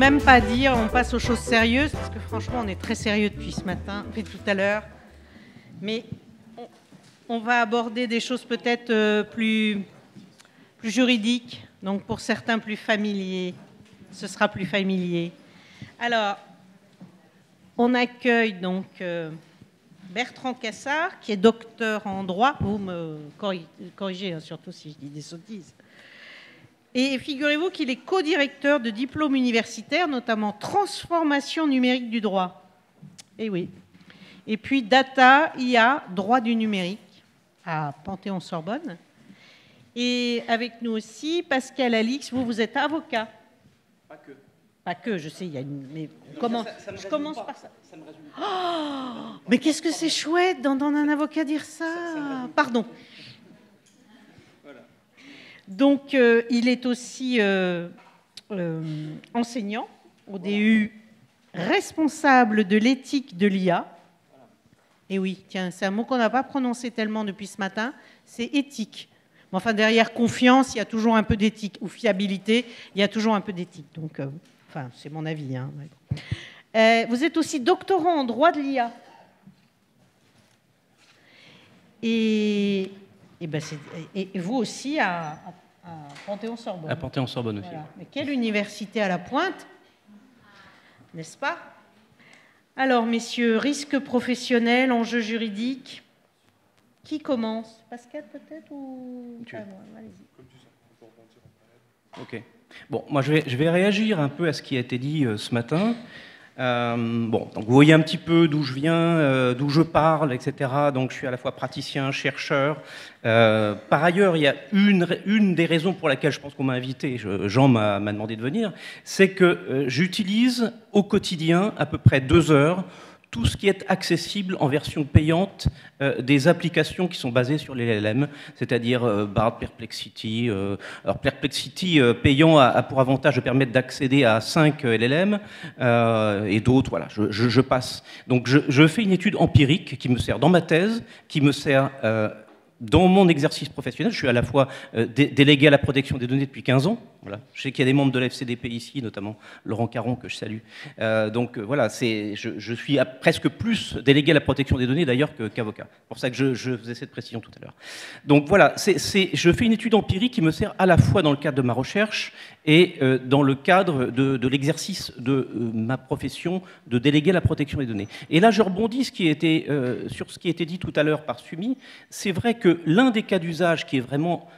même pas dire, on passe aux choses sérieuses, parce que franchement, on est très sérieux depuis ce matin, depuis tout à l'heure. Mais on va aborder des choses peut-être plus juridiques, donc pour certains plus familiers. Ce sera plus familier. Alors, on accueille donc Bertrand Cassard, qui est docteur en droit. Vous me corrigez, hein, surtout si je dis des sottises. Et figurez-vous qu'il est co-directeur de diplômes universitaires, notamment transformation numérique du droit. Et oui. Et puis data, IA, droit du numérique, à Panthéon-Sorbonne. Et avec nous aussi, Pascal Alix, vous êtes avocat. Pas que. Pas que, je sais, il y a une... Mais non, comment je commence pas. par ça. Ça me résume pas. Oh, mais qu'est-ce que c'est chouette d'entendre un avocat dire ça. Pardon. Voilà. Donc, il est aussi enseignant au DU, responsable de l'éthique de l'IA. Et oui, tiens, c'est un mot qu'on n'a pas prononcé tellement depuis ce matin, c'est éthique. Mais enfin, derrière confiance, il y a toujours un peu d'éthique, ou fiabilité, il y a toujours un peu d'éthique. Donc, enfin, c'est mon avis. Hein. Vous êtes aussi doctorant en droit de l'IA. Et vous aussi à Panthéon-Sorbonne. À Panthéon-Sorbonne aussi. Voilà. Mais quelle université à la pointe, n'est-ce pas? Alors, messieurs, risque professionnel, enjeux juridiques. Qui commence? Pascal, peut-être ou... Tu... allez-y. Ok. Bon, moi, je vais réagir un peu à ce qui a été dit ce matin. Bon, donc vous voyez un petit peu d'où je viens, d'où je parle, etc. Donc je suis à la fois praticien, chercheur. Par ailleurs, il y a une des raisons pour laquelle je pense qu'on m'a invité, Jean m'a demandé de venir, c'est que j'utilise au quotidien à peu près 2 heures tout ce qui est accessible en version payante des applications qui sont basées sur les LLM, c'est-à-dire Bard, Perplexity. Alors Perplexity payant a pour avantage de permettre d'accéder à 5 LLM et d'autres, voilà, je passe. Donc je fais une étude empirique qui me sert dans ma thèse, qui me sert dans mon exercice professionnel. Je suis à la fois délégué à la protection des données depuis 15 ans. Voilà. Je sais qu'il y a des membres de la FCDP ici, notamment Laurent Caron, que je salue. Donc voilà, je suis presque plus délégué à la protection des données d'ailleurs qu'avocat. C'est pour ça que je faisais cette précision tout à l'heure. Donc voilà, je fais une étude empirique qui me sert à la fois dans le cadre de ma recherche et dans le cadre de l'exercice de ma profession de délégué à la protection des données. Et là, je rebondis sur ce qui a été dit tout à l'heure par Sumi. C'est vrai que l'un des cas d'usage qui est vraiment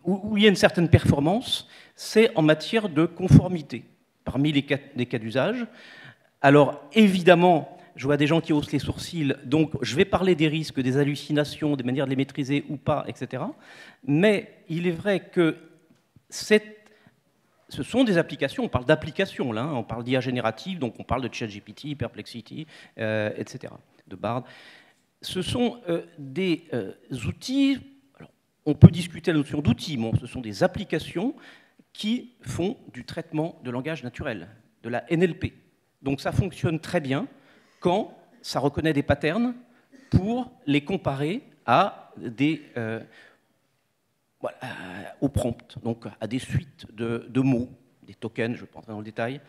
où il y a une certaine performance, c'est en matière de conformité, parmi les cas d'usage. Alors, évidemment, je vois des gens qui haussent les sourcils, donc je vais parler des risques, des hallucinations, des manières de les maîtriser ou pas, etc. Mais il est vrai que ce sont des applications, on parle d'applications, là, hein, on parle d'IA générative, donc on parle de ChatGPT, Perplexity, etc., de Bard. Ce sont des outils... On peut discuter la notion d'outils, mais ce sont des applications qui font du traitement de langage naturel, de la NLP. Donc ça fonctionne très bien quand ça reconnaît des patterns pour les comparer à au prompt, donc à des suites de mots, des tokens, je ne vais pas entrer dans le détail.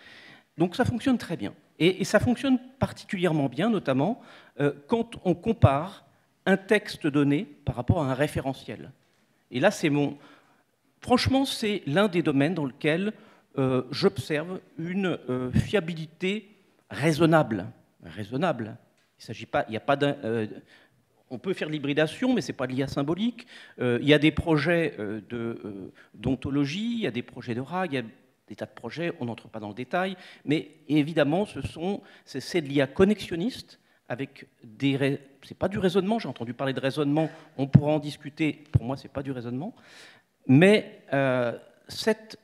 Donc ça fonctionne très bien. Et ça fonctionne particulièrement bien, notamment quand on compare un texte donné par rapport à un référentiel. Et là, franchement, c'est l'un des domaines dans lequel j'observe une fiabilité raisonable. Raisonnable. Il s'agit pas, il n'y a pas on peut faire de l'hybridation, mais ce n'est pas de l'IA symbolique. Il y a des projets d'ontologie, il y a des projets de RAG, il y a des tas de projets, on n'entre pas dans le détail, mais évidemment, c'est de l'IA connexionniste, avec c'est pas du raisonnement, j'ai entendu parler de raisonnement, on pourra en discuter, pour moi c'est pas du raisonnement, mais cette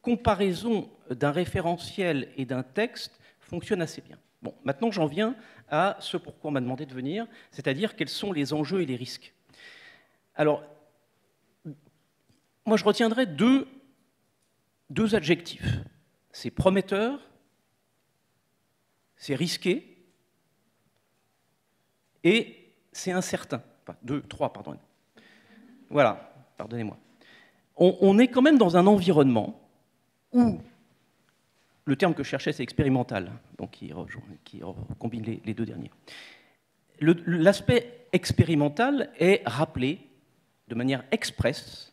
comparaison d'un référentiel et d'un texte fonctionne assez bien. Bon, maintenant j'en viens à ce pourquoi on m'a demandé de venir, c'est-à-dire quels sont les enjeux et les risques. Alors, moi je retiendrai deux adjectifs. C'est prometteur, c'est risqué, et c'est incertain. Enfin, 3, pardon. Voilà, pardonnez-moi. On est quand même dans un environnement où le terme que je cherchais, c'est expérimental, donc qui combine les deux derniers. L'aspect expérimental est rappelé de manière expresse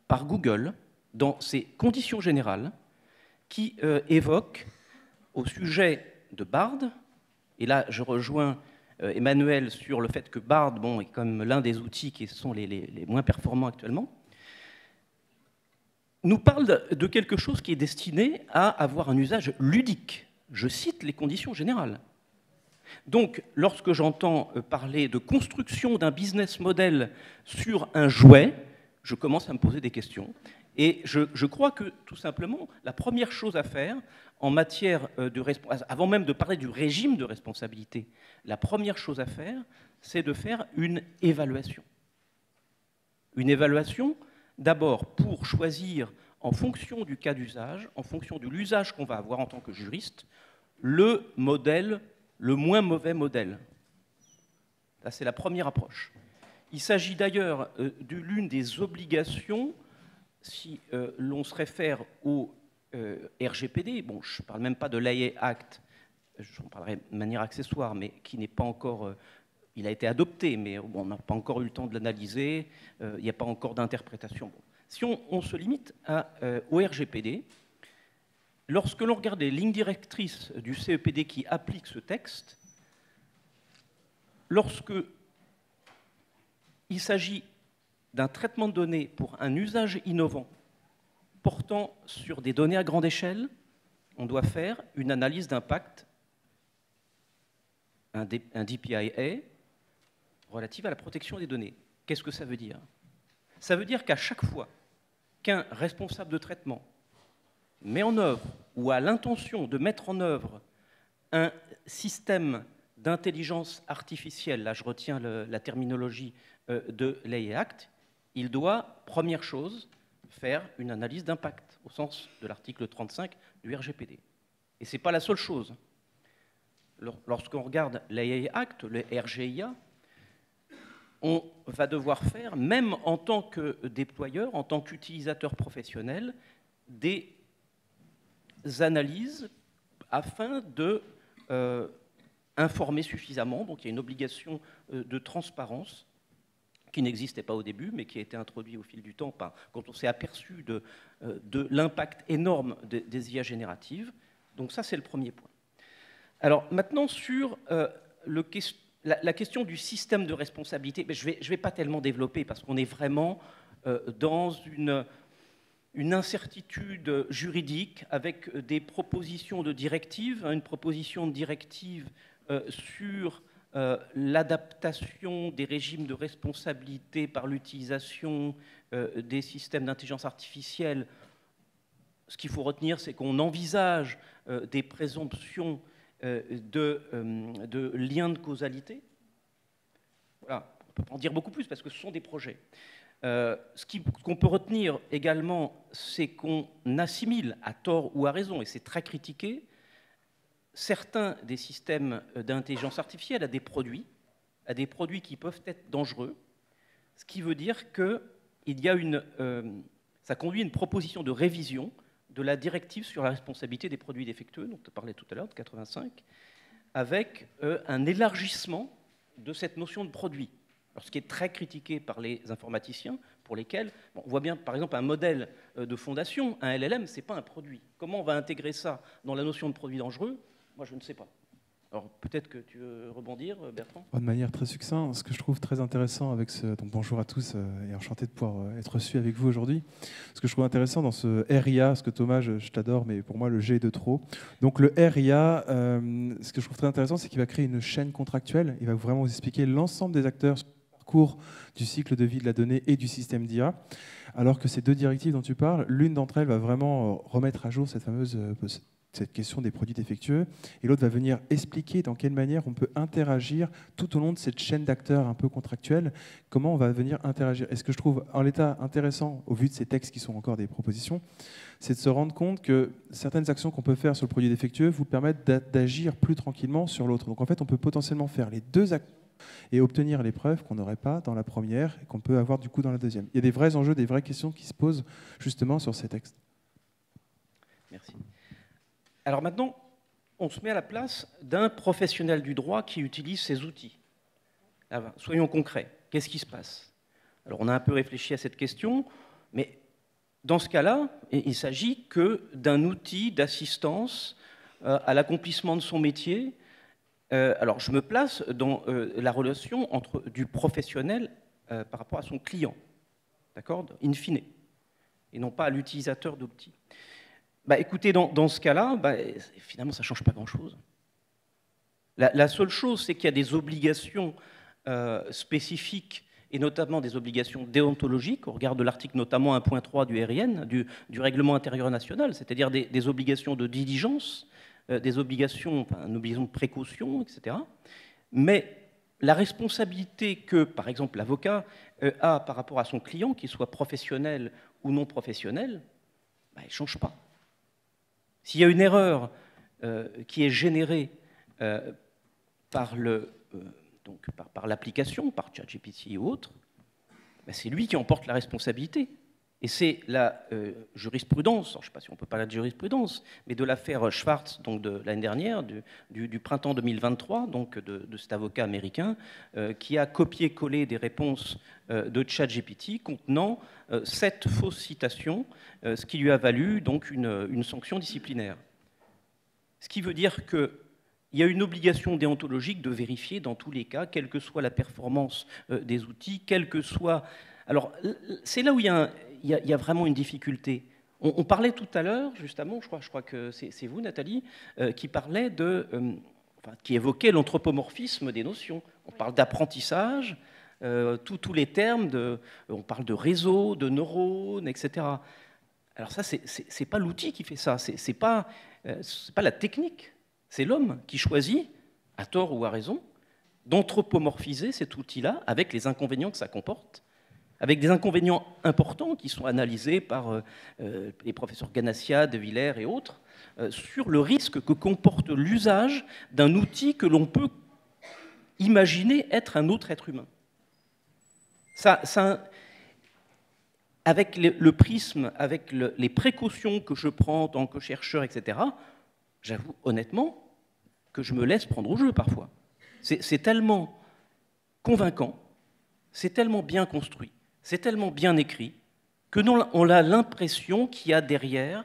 par Google dans ses conditions générales qui évoquent au sujet de Bard, et là je rejoins Emmanuel sur le fait que Bard est comme l'un des outils qui sont les moins performants actuellement, nous parle de quelque chose qui est destiné à avoir un usage ludique. Je cite les conditions générales. Donc, lorsque j'entends parler de construction d'un business model sur un jouet, je commence à me poser des questions. Et je crois que, tout simplement, la première chose à faire en matière de responsabilité, avant même de parler du régime de responsabilité, la première chose à faire, c'est de faire une évaluation. Une évaluation, d'abord, pour choisir, en fonction du cas d'usage, en fonction de l'usage qu'on va avoir en tant que juriste, le modèle, le moins mauvais modèle. Ça, c'est la première approche. Il s'agit d'ailleurs de l'une des obligations, si l'on se réfère au RGPD, bon, je ne parle même pas de l'AI Act, j'en parlerai de manière accessoire, mais qui n'est pas encore... il a été adopté, mais on n'a pas encore eu le temps de l'analyser, il n'y a pas encore d'interprétation. Bon. Si on se limite au RGPD, lorsque l'on regarde les lignes directrices du CEPD qui appliquent ce texte, lorsque il s'agit d'un traitement de données pour un usage innovant portant sur des données à grande échelle, on doit faire une analyse d'impact, un DPIA, relative à la protection des données. Qu'est-ce que ça veut dire? Ça veut dire qu'à chaque fois qu'un responsable de traitement met en œuvre ou a l'intention de mettre en œuvre un système d'intelligence artificielle, là je retiens la terminologie de l'AI Act, il doit, première chose, faire une analyse d'impact au sens de l'article 35 du RGPD. Et ce n'est pas la seule chose. Lorsqu'on regarde l'AI Act, le RGIA, on va devoir faire, même en tant que déployeur, en tant qu'utilisateur professionnel, des analyses afin de informer suffisamment. Donc il y a une obligation de transparence qui n'existait pas au début, mais qui a été introduite au fil du temps quand on s'est aperçu de l'impact énorme des IA génératives. Donc ça, c'est le premier point. Alors maintenant, sur la question du système de responsabilité, je ne vais pas tellement développer parce qu'on est vraiment dans une incertitude juridique avec des propositions de directives, une proposition de directive sur l'adaptation des régimes de responsabilité par l'utilisation des systèmes d'intelligence artificielle. Ce qu'il faut retenir, c'est qu'on envisage des présomptions de liens de causalité. Voilà. On ne peut pas en dire beaucoup plus parce que ce sont des projets. Ce qu'on peut retenir également, c'est qu'on assimile, à tort ou à raison, et c'est très critiqué, certains des systèmes d'intelligence artificielle à des produits qui peuvent être dangereux, ce qui veut dire que ça conduit à une proposition de révision de la directive sur la responsabilité des produits défectueux, dont on parlait tout à l'heure, de 85, avec un élargissement de cette notion de produit. Alors, ce qui est très critiqué par les informaticiens, pour lesquels, on voit bien, par exemple, un modèle de fondation, un LLM, ce n'est pas un produit. Comment on va intégrer ça dans la notion de produit dangereux? Moi, je ne sais pas. Alors, peut-être que tu veux rebondir, Bertrand? De manière très succincte, ce que je trouve très intéressant avec ce... Donc, bonjour à tous et enchanté de pouvoir être reçu avec vous aujourd'hui. Ce que je trouve intéressant dans ce RIA, parce que Thomas, je t'adore, mais pour moi, le G est de trop. Donc, le RIA, ce que je trouve très intéressant, c'est qu'il va créer une chaîne contractuelle. Il va vraiment vous expliquer l'ensemble des acteurs sur le parcours du cycle de vie de la donnée et du système d'IA. Alors que ces deux directives dont tu parles, l'une d'entre elles va vraiment remettre à jour cette question des produits défectueux, et l'autre va venir expliquer dans quelle manière on peut interagir tout au long de cette chaîne d'acteurs un peu contractuelle, comment on va venir interagir. Et ce que je trouve en l'état intéressant, au vu de ces textes qui sont encore des propositions, c'est de se rendre compte que certaines actions qu'on peut faire sur le produit défectueux vous permettent d'agir plus tranquillement sur l'autre. Donc en fait, on peut potentiellement faire les deux actions et obtenir les preuves qu'on n'aurait pas dans la première et qu'on peut avoir du coup dans la deuxième. Il y a des vrais enjeux, des vraies questions qui se posent justement sur ces textes. Merci. Alors maintenant, on se met à la place d'un professionnel du droit qui utilise ces outils. Alors, soyons concrets. Qu'est-ce qui se passe? Alors, on a un peu réfléchi à cette question, mais dans ce cas-là, il ne s'agit que d'un outil d'assistance à l'accomplissement de son métier. Alors, je me place dans la relation entre du professionnel par rapport à son client, d'accord, in fine, et non pas à l'utilisateur d'outils. Bah, écoutez, dans ce cas-là, bah, finalement, ça ne change pas grand-chose. La seule chose, c'est qu'il y a des obligations spécifiques, et notamment des obligations déontologiques, au regard de l'article notamment 1.3 du RIN, du Règlement intérieur national, c'est-à-dire des obligations de diligence, des obligations, enfin, une obligation de précaution, etc. Mais la responsabilité que, par exemple, l'avocat a par rapport à son client, qu'il soit professionnel ou non professionnel, bah, elle ne change pas. S'il y a une erreur qui est générée par l'application, par ChatGPT ou autre, ben c'est lui qui en porte la responsabilité. Et c'est la jurisprudence, je ne sais pas si on peut parler de jurisprudence, mais de l'affaire Schwartz, donc de l'année dernière, du printemps 2023, donc de cet avocat américain, qui a copié-collé des réponses de ChatGPT contenant 7 fausses citations, ce qui lui a valu donc une sanction disciplinaire. Ce qui veut dire qu'il y a une obligation déontologique de vérifier dans tous les cas, quelle que soit la performance des outils, quelle que soit... Alors, c'est là où il y a vraiment une difficulté. On parlait tout à l'heure, justement, je crois que c'est vous, Nathalie, qui parlait qui évoquait l'anthropomorphisme des notions. On parle d'apprentissage, tous les termes, on parle de réseau, de neurones, etc. Alors ça, c'est pas l'outil qui fait ça, c'est pas la technique, c'est l'homme qui choisit, à tort ou à raison, d'anthropomorphiser cet outil-là avec les inconvénients que ça comporte, avec des inconvénients importants qui sont analysés par les professeurs Ganassia, De Villers et autres, sur le risque que comporte l'usage d'un outil que l'on peut imaginer être un autre être humain. Avec le prisme, avec les précautions que je prends en tant que chercheur, etc., j'avoue honnêtement que je me laisse prendre au jeu parfois. C'est tellement convaincant, c'est tellement bien construit, c'est tellement bien écrit, que on a l'impression qu'il y a derrière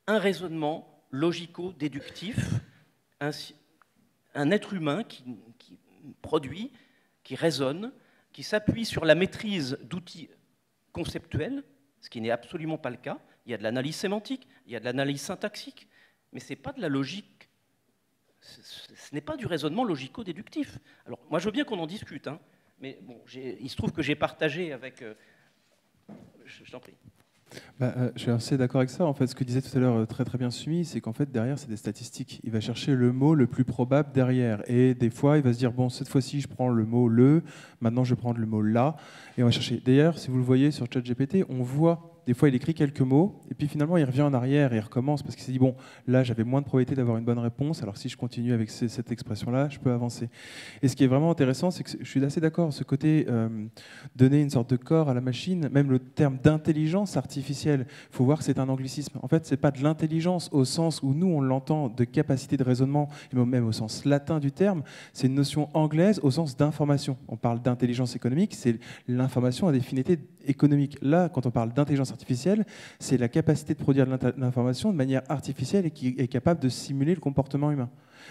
un raisonnement logico-déductif, un être humain qui produit, qui raisonne, qui s'appuie sur la maîtrise d'outils conceptuels, ce qui n'est absolument pas le cas. Il y a de l'analyse sémantique, il y a de l'analyse syntaxique, mais ce n'est pas de la logique, ce n'est pas du raisonnement logico-déductif. Alors, moi, je veux bien qu'on en discute, hein, mais bon, il se trouve que j'ai partagé avec... je t'en prie. Je suis assez d'accord avec ça. En fait, ce que disait tout à l'heure très très bien Sumi, c'est qu'en fait derrière c'est des statistiques. Il va chercher le mot le plus probable derrière, et des fois il va se dire bon, cette fois-ci je prends le mot le, maintenant je vais prendre le mot là, et on va chercher. D'ailleurs, si vous le voyez sur ChatGPT, on voit des fois il écrit quelques mots et puis finalement il revient en arrière et il recommence parce qu'il s'est dit bon, là j'avais moins de probabilité d'avoir une bonne réponse, alors si je continue avec cette expression-là, je peux avancer. Et ce qui est vraiment intéressant, c'est que je suis assez d'accord, ce côté donner une sorte de corps à la machine, même le terme d'intelligence artificielle, il faut voir que c'est un anglicisme. En fait, c'est pas de l'intelligence au sens où nous on l'entend, de capacité de raisonnement, même au sens latin du terme, c'est une notion anglaise au sens d'information. On parle d'intelligence économique, c'est l'information à des finalités économiques. Là, quand on parle d'intelligence artificielle, c'est la capacité de produire de l'information de manière artificielle et qui est capable de simuler le comportement humain.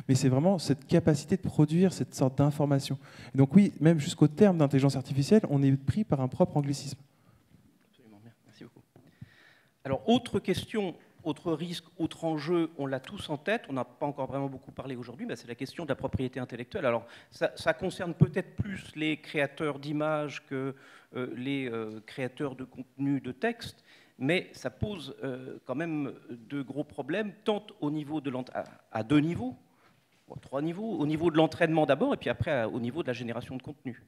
Mais c'est vraiment cette capacité de produire cette sorte d'information. Donc oui, même jusqu'au terme d'intelligence artificielle, on est pris par un propre anglicisme. Absolument, merci beaucoup. Alors, autre question, autre risque, autre enjeu, on l'a tous en tête, on n'a pas encore vraiment beaucoup parlé aujourd'hui, c'est la question de la propriété intellectuelle. Alors, ça concerne peut-être plus les créateurs d'images que les créateurs de contenu de texte, mais ça pose quand même de gros problèmes, tant au niveau à 2 niveaux, 3 niveaux, au niveau de l'entraînement d'abord, et puis après au niveau de la génération de contenu.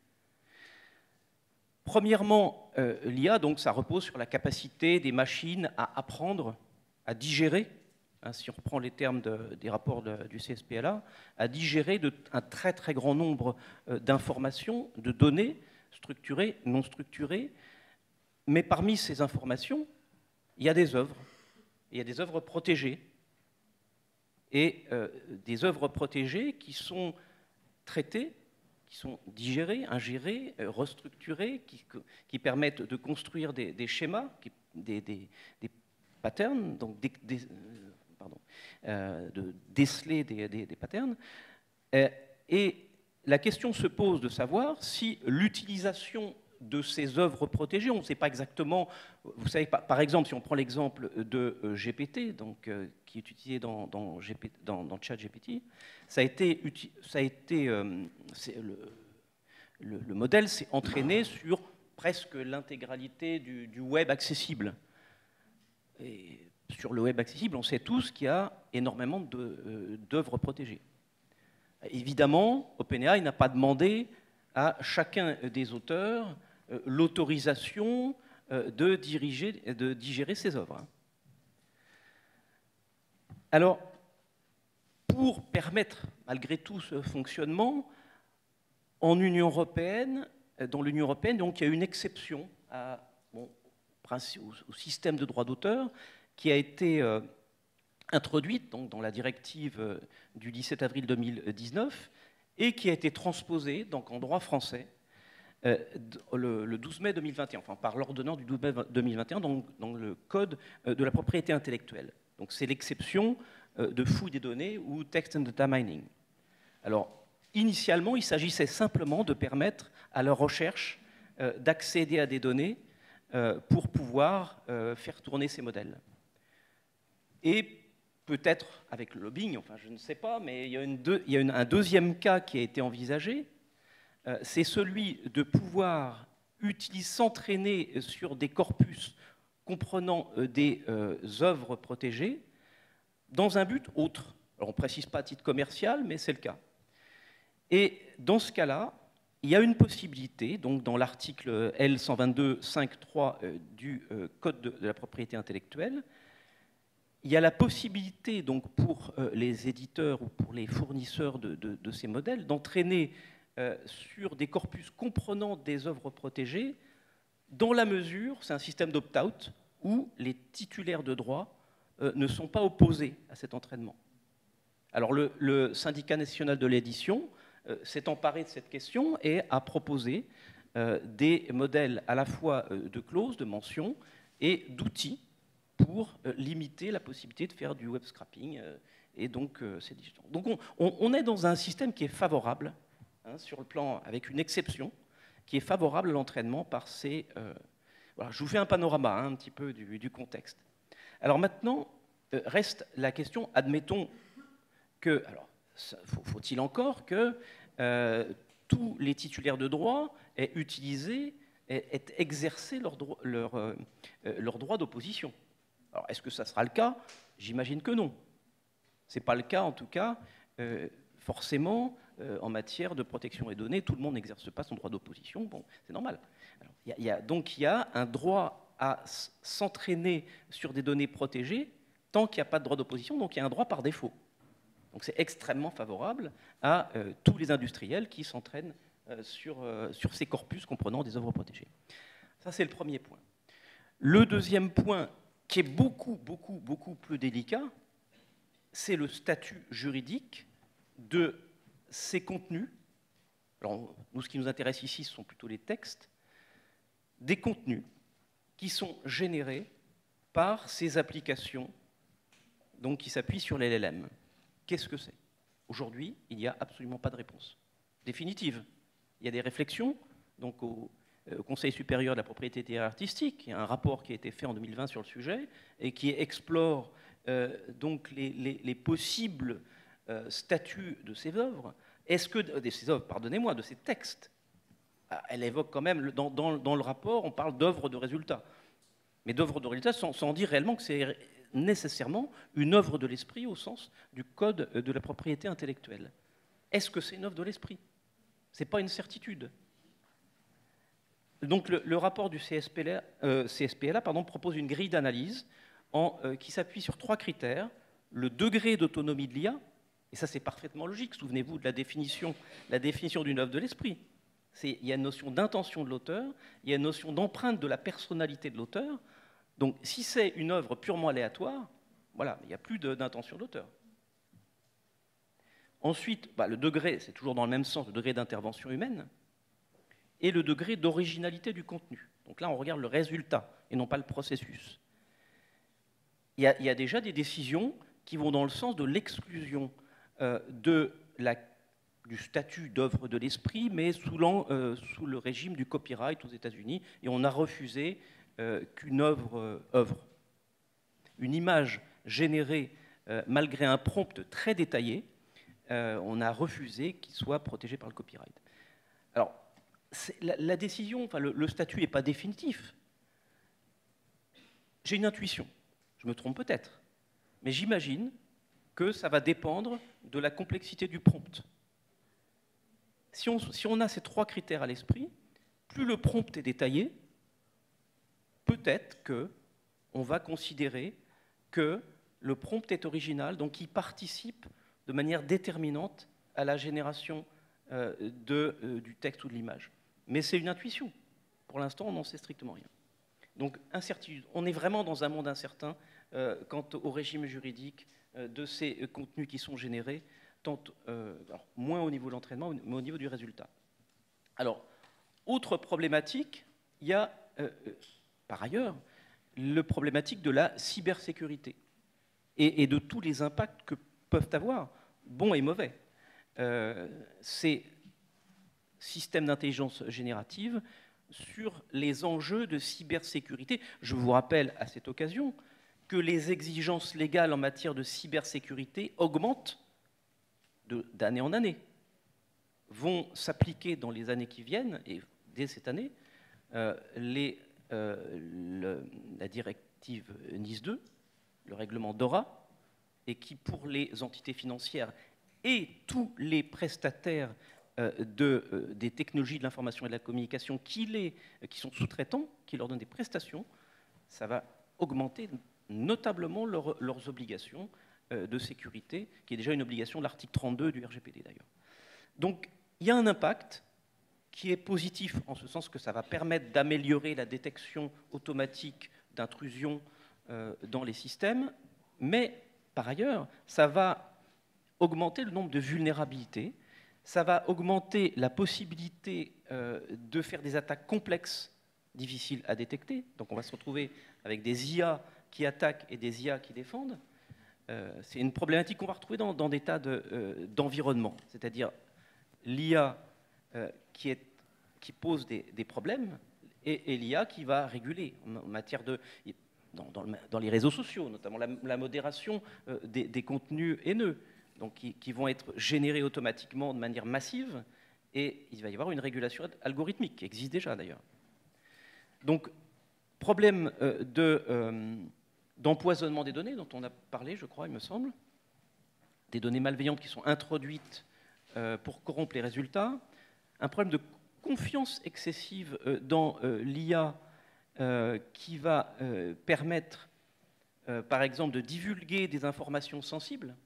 Premièrement, l'IA, donc, ça repose sur la capacité des machines à apprendre, à digérer, hein, si on reprend les termes des rapports du CSPLA, à digérer un très très grand nombre d'informations, de données structurées, non structurées. Mais parmi ces informations, il y a des œuvres. Il y a des œuvres protégées. et des œuvres protégées qui sont traitées, qui sont digérées, ingérées, restructurées, qui permettent de construire des schémas, des patterns, donc de déceler des patterns. Et la question se pose de savoir si l'utilisation de ces œuvres protégées, on ne sait pas exactement, vous savez, par exemple, si on prend l'exemple de GPT, donc, qui est utilisé dans ChatGPT, le modèle s'est entraîné sur presque l'intégralité du web accessible. Et sur le web accessible, on sait tous qu'il y a énormément d'œuvres protégées. Évidemment, OpenAI n'a pas demandé à chacun des auteurs l'autorisation de digérer ces œuvres. Alors, pour permettre malgré tout ce fonctionnement, en Union européenne, dans l'Union européenne, donc, il y a une exception au système de droit d'auteur qui a été introduite donc, dans la directive du 17 avril 2019 et qui a été transposée donc, en droit français le 12 mai 2021, enfin par l'ordonnance du 12 mai 2021 dans le Code de la propriété intellectuelle. Donc c'est l'exception de fouille des données ou text and data mining. Alors, initialement, il s'agissait simplement de permettre à leur recherche d'accéder à des données pour pouvoir faire tourner ces modèles. Et peut-être avec le lobbying, enfin je ne sais pas, mais il y a un deuxième cas qui a été envisagé, c'est celui de pouvoir s'entraîner sur des corpus comprenant des œuvres protégées dans un but autre. Alors on ne précise pas à titre commercial, mais c'est le cas. Et dans ce cas-là, il y a une possibilité, donc dans l'article L122.5.3 du Code de la propriété intellectuelle, il y a la possibilité donc, pour les éditeurs ou pour les fournisseurs de ces modèles d'entraîner sur des corpus comprenant des œuvres protégées dans la mesure, c'est un système d'opt-out, où les titulaires de droit ne sont pas opposés à cet entraînement. Alors le syndicat national de l'édition s'est emparé de cette question et a proposé des modèles à la fois de clauses, de mentions et d'outils pour limiter la possibilité de faire du web scrapping. Et donc, c'est différent. Donc, on est dans un système qui est favorable, hein, sur le plan, avec une exception, qui est favorable à l'entraînement par ces... voilà, je vous fais un panorama, hein, un petit peu du contexte. Alors maintenant, reste la question, admettons que... Alors, faut-il encore que tous les titulaires de droit aient utilisé, aient exercé leur droit d'opposition? Alors, est-ce que ça sera le cas? J'imagine que non. Ce n'est pas le cas, en tout cas, forcément, en matière de protection des données, tout le monde n'exerce pas son droit d'opposition. Bon, c'est normal. Alors, donc, il y a un droit à s'entraîner sur des données protégées tant qu'il n'y a pas de droit d'opposition, donc il y a un droit par défaut. Donc, c'est extrêmement favorable à tous les industriels qui s'entraînent sur ces corpus comprenant des œuvres protégées. Ça, c'est le premier point. Le deuxième point, qui est beaucoup plus délicat, c'est le statut juridique de ces contenus. Alors, nous, ce qui nous intéresse ici, ce sont plutôt les textes, des contenus qui sont générés par ces applications donc, qui s'appuient sur les LLM. Qu'est-ce que c'est? Aujourd'hui, il n'y a absolument pas de réponse définitive. Il y a des réflexions, donc au Conseil supérieur de la propriété artistique, il y a un rapport qui a été fait en 2020 sur le sujet et qui explore donc les possibles statuts de ces œuvres. Est-ce que de ces œuvres, pardonnez-moi, de ces textes, elle évoque quand même dans le rapport, on parle d'œuvres de résultats, mais d'œuvres de résultats sans dire réellement que c'est nécessairement une œuvre de l'esprit au sens du code de la propriété intellectuelle. Est-ce que c'est une œuvre de l'esprit? Ce n'est pas une certitude. Donc le rapport du CSPLA propose une grille d'analyse qui s'appuie sur 3 critères. Le degré d'autonomie de l'IA, et ça c'est parfaitement logique, souvenez-vous de la définition d'une œuvre de l'esprit. Il y a une notion d'intention de l'auteur, il y a une notion d'empreinte de la personnalité de l'auteur. Donc si c'est une œuvre purement aléatoire, voilà, il n'y a plus d'intention de l'auteur. Ensuite, le degré, c'est toujours dans le même sens, le degré d'intervention humaine, et le degré d'originalité du contenu. Donc là, on regarde le résultat et non pas le processus. Il y a déjà des décisions qui vont dans le sens de l'exclusion du statut d'œuvre de l'esprit, mais sous le régime du copyright aux États-Unis, et on a refusé qu'une œuvre, une image générée malgré un prompt très détaillé, on a refusé qu'il soit protégé par le copyright. Alors, la décision, le statut n'est pas définitif. J'ai une intuition, je me trompe peut-être, mais j'imagine que ça va dépendre de la complexité du prompt. Si on a ces 3 critères à l'esprit, plus le prompt est détaillé, peut-être qu'on va considérer que le prompt est original, donc il participe de manière déterminante à la génération du texte ou de l'image. Mais c'est une intuition. Pour l'instant, on n'en sait strictement rien. Donc, incertitude. On est vraiment dans un monde incertain quant au régime juridique de ces contenus qui sont générés, alors, moins au niveau de l'entraînement, mais au niveau du résultat. Alors, autre problématique, il y a, par ailleurs, la problématique de la cybersécurité et de tous les impacts que peuvent avoir, bons et mauvais, ces systèmes d'intelligence générative sur les enjeux de cybersécurité. Je vous rappelle à cette occasion que les exigences légales en matière de cybersécurité augmentent d'année en année, vont s'appliquer dans les années qui viennent, et dès cette année, la directive NIS 2, le règlement DORA, et qui, pour les entités financières et tous les prestataires des technologies de l'information et de la communication qui sont sous-traitants, qui leur donnent des prestations, ça va augmenter notablement leurs obligations de sécurité, qui est déjà une obligation de l'article 32 du RGPD d'ailleurs. Donc il y a un impact qui est positif en ce sens que ça va permettre d'améliorer la détection automatique d'intrusion dans les systèmes, mais par ailleurs, ça va augmenter le nombre de vulnérabilités, ça va augmenter la possibilité de faire des attaques complexes, difficiles à détecter. Donc on va se retrouver avec des IA qui attaquent et des IA qui défendent. C'est une problématique qu'on va retrouver dans des tas d'environnements, c'est-à-dire l'IA qui pose des problèmes et l'IA qui va réguler en matière dans les réseaux sociaux, notamment la modération des contenus haineux, donc qui vont être générés automatiquement de manière massive, et il va y avoir une régulation algorithmique, qui existe déjà d'ailleurs. Donc, problème d'empoisonnement des données, dont on a parlé, je crois, il me semble, des données malveillantes qui sont introduites pour corrompre les résultats, un problème de confiance excessive dans l'IA qui va permettre, par exemple, de divulguer des informations sensibles,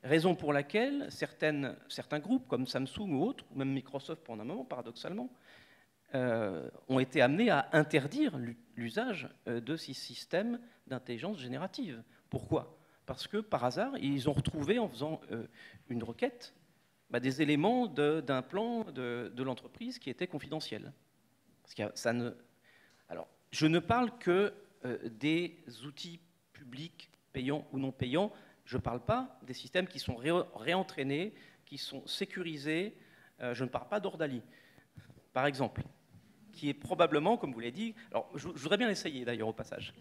raison pour laquelle certains groupes, comme Samsung ou autres, ou même Microsoft pendant un moment, paradoxalement, ont été amenés à interdire l'usage de ces systèmes d'intelligence générative. Pourquoi ? Parce que, par hasard, ils ont retrouvé, en faisant une requête, des éléments d'un plan de l'entreprise qui étaient confidentiels. Parce que ça ne... Alors, je ne parle que des outils publics, payants ou non payants. Je ne parle pas des systèmes qui sont réentraînés, qui sont sécurisés. Je ne parle pas d'Ordali, par exemple, qui est probablement, comme vous l'avez dit... Alors, je voudrais bien l'essayer, d'ailleurs, au passage.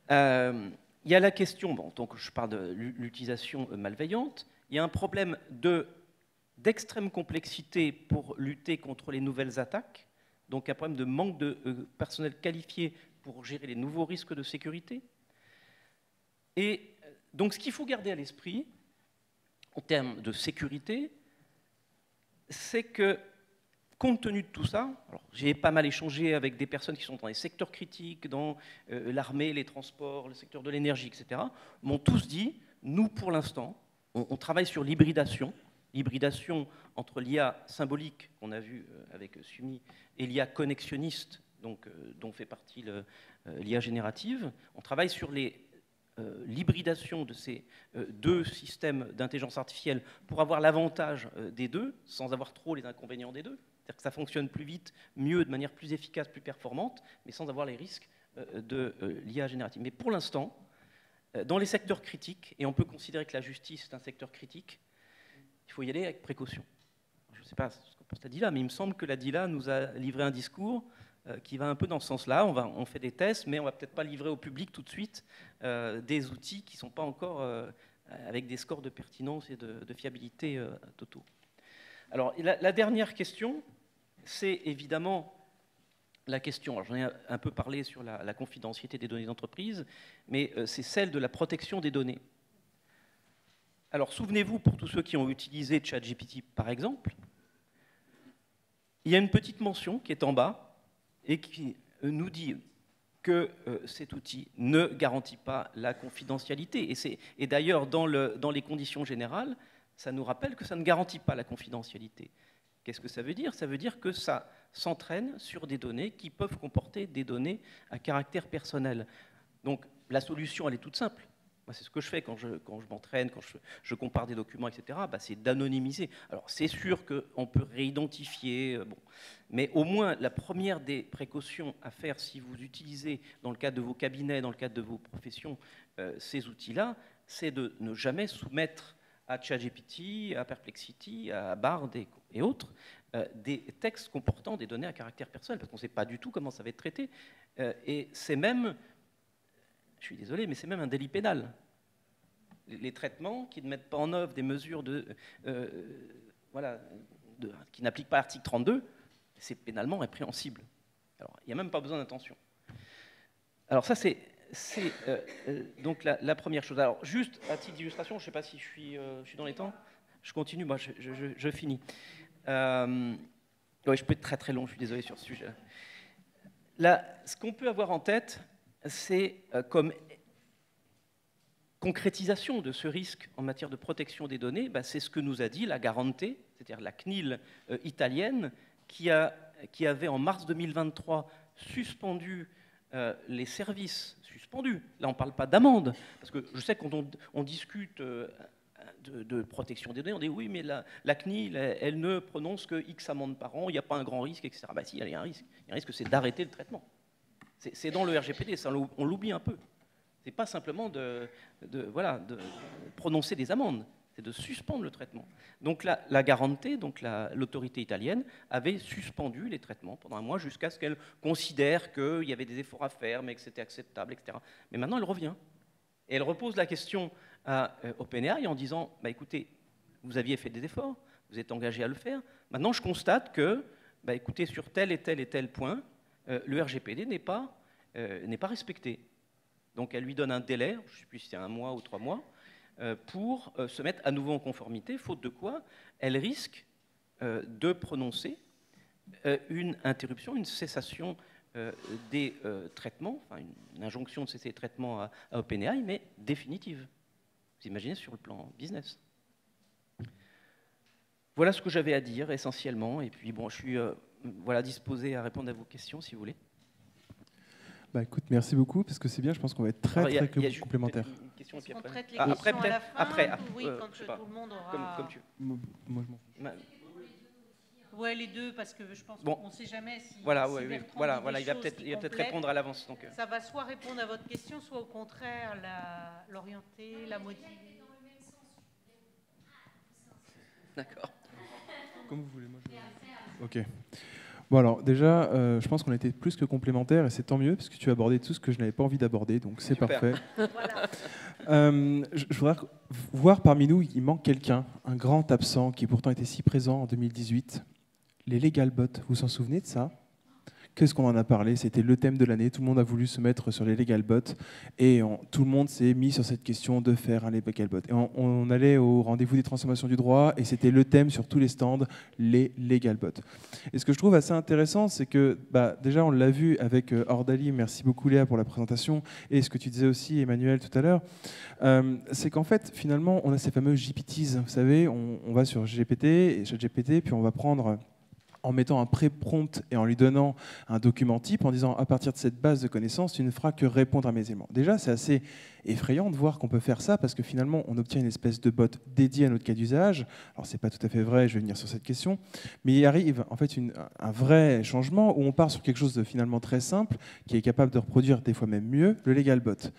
Il y a la question, donc je parle de l'utilisation malveillante, il y a un problème d'extrême complexité pour lutter contre les nouvelles attaques, donc un problème de manque de personnel qualifié pour gérer les nouveaux risques de sécurité. Et donc ce qu'il faut garder à l'esprit, en termes de sécurité, c'est que, compte tenu de tout ça, j'ai pas mal échangé avec des personnes qui sont dans les secteurs critiques, dans l'armée, les transports, le secteur de l'énergie, etc., m'ont tous dit, nous, pour l'instant, on travaille sur l'hybridation entre l'IA symbolique, qu'on a vu avec Sumi, et l'IA connexionniste, donc, dont fait partie l'IA générative. On travaille sur l'hybridation de ces deux systèmes d'intelligence artificielle pour avoir l'avantage des deux, sans avoir trop les inconvénients des deux. C'est-à-dire que ça fonctionne plus vite, mieux, de manière plus efficace, plus performante, mais sans avoir les risques de l'IA générative. Mais pour l'instant, dans les secteurs critiques, et on peut considérer que la justice est un secteur critique, il faut y aller avec précaution. Je ne sais pas ce que pense la DILA, mais il me semble que la DILA nous a livré un discours qui va un peu dans ce sens-là. On fait des tests, mais on ne va peut-être pas livrer au public tout de suite des outils qui ne sont pas encore avec des scores de pertinence et de fiabilité totaux. Alors, la dernière question, c'est évidemment la question, alors j'en ai un peu parlé sur la confidentialité des données d'entreprise, mais c'est celle de la protection des données. Alors, souvenez-vous, pour tous ceux qui ont utilisé ChatGPT, par exemple, il y a une petite mention qui est en bas et qui nous dit que cet outil ne garantit pas la confidentialité. Et d'ailleurs, dans les conditions générales, ça nous rappelle que ça ne garantit pas la confidentialité. Qu'est-ce que ça veut dire? Ça veut dire que ça s'entraîne sur des données qui peuvent comporter des données à caractère personnel. Donc la solution, elle est toute simple. Moi, c'est ce que je fais quand je m'entraîne, quand je compare des documents, etc. C'est d'anonymiser. Alors c'est sûr qu'on peut réidentifier, bon. Mais au moins la première des précautions à faire si vous utilisez dans le cadre de vos cabinets, dans le cadre de vos professions, ces outils-là, c'est de ne jamais soumettre à ChatGPT, à Perplexity, à Bard et autres, des textes comportant des données à caractère personnel, parce qu'on ne sait pas du tout comment ça va être traité. Et c'est même, je suis désolé, mais c'est même un délit pénal. Les traitements qui ne mettent pas en œuvre des mesures qui n'appliquent pas l'article 32, c'est pénalement répréhensible. Alors, il n'y a même pas besoin d'intention. Alors ça, c'est donc la première chose. Alors, juste à titre d'illustration, je ne sais pas si je suis dans les temps. Je continue, moi, je finis. Ouais, je peux être très très long, je suis désolé sur ce sujet. Là, ce qu'on peut avoir en tête, c'est comme concrétisation de ce risque en matière de protection des données, c'est ce que nous a dit la Garante, c'est-à-dire la CNIL italienne, qui avait en mars 2023 suspendu les services suspendus. Là, on ne parle pas d'amende, parce que je sais que quand on discute de protection des données, on dit oui, mais la CNIL, elle ne prononce que X amendes par an, il n'y a pas un grand risque, etc. Si, il y a un risque. Il y a un risque, c'est d'arrêter le traitement. C'est dans le RGPD, ça, on l'oublie un peu. Ce n'est pas simplement de prononcer des amendes, c'est de suspendre le traitement. Donc la Garante, donc l'autorité italienne, avait suspendu les traitements pendant un mois jusqu'à ce qu'elle considère qu'il y avait des efforts à faire, mais que c'était acceptable, etc. Mais maintenant, elle revient. Et elle repose la question à OpenAI en disant, écoutez, vous aviez fait des efforts, vous êtes engagé à le faire. Maintenant, je constate que, écoutez, sur tel et tel point, le RGPD n'est pas respecté. Donc elle lui donne un délai, je ne sais plus si c'est 1 mois ou 3 mois, pour se mettre à nouveau en conformité, faute de quoi elle risque de prononcer une interruption, une cessation des traitements, enfin une injonction de cesser les traitements à OpenAI, mais définitive. Vous imaginez sur le plan business. Voilà ce que j'avais à dire essentiellement, et puis bon, je suis disposé à répondre à vos questions si vous voulez. Écoute, merci beaucoup, parce que c'est bien, je pense qu'on va être très complémentaires. Une question, et puis après. On traite les questions à la fin, après, oui, quand tout le monde aura... Comme tu veux. Moi, je m'en fous. Ouais, les deux, parce que je pense qu'on ne sait jamais si... il va peut-être répondre à l'avance. Donc. Ça va soit répondre à votre question, soit au contraire l'orienter, la motiver. D'accord. Comme vous voulez, moi je... Ok. Bon alors déjà, je pense qu'on a été plus que complémentaires et c'est tant mieux parce que tu as abordé tout ce que je n'avais pas envie d'aborder, donc c'est parfait. Voilà. Je voudrais voir parmi nous, il manque quelqu'un, un grand absent qui pourtant était si présent en 2018, les legal bots. Vous vous en souvenez de ça ? Qu'est-ce qu'on en a parlé? C'était le thème de l'année, tout le monde a voulu se mettre sur les legal bots et tout le monde s'est mis sur cette question de faire un legal bot. Et on allait au rendez-vous des transformations du droit et c'était le thème sur tous les stands, les legal bots. Et ce que je trouve assez intéressant, c'est que déjà on l'a vu avec Ordali, merci beaucoup Léa pour la présentation, et ce que tu disais aussi Emmanuel tout à l'heure, c'est qu'en fait finalement on a ces fameux GPTs, vous savez, on va sur GPT et ChatGPT, puis on va prendre en mettant un pré-prompt et en lui donnant un document type, en disant à partir de cette base de connaissances, tu ne feras que répondre à mes éléments. Déjà, c'est assez effrayant de voir qu'on peut faire ça, parce que finalement, on obtient une espèce de bot dédié à notre cas d'usage. Alors, c'est pas tout à fait vrai, je vais venir sur cette question, mais il arrive en fait un vrai changement où on part sur quelque chose de finalement très simple, qui est capable de reproduire des fois même mieux le legal bot.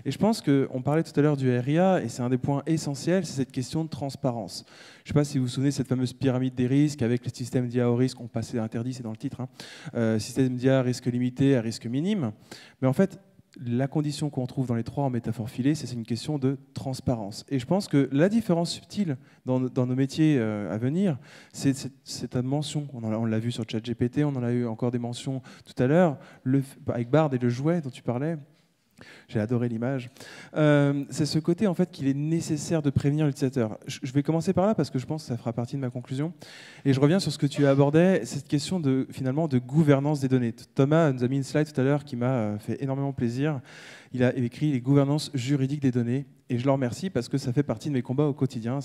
Et je pense qu'on parlait tout à l'heure du RIA, et c'est un des points essentiels, c'est cette question de transparence. Je ne sais pas si vous vous souvenez de cette fameuse pyramide des risques avec le système d'IA au risque, on passait interdit, c'est dans le titre, système d'IA à risque limité, à risque minime. Mais en fait, la condition qu'on trouve dans les trois en métaphore filée, c'est une question de transparence. Et je pense que la différence subtile dans nos métiers à venir, c'est cette mention. On l'a vu sur ChatGPT, on en a eu encore des mentions tout à l'heure, avec Bard et le jouet dont tu parlais. J'ai adoré l'image. C'est ce côté en fait qu'il est nécessaire de prévenir l'utilisateur. Je vais commencer par là parce que je pense que ça fera partie de ma conclusion. Et je reviens sur ce que tu abordais, cette question finalement de gouvernance des données. Thomas nous a mis une slide tout à l'heure qui m'a fait énormément plaisir. Il a écrit les gouvernances juridiques des données. Et je le remercie parce que ça fait partie de mes combats au quotidien.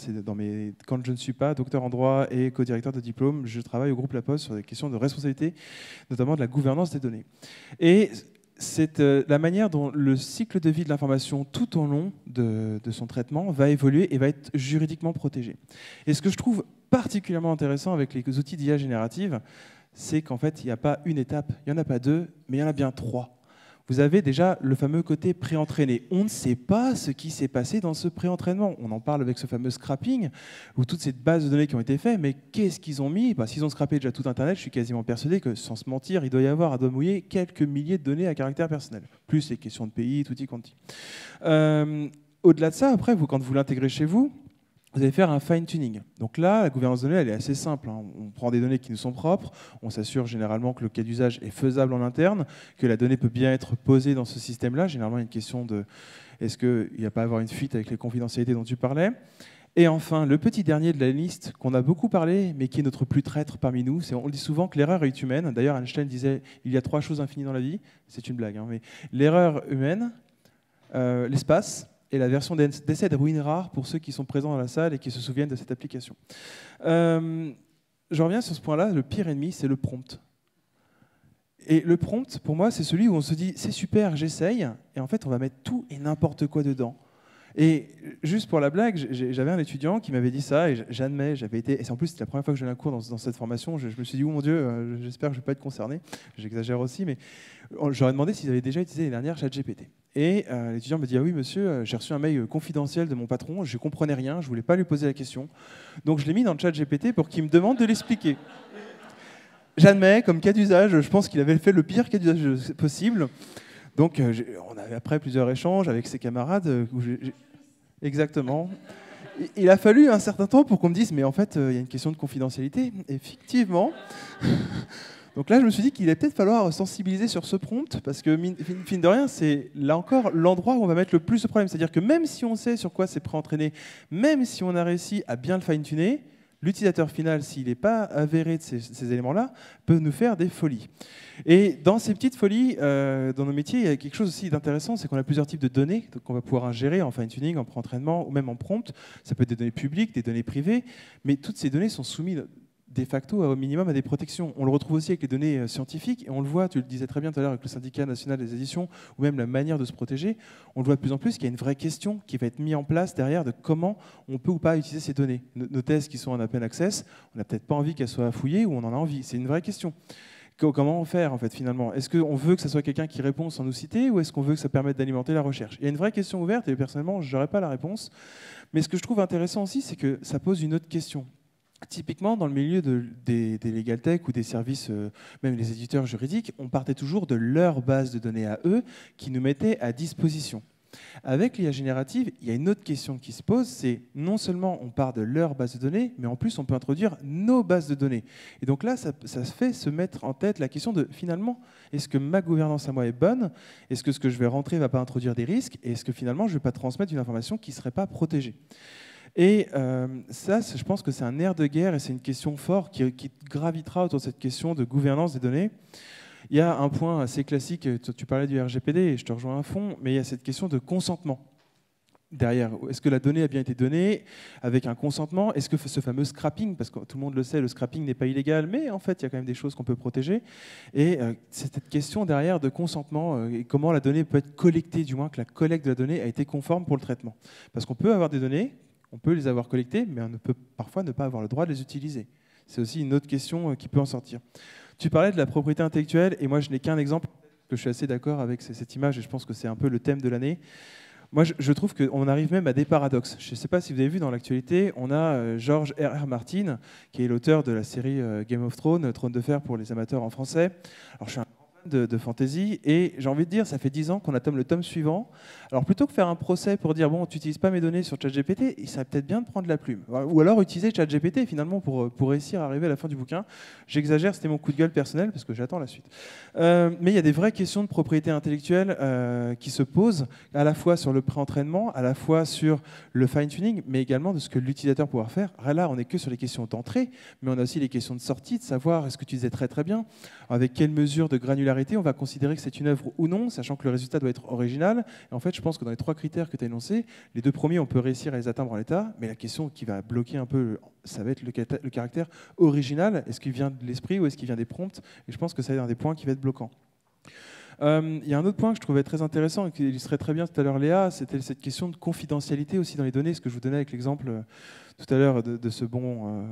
Quand je ne suis pas docteur en droit et co-directeur de diplôme, je travaille au groupe La Poste sur des questions de responsabilité, notamment de la gouvernance des données. Et c'est la manière dont le cycle de vie de l'information tout au long de son traitement va évoluer et va être juridiquement protégé. Et ce que je trouve particulièrement intéressant avec les outils d'IA générative, c'est qu'en fait, il n'y a pas une étape, il n'y en a pas deux, mais il y en a bien trois. Vous avez déjà le fameux côté pré-entraîné. On ne sait pas ce qui s'est passé dans ce pré-entraînement. On en parle avec ce fameux scrapping, ou toutes ces bases de données qui ont été faites, mais qu'est-ce qu'ils ont mis ? S'ils ont scrappé déjà tout Internet, je suis quasiment persuadé que, sans se mentir, il doit y avoir à doigt mouillé quelques milliers de données à caractère personnel, plus les questions de pays, tutti quanti. Au-delà de ça, après, quand vous l'intégrez chez vous, vous allez faire un fine-tuning. Donc là, la gouvernance de données, elle est assez simple. On prend des données qui nous sont propres, on s'assure généralement que le cas d'usage est faisable en interne, que la donnée peut bien être posée dans ce système-là. Généralement, il y a une question de est-ce qu'il n'y a pas à avoir une fuite avec les confidentialités dont tu parlais. Et enfin, le petit dernier de la liste, qu'on a beaucoup parlé, mais qui est notre plus traître parmi nous, on dit souvent que l'erreur est humaine. D'ailleurs, Einstein disait « il y a 3 choses infinies dans la vie ». C'est une blague, mais l'erreur humaine, l'espace, et la version d'essai de ruines rares pour ceux qui sont présents dans la salle et qui se souviennent de cette application. Je reviens sur ce point-là, le pire ennemi, c'est le prompt. Et le prompt, pour moi, c'est celui où on se dit « c'est super, j'essaye », et en fait, on va mettre tout et n'importe quoi dedans. Et juste pour la blague, j'avais un étudiant qui m'avait dit ça, et j'admets, j'avais été... Et en plus, c'était la première fois que j'allais à un cours dans cette formation, je me suis dit « oh mon Dieu, j'espère que je ne vais pas être concerné ». J'exagère aussi, mais j'aurais demandé s'ils avaient déjà utilisé l'année dernière ChatGPT. Et l'étudiant me dit « ah oui monsieur, j'ai reçu un mail confidentiel de mon patron, je ne comprenais rien, je ne voulais pas lui poser la question. Donc je l'ai mis dans le ChatGPT pour qu'il me demande de l'expliquer ». J'admets, comme cas d'usage, je pense qu'il avait fait le pire cas d'usage possible. Donc on avait après plusieurs échanges avec ses camarades. Exactement. Il a fallu un certain temps pour qu'on me dise « mais en fait, il y a une question de confidentialité ». Effectivement. Donc là, je me suis dit qu'il allait peut-être falloir sensibiliser sur ce prompt, parce que, mine de rien, c'est là encore l'endroit où on va mettre le plus de problèmes. C'est-à-dire que même si on sait sur quoi c'est pré-entraîné, même si on a réussi à bien le fine-tuner, l'utilisateur final, s'il n'est pas avéré de ces éléments-là, peut nous faire des folies. Et dans ces petites folies, dans nos métiers, il y a quelque chose aussi d'intéressant, c'est qu'on a plusieurs types de données qu'on va pouvoir ingérer en fine-tuning, en pré-entraînement ou même en prompt. Ça peut être des données publiques, des données privées, mais toutes ces données sont soumises de facto au minimum à des protections. On le retrouve aussi avec les données scientifiques, et on le voit, tu le disais très bien tout à l'heure avec le syndicat national des éditions, ou même la manière de se protéger, on le voit de plus en plus qu'il y a une vraie question qui va être mise en place derrière de comment on peut ou pas utiliser ces données. Nos thèses qui sont en open access, on n'a peut-être pas envie qu'elles soient fouillées, ou on en a envie. C'est une vraie question. Comment faire en fait finalement? Est-ce qu'on veut que ce soit quelqu'un qui répond sans nous citer, ou est-ce qu'on veut que ça permette d'alimenter la recherche? Il y a une vraie question ouverte, et personnellement, je n'aurais pas la réponse. Mais ce que je trouve intéressant aussi, c'est que ça pose une autre question. Typiquement, dans le milieu des legal tech ou des services, même les éditeurs juridiques, on partait toujours de leur base de données à eux qui nous mettaient à disposition. Avec l'IA générative, il y a une autre question qui se pose, c'est non seulement on part de leur base de données, mais en plus on peut introduire nos bases de données. Et donc là, ça fait se mettre en tête la question de finalement, est-ce que ma gouvernance à moi est bonne? Est-ce que ce que je vais rentrer ne va pas introduire des risques? Et est-ce que finalement je ne vais pas transmettre une information qui ne serait pas protégée? Et ça, je pense que c'est un nerf de guerre et c'est une question forte qui gravitera autour de cette question de gouvernance des données. Il y a un point assez classique, tu parlais du RGPD et je te rejoins à fond, mais il y a cette question de consentement. derrière, est-ce que la donnée a bien été donnée avec un consentement? Est-ce que ce fameux scrapping, parce que tout le monde le sait, le scrapping n'est pas illégal, mais en fait, il y a quand même des choses qu'on peut protéger. Et c'est cette question derrière de consentement et comment la donnée peut être collectée, du moins que la collecte de la donnée a été conforme pour le traitement. Parce qu'on peut avoir des données, on peut les avoir collectées, mais on ne peut parfois ne pas avoir le droit de les utiliser. C'est aussi une autre question qui peut en sortir. Tu parlais de la propriété intellectuelle, et moi, je n'ai qu'un exemple, que je suis assez d'accord avec cette image, et je pense que c'est un peu le thème de l'année. Moi, je trouve qu'on arrive même à des paradoxes. Je ne sais pas si vous avez vu dans l'actualité, on a George R.R. Martin, qui est l'auteur de la série Game of Thrones, Trône de fer pour les amateurs en français. Alors, je suis un grand fan de fantasy, et j'ai envie de dire, ça fait 10 ans qu'on attend le tome suivant. Alors, plutôt que faire un procès pour dire, bon, tu n'utilises pas mes données sur ChatGPT, il serait peut-être bien de prendre la plume. Ou alors utiliser ChatGPT, finalement, pour réussir à arriver à la fin du bouquin. J'exagère, c'était mon coup de gueule personnel, parce que j'attends la suite. Mais il y a des vraies questions de propriété intellectuelle qui se posent, à la fois sur le pré-entraînement, à la fois sur le fine-tuning, mais également de ce que l'utilisateur pourra faire. Là, on n'est que sur les questions d'entrée, mais on a aussi les questions de sortie, de savoir, est-ce que tu disais très très bien, avec quelle mesure de granularité on va considérer que c'est une œuvre ou non, sachant que le résultat doit être original. Et en fait, je pense que dans les 3 critères que tu as énoncés, les 2 premiers, on peut réussir à les atteindre en l'état, mais la question qui va bloquer un peu, ça va être le caractère original. Est-ce qu'il vient de l'esprit ou est-ce qu'il vient des prompts? Et je pense que c'est un des points qui va être bloquant. Il y a un autre point que je trouvais très intéressant et qui illustrait très bien tout à l'heure Léa, c'était cette question de confidentialité aussi dans les données, ce que je vous donnais avec l'exemple tout à l'heure de ce bon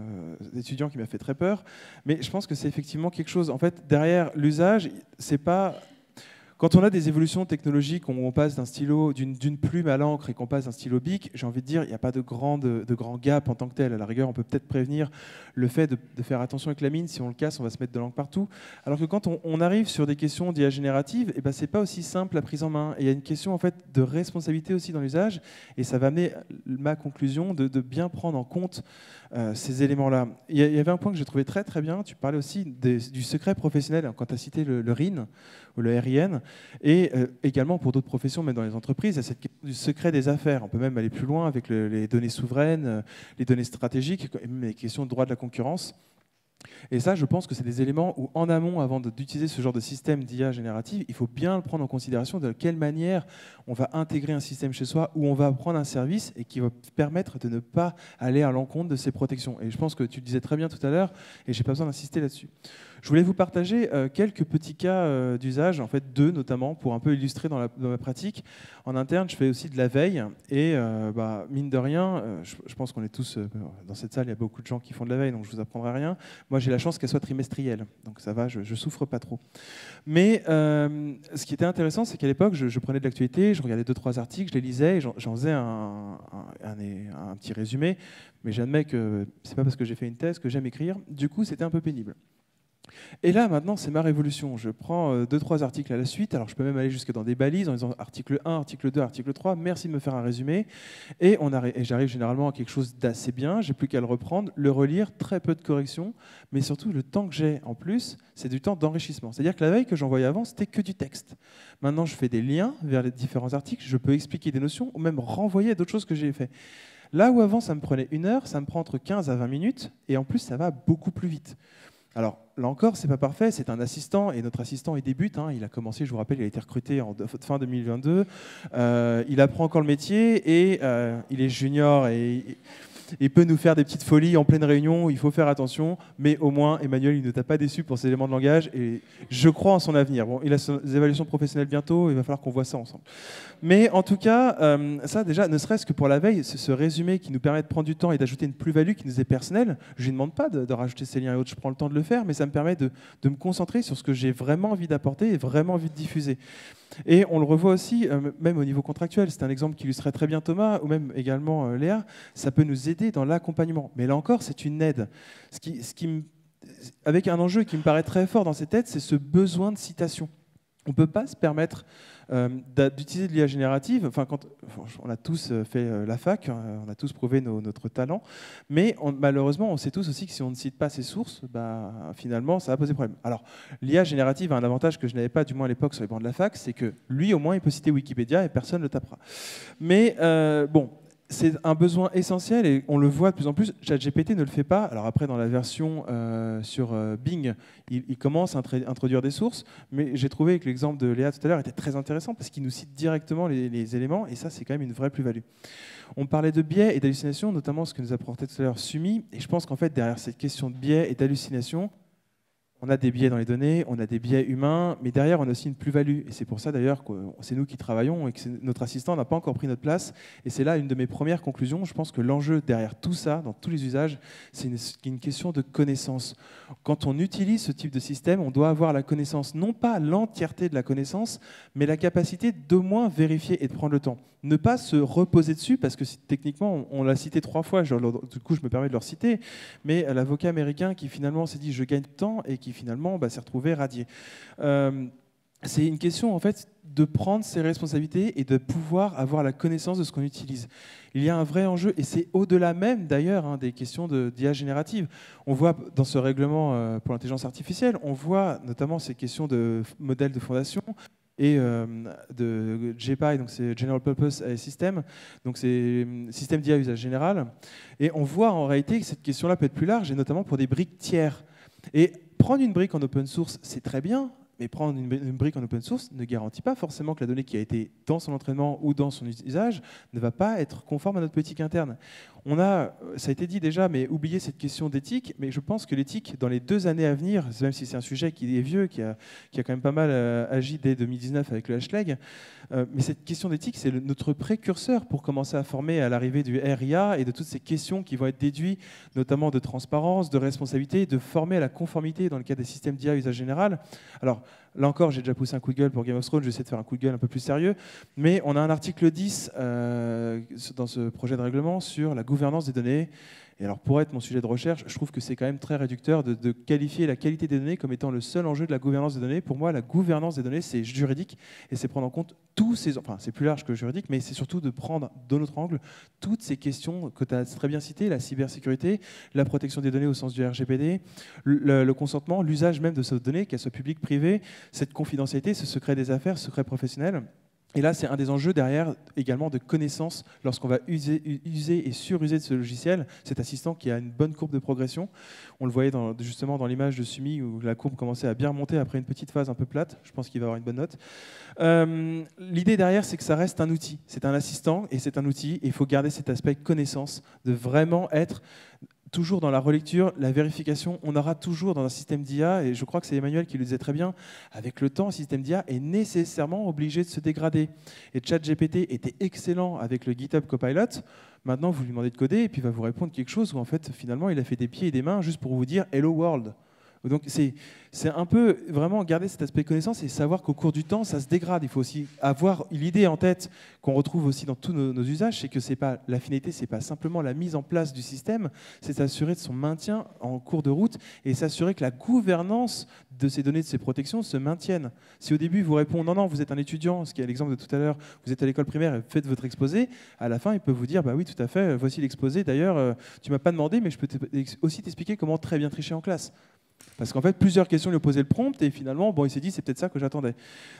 étudiant qui m'a fait très peur. Mais je pense que c'est effectivement quelque chose, en fait, derrière l'usage, c'est pas... Quand on a des évolutions technologiques, où on passe d'un stylo, d'une plume à l'encre et qu'on passe d'un stylo bic, j'ai envie de dire, il n'y a pas de grand gap en tant que tel. À la rigueur, on peut peut-être prévenir le fait de faire attention avec la mine. Si on le casse, on va se mettre de l'encre partout. Alors que quand on arrive sur des questions d'IA générative, eh ben, ce n'est pas aussi simple la prise en main. Et il y a une question en fait, de responsabilité aussi dans l'usage. Et ça va amener ma conclusion de bien prendre en compte ces éléments-là. Il y avait un point que j'ai trouvé très très bien. Tu parlais aussi du secret professionnel quand tu as cité le RIN ou le RIN. Et également pour d'autres professions, même dans les entreprises, il y a cette question du secret des affaires. On peut même aller plus loin avec les données souveraines, les données stratégiques, et même les questions de droit de la concurrence. Et ça, je pense que c'est des éléments où, en amont, avant d'utiliser ce genre de système d'IA générative, il faut bien le prendre en considération de quelle manière on va intégrer un système chez soi, où on va prendre un service et qui va permettre de ne pas aller à l'encontre de ces protections. Et je pense que tu le disais très bien tout à l'heure, et je n'ai pas besoin d'insister là-dessus. Je voulais vous partager quelques petits cas d'usage, en fait 2 notamment, pour un peu illustrer dans ma pratique. En interne, je fais aussi de la veille, et mine de rien, je pense qu'on est tous, dans cette salle, il y a beaucoup de gens qui font de la veille, donc je ne vous apprendrai rien. Moi, j'ai la chance qu'elle soit trimestrielle, donc ça va, je souffre pas trop. Mais ce qui était intéressant, c'est qu'à l'époque, je prenais de l'actualité, je regardais 2-3 articles, je les lisais, et j'en faisais un petit résumé, mais j'admets que c'est pas parce que j'ai fait une thèse que j'aime écrire, du coup, c'était un peu pénible. Et là, maintenant, c'est ma révolution. Je prends 2-3 articles à la suite. Alors, je peux même aller jusque dans des balises en disant article 1, article 2, article 3. Merci de me faire un résumé. Et j'arrive généralement à quelque chose d'assez bien. J'ai plus qu'à le reprendre, le relire, très peu de corrections. Mais surtout, le temps que j'ai en plus, c'est du temps d'enrichissement. C'est-à-dire que la veille que j'envoyais avant, c'était que du texte. Maintenant, je fais des liens vers les différents articles. Je peux expliquer des notions ou même renvoyer à d'autres choses que j'ai fait. Là où avant, ça me prenait 1 heure, ça me prend entre 15 à 20 minutes. Et en plus, ça va beaucoup plus vite. Alors, là encore, c'est pas parfait, c'est un assistant, et notre assistant, il débute. Il a commencé, je vous rappelle, il a été recruté en fin 2022. Il apprend encore le métier, et il est junior, et il peut nous faire des petites folies en pleine réunion, il faut faire attention, mais au moins, Emmanuel, il ne t'a pas déçu pour ses éléments de langage, et je crois en son avenir. Bon, il a ses évaluations professionnelles bientôt, il va falloir qu'on voit ça ensemble. Mais en tout cas, ça déjà, ne serait-ce que pour la veille, ce résumé qui nous permet de prendre du temps et d'ajouter une plus-value qui nous est personnelle, je ne lui demande pas de rajouter ces liens et autres, je prends le temps de le faire, mais ça me permet de me concentrer sur ce que j'ai vraiment envie d'apporter et vraiment envie de diffuser. Et on le revoit aussi, même au niveau contractuel, c'est un exemple qui illustrait très bien Thomas, ou même également Léa, ça peut nous aider dans l'accompagnement. Mais là encore, c'est une aide. Avec un enjeu qui me paraît très fort dans cette aide, c'est ce besoin de citation. On ne peut pas se permettre d'utiliser de l'IA générative. On a tous fait la fac, on a tous prouvé notre talent, mais malheureusement, on sait tous aussi que si on ne cite pas ses sources, finalement, ça va poser problème. Alors, l'IA générative a un avantage que je n'avais pas, du moins à l'époque, sur les bancs de la fac, c'est que lui, au moins, il peut citer Wikipédia et personne ne le tapera. Mais bon, c'est un besoin essentiel et on le voit de plus en plus. ChatGPT ne le fait pas. Alors après, dans la version sur Bing, il commence à introduire des sources, mais j'ai trouvé que l'exemple de Léa tout à l'heure était très intéressant parce qu'il nous cite directement les éléments et ça, c'est quand même une vraie plus-value. On parlait de biais et d'hallucination, notamment ce que nous apportait tout à l'heure Sumi, et je pense qu'en fait, derrière cette question de biais et d'hallucination, on a des biais dans les données, on a des biais humains, mais derrière, on a aussi une plus-value. Et c'est pour ça, d'ailleurs, que c'est nous qui travaillons et que notre assistant n'a pas encore pris notre place. Et c'est là une de mes premières conclusions. Je pense que l'enjeu derrière tout ça, dans tous les usages, c'est une question de connaissance. Quand on utilise ce type de système, on doit avoir la connaissance, non pas l'entièreté de la connaissance, mais la capacité d'au moins vérifier et de prendre le temps. Ne pas se reposer dessus, parce que techniquement, on l'a cité 3 fois, du coup je me permets de le reciter, mais l'avocat américain qui finalement s'est dit « je gagne de temps » et qui finalement s'est retrouvé radié. C'est une question en fait de prendre ses responsabilités et de pouvoir avoir la connaissance de ce qu'on utilise. Il y a un vrai enjeu, et c'est au-delà même d'ailleurs des questions d'IA générative. On voit dans ce règlement pour l'intelligence artificielle, on voit notamment ces questions de modèles de fondation, et de GPI, donc c'est General Purpose AI System, donc c'est système d'IA à usage général. Et on voit en réalité que cette question-là peut être plus large, et notamment pour des briques tiers. Et prendre une brique en open source, c'est très bien, mais prendre une brique en open source ne garantit pas forcément que la donnée qui a été dans son entraînement ou dans son usage ne va pas être conforme à notre politique interne. On a, ça a été dit déjà, mais oublié cette question d'éthique, mais je pense que l'éthique, dans les 2 années à venir, même si c'est un sujet qui est vieux, qui a quand même pas mal agi dès 2019 avec le hashtag, mais cette question d'éthique, c'est notre précurseur pour commencer à former à l'arrivée du RIA et de toutes ces questions qui vont être déduites, notamment de transparence, de responsabilité, de former à la conformité dans le cadre des systèmes d'IA à usage général. Alors, là encore, j'ai déjà poussé un coup de gueule pour Game of Thrones, je vais essayer de faire un coup de gueule un peu plus sérieux, mais on a un article 10 dans ce projet de règlement sur la gouvernance des données. Et alors, pour être mon sujet de recherche, je trouve que c'est quand même très réducteur de qualifier la qualité des données comme étant le seul enjeu de la gouvernance des données. Pour moi, la gouvernance des données, c'est juridique et c'est prendre en compte tous ces... Enfin, c'est plus large que juridique, mais c'est surtout de prendre, de notre angle, toutes ces questions que tu as très bien citées, la cybersécurité, la protection des données au sens du RGPD, le consentement, l'usage même de ces données, qu'elles soient publiques, privées, cette confidentialité, ce secret des affaires, ce secret professionnel. Et là, c'est un des enjeux derrière également de connaissance lorsqu'on va user et suruser de ce logiciel, cet assistant qui a une bonne courbe de progression. On le voyait justement dans l'image de Sumi où la courbe commençait à bien remonter après une petite phase un peu plate. Je pense qu'il va avoir une bonne note. L'idée derrière, c'est que ça reste un outil. C'est un assistant et c'est un outil. Et il faut garder cet aspect connaissance, de vraiment être... toujours dans la relecture, la vérification, on aura toujours dans un système d'IA, et je crois que c'est Emmanuel qui le disait très bien, avec le temps, un système d'IA est nécessairement obligé de se dégrader. Et ChatGPT était excellent avec le GitHub Copilot. Maintenant, vous lui demandez de coder, et puis il va vous répondre quelque chose où en fait, finalement, il a fait des pieds et des mains juste pour vous dire « Hello World ». Donc c'est un peu vraiment garder cet aspect connaissance et savoir qu'au cours du temps, ça se dégrade. Il faut aussi avoir l'idée en tête qu'on retrouve aussi dans tous nos usages, c'est que la finalité, c'est pas simplement la mise en place du système, c'est s'assurer de son maintien en cours de route et s'assurer que la gouvernance de ces données, de ces protections se maintienne. Si au début, il vous répond « Non, non, vous êtes un étudiant », ce qui est l'exemple de tout à l'heure, vous êtes à l'école primaire et faites votre exposé, à la fin, il peut vous dire « Bah oui, tout à fait, voici l'exposé. D'ailleurs, tu m'as pas demandé, mais je peux aussi t'expliquer comment très bien tricher en classe. » Parce qu'en fait, plusieurs questions lui ont posé le prompt et finalement, bon, il s'est dit, c'est peut-être ça que j'attendais.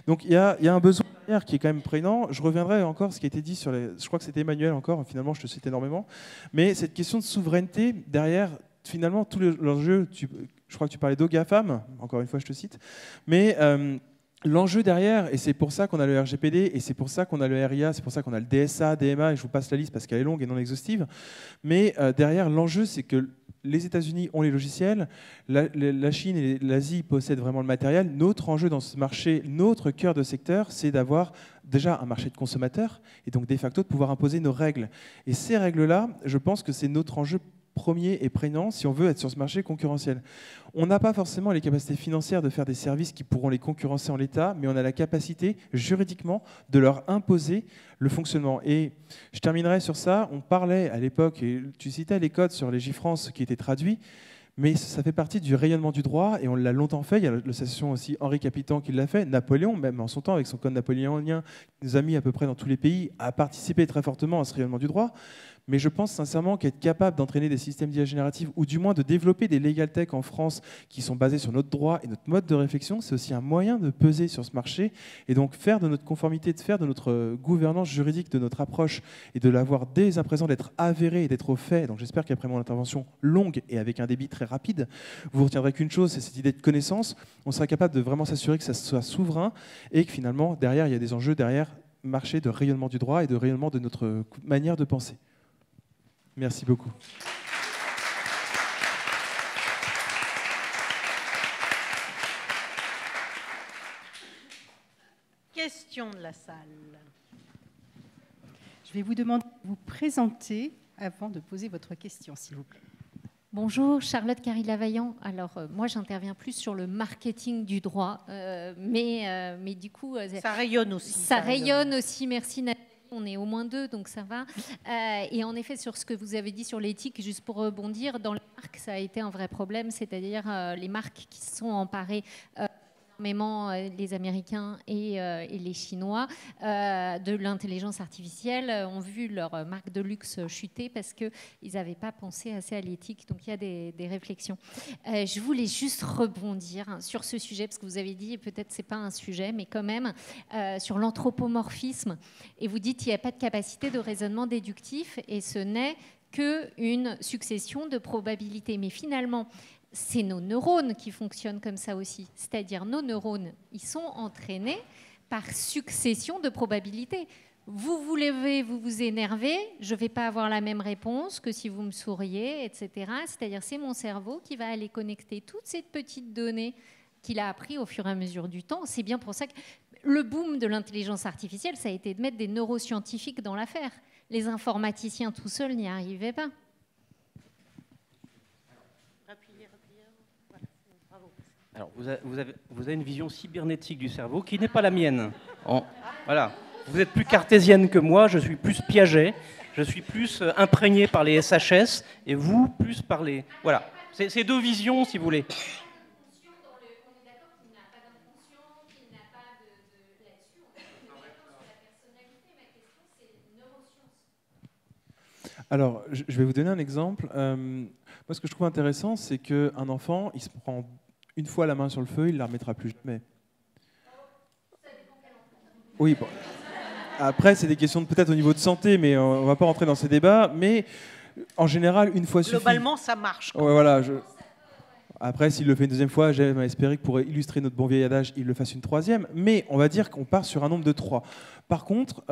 Donc il y a un besoin derrière qui est quand même prégnant. Je reviendrai encore à ce qui a été dit sur les... Je crois que c'était Emmanuel encore, finalement, je te cite énormément. Mais cette question de souveraineté, derrière, finalement, tous les enjeux, je crois que tu parlais d'OGAFAM, encore une fois, je te cite. Mais... l'enjeu derrière, et c'est pour ça qu'on a le RGPD, et c'est pour ça qu'on a le RIA, c'est pour ça qu'on a le DSA, DMA, et je vous passe la liste parce qu'elle est longue et non exhaustive. Mais derrière, l'enjeu, c'est que les États-Unis ont les logiciels, la Chine et l'Asie possèdent vraiment le matériel. Notre enjeu dans ce marché, notre cœur de secteur, c'est d'avoir déjà un marché de consommateurs, et donc de facto de pouvoir imposer nos règles. Et ces règles-là, je pense que c'est notre enjeu premier et prégnant si on veut être sur ce marché concurrentiel. On n'a pas forcément les capacités financières de faire des services qui pourront les concurrencer en l'état, mais on a la capacité juridiquement de leur imposer le fonctionnement. Et je terminerai sur ça. On parlait à l'époque, et tu citais les codes sur Légifrance qui étaient traduits, mais ça fait partie du rayonnement du droit et on l'a longtemps fait. Il y a l'association aussi Henri Capitan qui l'a fait. Napoléon, même en son temps, avec son code napoléonien, qui nous a mis à peu près dans tous les pays, à participer très fortement à ce rayonnement du droit. Mais je pense sincèrement qu'être capable d'entraîner des systèmes d'IA génératifs, ou du moins de développer des legal tech en France qui sont basés sur notre droit et notre mode de réflexion, c'est aussi un moyen de peser sur ce marché et donc faire de notre conformité, de faire de notre gouvernance juridique, de notre approche et de l'avoir dès à présent d'être avéré et d'être au fait. Donc j'espère qu'après mon intervention longue et avec un débit très rapide, vous retiendrez qu'une chose, c'est cette idée de connaissance. On sera capable de vraiment s'assurer que ça soit souverain et que finalement, derrière, il y a des enjeux derrière marché de rayonnement du droit et de rayonnement de notre manière de penser. Merci beaucoup. Question de la salle. Je vais vous demander de vous présenter avant de poser votre question, s'il vous plaît. Bonjour, Charlotte Carry-Lavaillant. Alors, moi, j'interviens plus sur le marketing du droit, mais du coup... ça rayonne aussi. Ça rayonne aussi, merci Nathalie. On est au moins 2, donc ça va. Et en effet, sur ce que vous avez dit sur l'éthique, juste pour rebondir, dans les marques, ça a été un vrai problème, c'est-à-dire les marques qui se sont emparées... énormément les Américains et les Chinois de l'intelligence artificielle ont vu leur marque de luxe chuter parce qu'ils n'avaient pas pensé assez à l'éthique. Donc il y a des réflexions. Je voulais juste rebondir sur ce sujet parce que vous avez dit, peut-être c'est pas un sujet, mais quand même, sur l'anthropomorphisme. Et vous dites qu'il n'y a pas de capacité de raisonnement déductif et ce n'est qu'une succession de probabilités. Mais finalement, c'est nos neurones qui fonctionnent comme ça aussi. C'est-à-dire nos neurones, ils sont entraînés par succession de probabilités. Vous vous levez, vous vous énervez, je ne vais pas avoir la même réponse que si vous me souriez, etc. C'est-à-dire c'est mon cerveau qui va aller connecter toutes ces petites données qu'il a appris au fur et à mesure du temps. C'est bien pour ça que le boom de l'intelligence artificielle, ça a été de mettre des neuroscientifiques dans l'affaire. Les informaticiens tout seuls n'y arrivaient pas. Alors, vous avez une vision cybernétique du cerveau qui n'est pas la mienne. Voilà. Vous êtes plus cartésienne que moi, je suis plus Piaget, je suis plus imprégné par les SHS, et vous, plus par les... Voilà. C'est 2 visions, si vous voulez. Alors, je vais vous donner un exemple. Moi, ce que je trouve intéressant, c'est qu'un enfant, il se prend une fois la main sur le feu, il ne la remettra plus jamais. Oui, bon. Après, c'est des questions peut-être au niveau de santé, mais on ne va pas rentrer dans ces débats. Mais en général, une fois suffit. Globalement, ça marche. Ouais, voilà, Après, s'il le fait une deuxième fois, j'aime espérer que pour illustrer notre bon vieil adage, il le fasse une troisième. Mais on va dire qu'on part sur un nombre de 3. Par contre,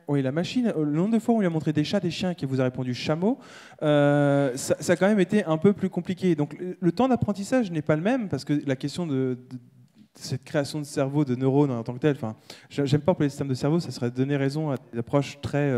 oui, la machine, le nombre de fois où on lui a montré des chats, des chiens, qui vous a répondu chameau, ça a quand même été un peu plus compliqué. Donc le temps d'apprentissage n'est pas le même, parce que la question de cette création de cerveau, de neurones en tant que tel, enfin, j'aime pas pour les systèmes de cerveau, ça serait donner raison à des approches très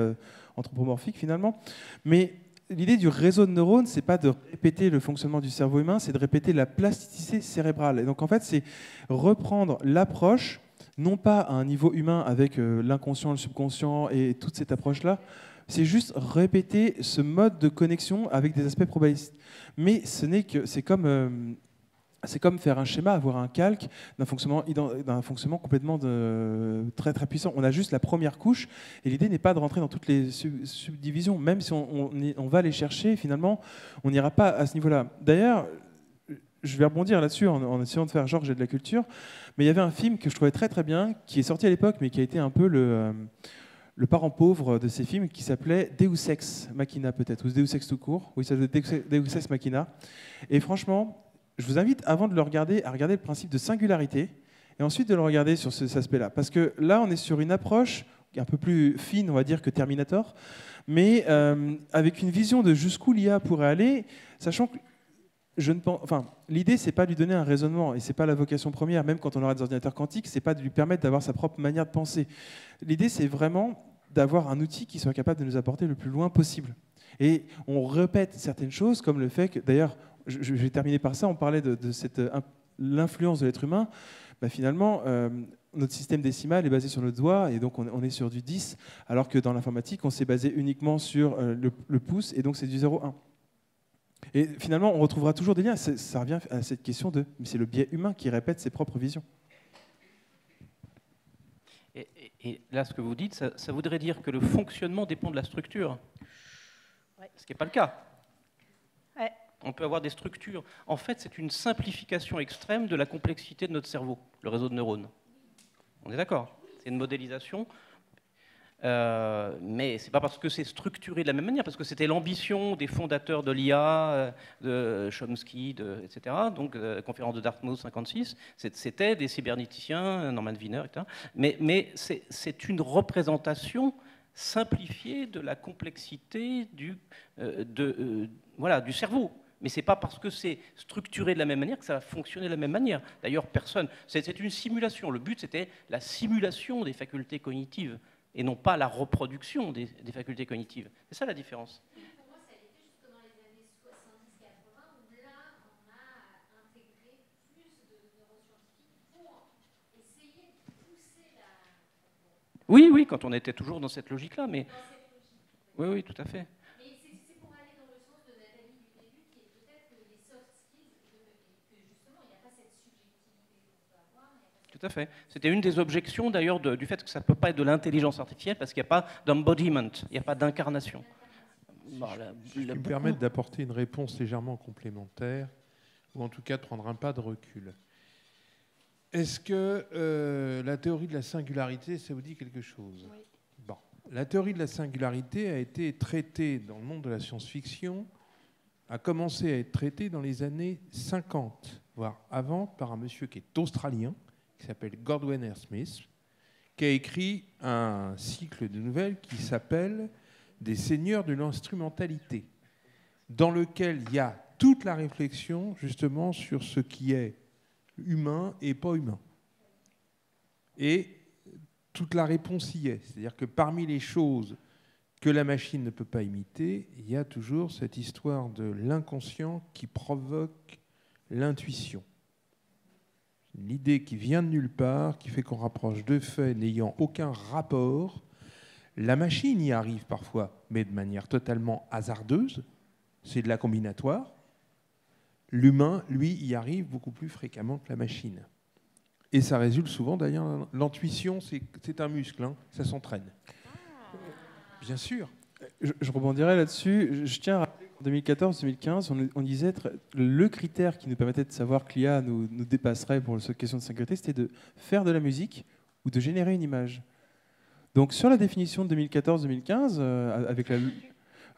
anthropomorphiques finalement. Mais l'idée du réseau de neurones, c'est pas de répéter le fonctionnement du cerveau humain, c'est de répéter la plasticité cérébrale. Et donc en fait, c'est reprendre l'approche, non pas à un niveau humain avec l'inconscient, le subconscient et toute cette approche-là, c'est juste répéter ce mode de connexion avec des aspects probabilistes. Mais ce n'est que, c'est comme faire un schéma, avoir un calque d'un fonctionnement complètement très très puissant. On a juste la première couche et l'idée n'est pas de rentrer dans toutes les subdivisions. Même si on va les chercher, finalement, on n'ira pas à ce niveau-là. D'ailleurs, je vais rebondir là-dessus en essayant de faire genre j'ai de la culture, mais il y avait un film que je trouvais très très bien, qui est sorti à l'époque, mais qui a été un peu le parent pauvre de ces films, qui s'appelait Deus Ex Machina peut-être, ou Deus Ex tout court. Oui, ça s'appelait Deus Ex Machina. Et franchement, je vous invite, avant de le regarder, à regarder le principe de singularité et ensuite de le regarder sur cet aspect-là. Parce que là, on est sur une approche un peu plus fine, on va dire, que Terminator, mais avec une vision de jusqu'où l'IA pourrait aller, sachant que l'idée, c'est pas de lui donner un raisonnement, et c'est pas la vocation première, même quand on aura des ordinateurs quantiques, c'est pas de lui permettre d'avoir sa propre manière de penser. L'idée, c'est vraiment d'avoir un outil qui soit capable de nous apporter le plus loin possible. Et on répète certaines choses, comme le fait que, d'ailleurs, je vais terminer par ça, on parlait de l'influence de l'être humain. Bah, finalement, notre système décimal est basé sur notre doigt, et donc on est sur du 10, alors que dans l'informatique, on s'est basé uniquement sur le pouce, et donc c'est du 0,1. Et finalement, on retrouvera toujours des liens. Ça revient à cette question de... Mais c'est le biais humain qui répète ses propres visions. Et là, ce que vous dites, ça voudrait dire que le fonctionnement dépend de la structure. Ce qui n'est pas le cas. Ouais. On peut avoir des structures. En fait, c'est une simplification extrême de la complexité de notre cerveau, le réseau de neurones. On est d'accord? C'est une modélisation. Mais ce n'est pas parce que c'est structuré de la même manière, parce que c'était l'ambition des fondateurs de l'IA, de Chomsky, etc. Donc, conférence de Dartmouth 56, c'était des cybernéticiens, Norman Wiener, etc. Mais c'est une représentation simplifiée de la complexité voilà, du cerveau. Mais ce n'est pas parce que c'est structuré de la même manière que ça va fonctionner de la même manière. D'ailleurs, personne. C'est une simulation. Le but, c'était la simulation des facultés cognitives et non pas la reproduction des facultés cognitives. C'est ça la différence. Pour moi, ça a été jusque dans les années 70-80 où là, on a intégré plus de neuroscientifiques pour essayer de pousser la... Oui, oui, quand on était toujours dans cette logique-là, mais... Oui, oui, tout à fait. Mais c'est pour aller dans le sens de Nathalie du début, qui est peut-être que les soft skills, que justement, il n'y a pas cette subjectivité qu'on peut avoir. Tout à fait. C'était une des objections d'ailleurs du fait que ça ne peut pas être de l'intelligence artificielle parce qu'il n'y a pas d'embodiment, il n'y a pas d'incarnation. Je vais me permettre d'apporter une réponse légèrement complémentaire, ou en tout cas de prendre un pas de recul. Est-ce que la théorie de la singularité, ça vous dit quelque chose? Oui. Bon. La théorie de la singularité a été traitée dans le monde de la science-fiction, a commencé à être traitée dans les années 50, voire avant, par un monsieur qui est australien, qui s'appelle Gordon Smith, qui a écrit un cycle de nouvelles qui s'appelle « Des seigneurs de l'instrumentalité », dans lequel il y a toute la réflexion justement sur ce qui est humain et pas humain. Et toute la réponse y est. C'est-à-dire que parmi les choses que la machine ne peut pas imiter, il y a toujours cette histoire de l'inconscient qui provoque l'intuition. L'idée qui vient de nulle part, qui fait qu'on rapproche deux faits n'ayant aucun rapport. La machine y arrive parfois, mais de manière totalement hasardeuse. C'est de la combinatoire. L'humain, lui, y arrive beaucoup plus fréquemment que la machine. Et ça résulte souvent, d'ailleurs, l'intuition, c'est un muscle, hein, ça s'entraîne. Bien sûr. Je rebondirai là-dessus. Je tiens à rappeler qu'en 2014-2015, on disait être le critère qui nous permettait de savoir que l'IA nous dépasserait pour cette question de sécurité, c'était de faire de la musique ou de générer une image. Donc sur la définition de 2014-2015, avec la...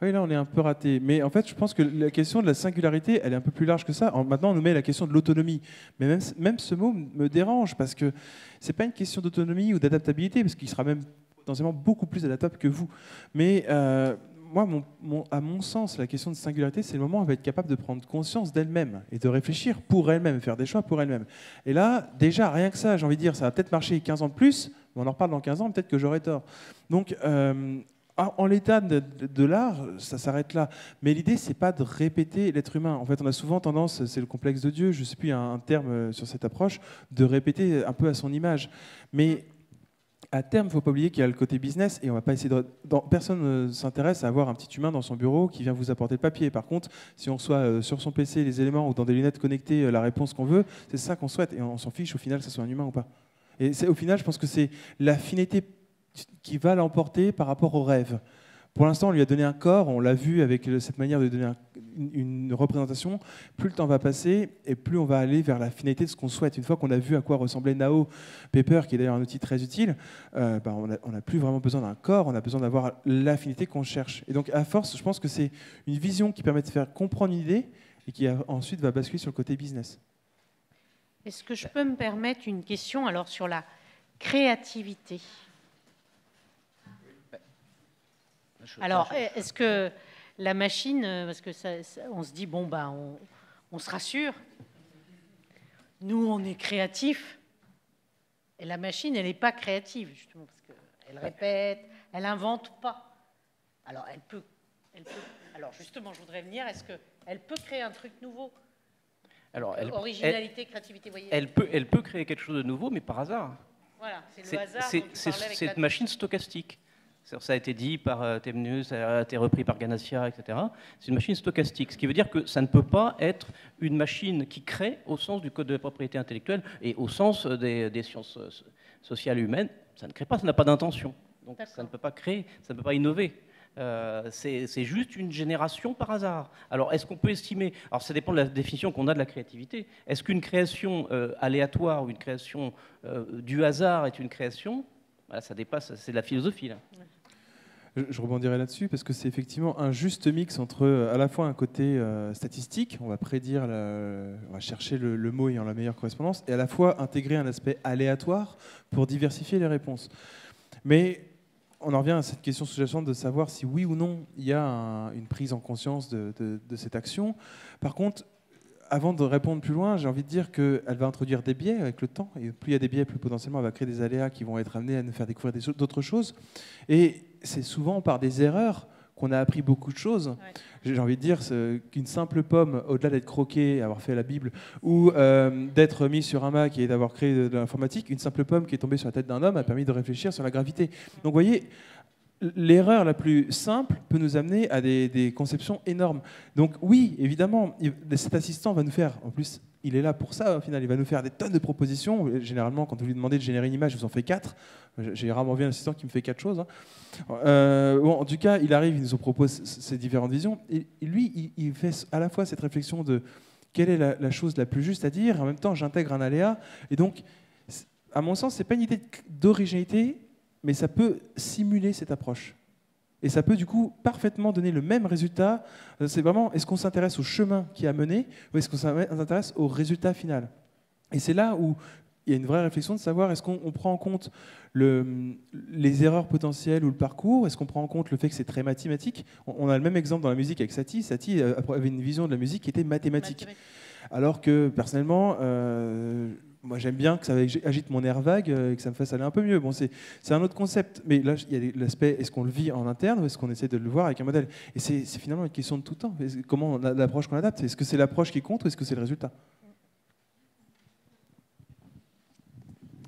Oui, là, on est un peu raté. Mais en fait, je pense que la question de la singularité, elle est un peu plus large que ça. Maintenant, on nous met la question de l'autonomie. Mais même ce mot me dérange, parce que ce n'est pas une question d'autonomie ou d'adaptabilité, parce qu'il sera même potentiellement beaucoup plus adaptable que vous. Mais moi, à mon sens, la question de singularité, c'est le moment où elle va être capable de prendre conscience d'elle-même et de réfléchir pour elle-même, faire des choix pour elle-même. Et là, déjà, rien que ça, j'ai envie de dire, ça va peut-être marcher 15 ans de plus, mais on en reparle dans 15 ans, peut-être que j'aurai tort. Donc... en l'état de l'art, ça s'arrête là. Mais l'idée, c'est pas de répéter l'être humain. En fait, on a souvent tendance, c'est le complexe de Dieu, je ne sais plus un terme sur cette approche, de répéter un peu à son image. Mais à terme, il ne faut pas oublier qu'il y a le côté business et on va pas essayer personne ne s'intéresse à avoir un petit humain dans son bureau qui vient vous apporter le papier. Par contre, si on reçoit sur son PC les éléments ou dans des lunettes connectées la réponse qu'on veut, c'est ça qu'on souhaite. Et on s'en fiche au final que ce soit un humain ou pas. Et au final, je pense que c'est la finalité qui va l'emporter par rapport au rêve. Pour l'instant, on lui a donné un corps, on l'a vu avec cette manière de donner une représentation. Plus le temps va passer et plus on va aller vers la finalité de ce qu'on souhaite. Une fois qu'on a vu à quoi ressemblait Nao Paper, qui est d'ailleurs un outil très utile, on n'a plus vraiment besoin d'un corps, on a besoin d'avoir la finalité qu'on cherche. Et donc, à force, je pense que c'est une vision qui permet de faire comprendre une idée et qui ensuite va basculer sur le côté business. Est-ce que je peux me permettre une question alors sur la créativité ? Alors, est-ce que la machine, parce que on se dit, bon, on se rassure, nous, on est créatifs, et la machine, elle n'est pas créative, justement, parce qu'elle répète, elle n'invente pas. Alors, elle peut. Alors, justement, je voudrais venir, est-ce qu'elle peut créer un truc nouveau ? Alors, originalité, créativité, vous voyez. Elle peut créer quelque chose de nouveau, mais par hasard. Voilà, c'est le hasard. C'est une machine stochastique. Ça a été dit par Temnus, ça a été repris par Ganassia, etc. C'est une machine stochastique, ce qui veut dire que ça ne peut pas être une machine qui crée au sens du code de la propriété intellectuelle et au sens des sciences sociales et humaines. Ça ne crée pas, ça n'a pas d'intention. Donc ça ne peut pas créer, ça ne peut pas innover. C'est juste une génération par hasard. Alors, est-ce qu'on peut estimer... Alors, ça dépend de la définition qu'on a de la créativité. Est-ce qu'une création aléatoire ou une création du hasard est une création? Voilà, ça dépasse, c'est de la philosophie, là. Je rebondirai là-dessus parce que c'est effectivement un juste mix entre à la fois un côté statistique, on va prédire, on va chercher le mot ayant la meilleure correspondance, et à la fois intégrer un aspect aléatoire pour diversifier les réponses. Mais on en revient à cette question sous-jacente de savoir si oui ou non il y a une prise en conscience de cette action. Par contre, avant de répondre plus loin, j'ai envie de dire qu'elle va introduire des biais avec le temps, et plus il y a des biais, plus potentiellement elle va créer des aléas qui vont être amenés à nous faire découvrir d'autres choses. Et c'est souvent par des erreurs qu'on a appris beaucoup de choses. Ouais. J'ai envie de dire qu'une simple pomme, au-delà d'être croquée, avoir fait la Bible, ou d'être mise sur un Mac et d'avoir créé de l'informatique, une simple pomme qui est tombée sur la tête d'un homme a permis de réfléchir sur la gravité. Donc vous voyez, l'erreur la plus simple peut nous amener à des conceptions énormes. Donc oui, évidemment, cet assistant va nous faire, en plus, il est là pour ça, au final, il va nous faire des tonnes de propositions. Généralement, quand vous lui demandez de générer une image, je vous en fais 4. J'ai rarement vu un assistant qui me fait 4 choses. Hein. Bon, en tout cas, il arrive, il nous propose ces différentes visions. Et lui, il fait à la fois cette réflexion de quelle est la chose la plus juste à dire, et en même temps, j'intègre un aléa. Et donc, à mon sens, ce n'est pas une idée d'originalité, mais ça peut simuler cette approche. Et ça peut du coup parfaitement donner le même résultat. C'est vraiment, est-ce qu'on s'intéresse au chemin qui a mené ou est-ce qu'on s'intéresse au résultat final? Et c'est là où il y a une vraie réflexion de savoir, est-ce qu'on prend en compte les erreurs potentielles ou le parcours? Est-ce qu'on prend en compte le fait que c'est très mathématique? On a le même exemple dans la musique avec Satie. Satie avait une vision de la musique qui était mathématique. Alors que personnellement... moi, j'aime bien que ça agite mon nerf vague et que ça me fasse aller un peu mieux. Bon, c'est un autre concept. Mais là, il y a l'aspect, est-ce qu'on le vit en interne ou est-ce qu'on essaie de le voir avec un modèle? Et c'est finalement une question de tout temps. Comment l'approche qu'on adapte? Est-ce que c'est l'approche qui compte ou est-ce que c'est le résultat?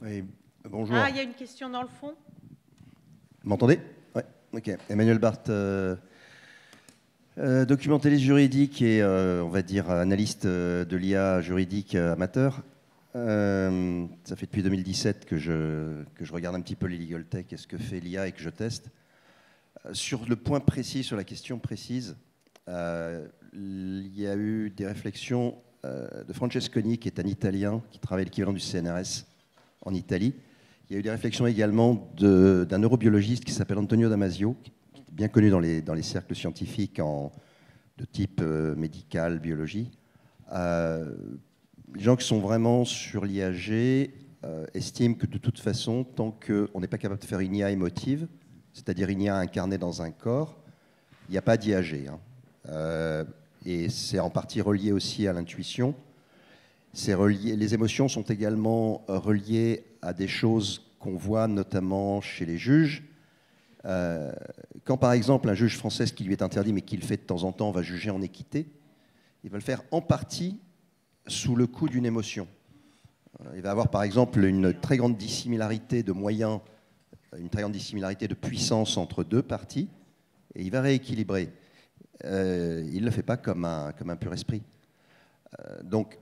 Oui, bonjour. Ah, il y a une question dans le fond. Vous m'entendez? Oui, ok. Emmanuel Barthes, documentaliste juridique et, on va dire, analyste de l'IA juridique amateur. Ça fait depuis 2017 que je regarde un petit peu les legal tech et ce que fait l'IA et que je teste. Sur le point précis, sur la question précise, il y a eu des réflexions de Francesconi, qui est un Italien qui travaille l'équivalent du CNRS en Italie. Il y a eu des réflexions également d'un neurobiologiste qui s'appelle Antonio Damasio, qui est bien connu dans les cercles scientifiques de type médical, biologie. Les gens qui sont vraiment sur l'IAG estiment que de toute façon, tant qu'on n'est pas capable de faire une IA émotive, c'est-à-dire une IA incarnée dans un corps, il n'y a pas d'IAG. Hein. Et c'est en partie relié aussi à l'intuition. Les émotions sont également reliées à des choses qu'on voit notamment chez les juges. Quand par exemple un juge français, ce qui lui est interdit mais qui le fait de temps en temps, va juger en équité, il va le faire en partie sous le coup d'une émotion. Il va avoir par exemple une très grande dissimilarité de moyens, une très grande dissimilarité de puissance entre deux parties, et il va rééquilibrer. Il ne le fait pas comme un pur esprit. Donc,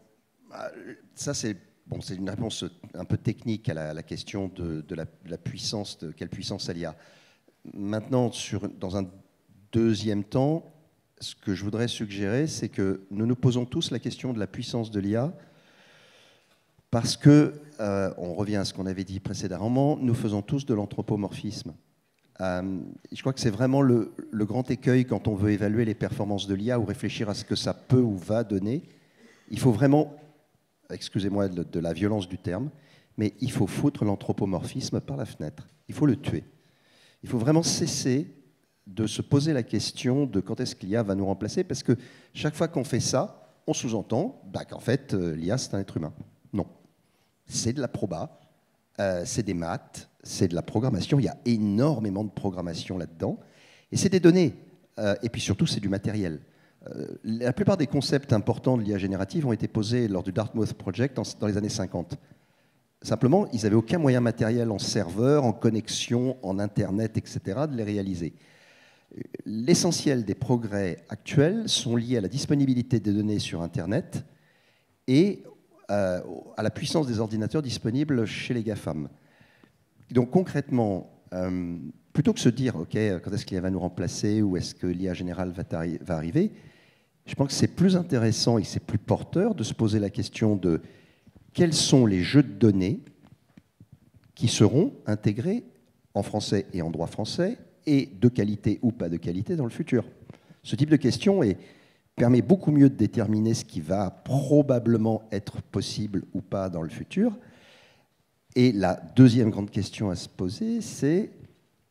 ça c'est une réponse un peu technique à la question de la puissance, de quelle puissance elle y a. Maintenant, dans un deuxième temps, ce que je voudrais suggérer, c'est que nous nous posons tous la question de la puissance de l'IA parce que, on revient à ce qu'on avait dit précédemment, nous faisons tous de l'anthropomorphisme. Je crois que c'est vraiment le grand écueil quand on veut évaluer les performances de l'IA ou réfléchir à ce que ça peut ou va donner. Il faut vraiment, excusez-moi de la violence du terme, mais il faut foutre l'anthropomorphisme par la fenêtre. Il faut le tuer. Il faut vraiment cesser de se poser la question de quand est-ce que l'IA va nous remplacer, parce que chaque fois qu'on fait ça, on sous-entend qu'en fait, l'IA, c'est un être humain. Non. C'est de la proba, c'est des maths, c'est de la programmation. Il y a énormément de programmation là-dedans. Et c'est des données. Et puis surtout, c'est du matériel. La plupart des concepts importants de l'IA générative ont été posés lors du Dartmouth Project dans les années 50. Simplement, ils n'avaient aucun moyen matériel en serveur, en connexion, en Internet, etc., de les réaliser. L'essentiel des progrès actuels sont liés à la disponibilité des données sur Internet et à la puissance des ordinateurs disponibles chez les GAFAM. Donc concrètement, plutôt que se dire, OK, quand est-ce que l'IA va nous remplacer ou est-ce que l'IA générale va arriver, je pense que c'est plus intéressant et c'est plus porteur de se poser la question de quels sont les jeux de données qui seront intégrés en français et en droit français et de qualité ou pas de qualité dans le futur. Ce type de question permet beaucoup mieux de déterminer ce qui va probablement être possible ou pas dans le futur. Et la deuxième grande question à se poser, c'est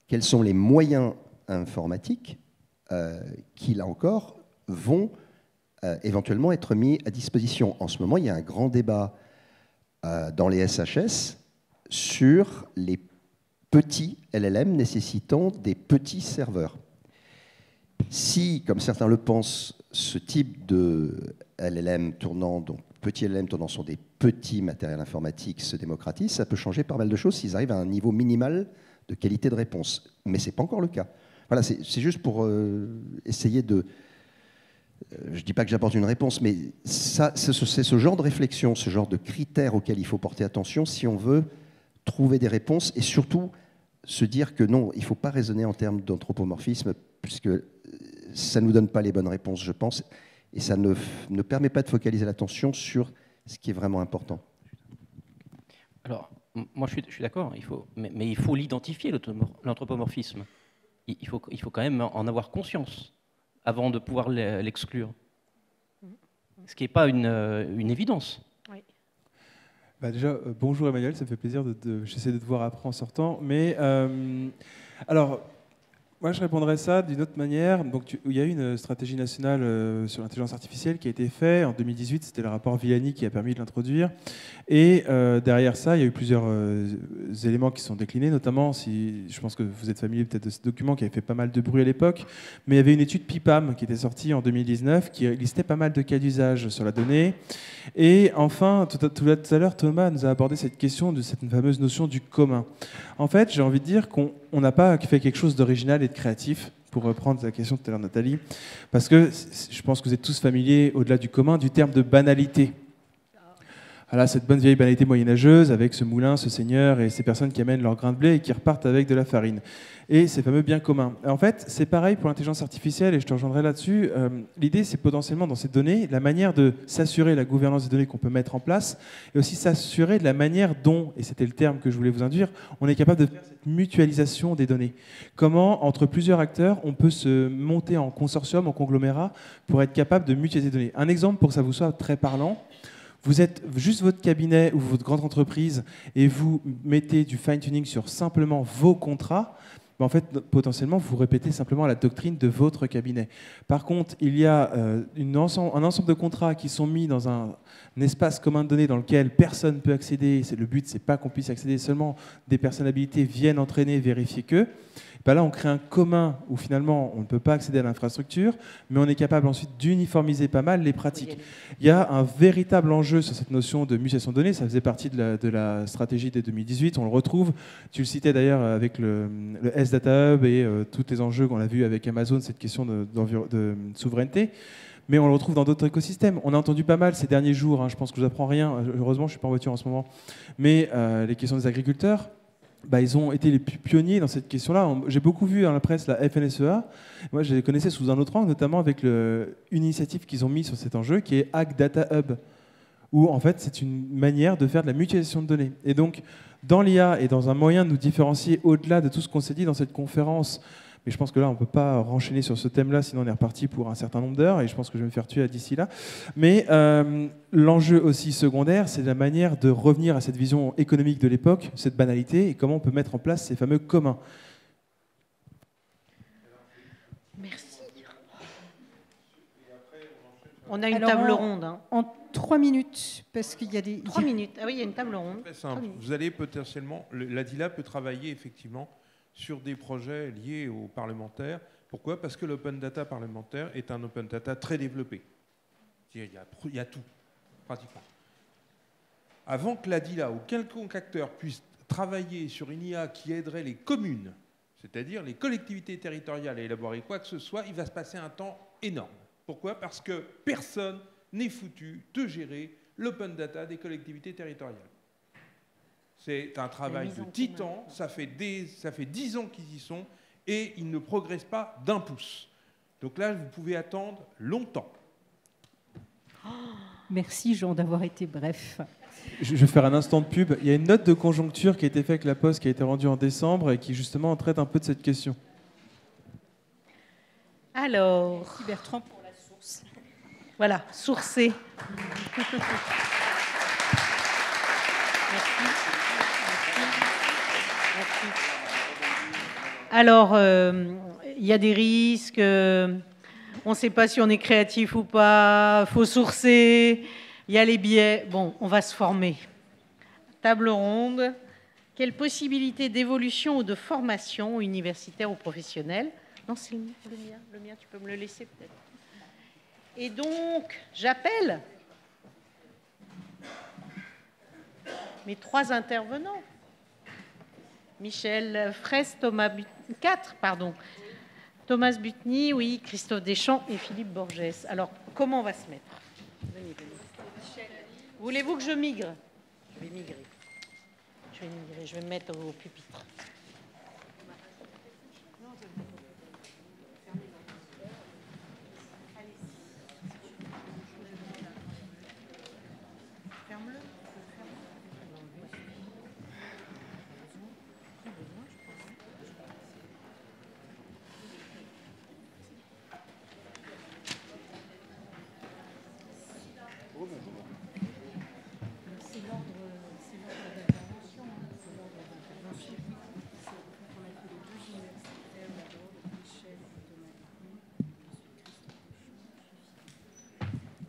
quels sont les moyens informatiques qui, là encore, vont éventuellement être mis à disposition. En ce moment, il y a un grand débat dans les SHS sur les petits LLM nécessitant des petits serveurs. Si, comme certains le pensent, ce type de LLM tournant, donc petits LLM tournant sur des petits matériels informatiques se démocratise, ça peut changer pas mal de choses s'ils arrivent à un niveau minimal de qualité de réponse. Mais ce n'est pas encore le cas. Voilà, c'est juste pour essayer de... je ne dis pas que j'apporte une réponse, mais c'est ce genre de réflexion, ce genre de critères auxquels il faut porter attention si on veut trouver des réponses et surtout se dire que non, il ne faut pas raisonner en termes d'anthropomorphisme puisque ça ne nous donne pas les bonnes réponses, je pense, et ça ne permet pas de focaliser l'attention sur ce qui est vraiment important. Alors, moi je suis d'accord, mais il faut l'identifier, l'anthropomorphisme. Il faut quand même en avoir conscience avant de pouvoir l'exclure. Ce qui n'est pas une évidence. Oui. Bah déjà, bonjour Emmanuel, ça me fait plaisir j'essaie de te voir après en sortant. Mais alors, moi je répondrais ça d'une autre manière. Donc, il y a eu une stratégie nationale sur l'intelligence artificielle qui a été faite en 2018. C'était le rapport Villani qui a permis de l'introduire. Et derrière ça, il y a eu plusieurs éléments qui sont déclinés, notamment, je pense que vous êtes familier peut-être de ce document qui avait fait pas mal de bruit à l'époque, mais il y avait une étude PIPAM qui était sortie en 2019 qui listait pas mal de cas d'usage sur la donnée. Et enfin, tout à l'heure, Thomas nous a abordé cette question de cette fameuse notion du commun. En fait, j'ai envie de dire qu'on n'a pas fait quelque chose d'original et de créatif, pour reprendre la question de tout à l'heure, Nathalie, parce que je pense que vous êtes tous familiers, au-delà du commun, du terme de banalité. Voilà, cette bonne vieille banalité moyenâgeuse avec ce moulin, ce seigneur et ces personnes qui amènent leur grain de blé et qui repartent avec de la farine. Et ces fameux biens communs. En fait, c'est pareil pour l'intelligence artificielle et je te rejoindrai là-dessus. L'idée, c'est potentiellement dans ces données, la manière de s'assurer la gouvernance des données qu'on peut mettre en place et aussi s'assurer de la manière dont, et c'était le terme que je voulais vous induire, on est capable de faire cette mutualisation des données. Comment, entre plusieurs acteurs, on peut se monter en consortium, en conglomérat, pour être capable de mutualiser les données. Un exemple pour que ça vous soit très parlant. Vous êtes juste votre cabinet ou votre grande entreprise et vous mettez du fine-tuning sur simplement vos contrats, en fait, potentiellement, vous répétez simplement la doctrine de votre cabinet. Par contre, il y a un ensemble de contrats qui sont mis dans un espace commun de données dans lequel personne ne peut accéder. Le but, ce n'est pas qu'on puisse accéder, seulement des personnes habilitées viennent entraîner, vérifier que. Ben là, on crée un commun où finalement, on ne peut pas accéder à l'infrastructure, mais on est capable ensuite d'uniformiser pas mal les pratiques. Il y a un véritable enjeu sur cette notion de mutation de données. Ça faisait partie de la stratégie dès 2018. On le retrouve. Tu le citais d'ailleurs avec le S-Data Hub et tous les enjeux qu'on a vus avec Amazon, cette question de souveraineté. Mais on le retrouve dans d'autres écosystèmes. On a entendu pas mal ces derniers jours, je pense que je vous apprends rien, heureusement je ne suis pas en voiture en ce moment, mais les questions des agriculteurs, ils ont été les pionniers dans cette question-là. J'ai beaucoup vu dans la presse la FNSEA. Moi, je les connaissais sous un autre angle, notamment avec une initiative qu'ils ont mise sur cet enjeu, qui est Ag Data Hub, où en fait, c'est une manière de faire de la mutualisation de données. Et donc, dans l'IA et dans un moyen de nous différencier au-delà de tout ce qu'on s'est dit dans cette conférence, mais je pense que là, on ne peut pas renchaîner sur ce thème-là, sinon on est reparti pour un certain nombre d'heures, et je pense que je vais me faire tuer d'ici là. Mais l'enjeu aussi secondaire, c'est la manière de revenir à cette vision économique de l'époque, cette banalité, et comment on peut mettre en place ces fameux communs. Merci. On a une table ronde. En 3 minutes, parce qu'il y a des... 3 minutes. Ah oui, il y a une table ronde. Très simple. Vous allez potentiellement... L'ADILA peut travailler effectivement sur des projets liés aux parlementaires. Pourquoi ? Parce que l'open data parlementaire est un open data très développé. Il y a tout, pratiquement. Avant que l'ADILA ou quelconque acteur puisse travailler sur une IA qui aiderait les communes, c'est-à-dire les collectivités territoriales à élaborer quoi que ce soit, il va se passer un temps énorme. Pourquoi ? Parce que personne n'est foutu de gérer l'open data des collectivités territoriales. C'est un travail de titan, ça fait 10 ans qu'ils y sont, et ils ne progressent pas d'un pouce. Donc là, vous pouvez attendre longtemps. Merci Jean d'avoir été bref. Je vais faire un instant de pub. Il y a une note de conjoncture qui a été faite avec la Poste, qui a été rendue en décembre et qui justement traite un peu de cette question. Alors, Merci Bertrand pour la source. voilà, sourcé. Merci. Alors, il y a des risques, on ne sait pas si on est créatif ou pas, il faut sourcer, il y a les biais. Bon, on va se former. Table ronde. Quelles possibilités d'évolution ou de formation universitaire ou professionnelle? Non, c'est le mien. Le mien, tu peux me le laisser peut-être. Et donc, j'appelle mes 3 intervenants. Michel Fraisse, Thomas Butny, oui, Christophe Deschamps et Philippe Borges. Alors, comment on va se mettre? Venez. Voulez-vous que je migre? Je vais migrer. Je vais me mettre au pupitre. Ferme-le.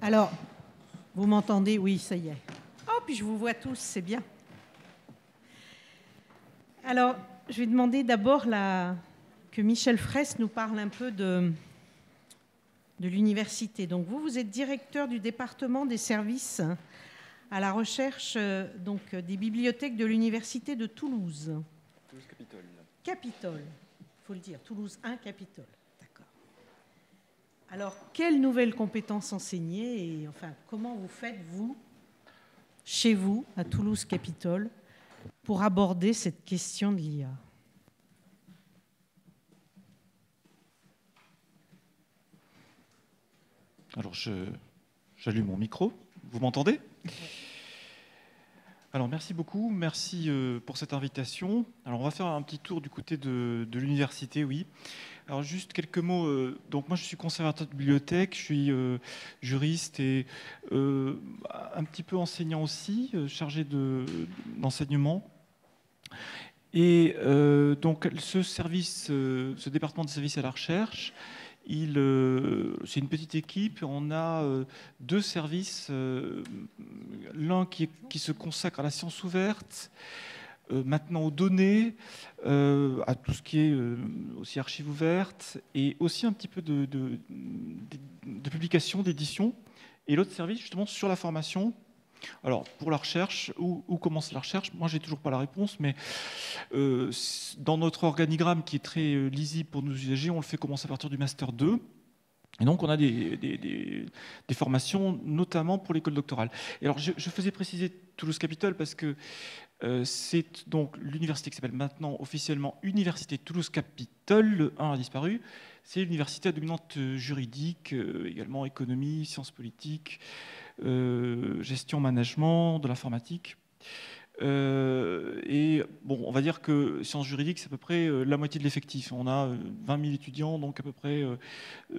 Alors, vous m'entendez? Oui, ça y est. Oh, puis je vous vois tous, c'est bien. Alors, je vais demander d'abord que Michel Fraisse nous parle un peu de l'université. Donc, vous êtes directeur du département des services à la recherche des bibliothèques de l'université de Toulouse. Toulouse-Capitole. Capitole, il faut le dire, Toulouse 1, Capitole. D'accord. Alors, quelles nouvelles compétences enseigner et enfin, comment vous faites, vous, chez vous, à Toulouse-Capitole, pour aborder cette question de l'IA? Alors, j'allume mon micro. Vous m'entendez? Alors, merci beaucoup. Merci pour cette invitation. Alors, on va faire un petit tour du côté de l'université, oui. Alors, juste quelques mots. Donc, moi, je suis conservateur de bibliothèque, je suis juriste et un petit peu enseignant aussi, chargé d'enseignement. Et donc, ce département de services à la recherche, c'est une petite équipe. On a 2 services, l'un qui se consacre à la science ouverte, maintenant aux données, à tout ce qui est aussi archives ouvertes, et aussi un petit peu de publication, d'édition. Et l'autre service, justement, sur la formation. Alors, pour la recherche, où commence la recherche? Moi, j'ai toujours pas la réponse, mais dans notre organigramme qui est très lisible pour nos usagers, on le fait commencer à partir du Master 2. Et donc, on a des formations, notamment pour l'école doctorale. Et alors, je faisais préciser Toulouse-Capitole parce que c'est donc l'université qui s'appelle maintenant officiellement Université Toulouse-Capitole. Le 1 a disparu. C'est l'université à dominante juridique, également économie, sciences politiques, gestion, management, de l'informatique. Et bon, on va dire que sciences juridiques, c'est à peu près la moitié de l'effectif. On a 20 000 étudiants, donc à peu près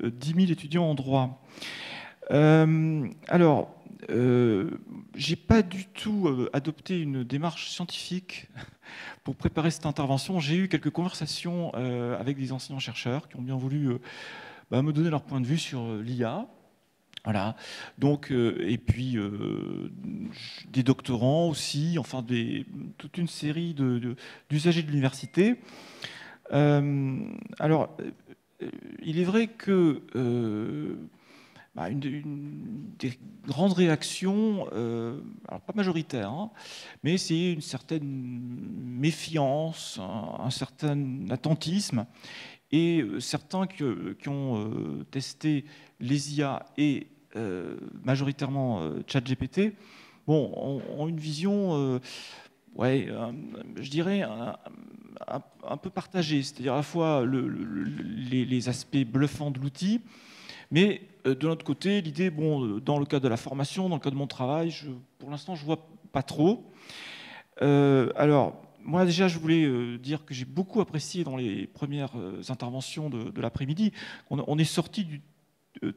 10 000 étudiants en droit. Alors, j'ai pas du tout adopté une démarche scientifique pour préparer cette intervention. J'ai eu quelques conversations avec des enseignants-chercheurs qui ont bien voulu me donner leur point de vue sur l'IA. Voilà. Donc, et puis des doctorants aussi, enfin toute une série d'usagers de l'université. Alors, il est vrai que une des grandes réactions, alors pas majoritaire, hein, mais c'est une certaine méfiance, un certain attentisme, et certains qui ont testé les IA et majoritairement ChatGPT, ont une vision ouais, je dirais, un peu partagé, c'est-à-dire à la fois les aspects bluffants de l'outil, mais de l'autre côté, l'idée, bon, dans le cadre de la formation, dans le cadre de mon travail, pour l'instant, je vois pas trop. Alors, moi déjà, je voulais dire que j'ai beaucoup apprécié dans les premières interventions de l'après-midi. On est sorti du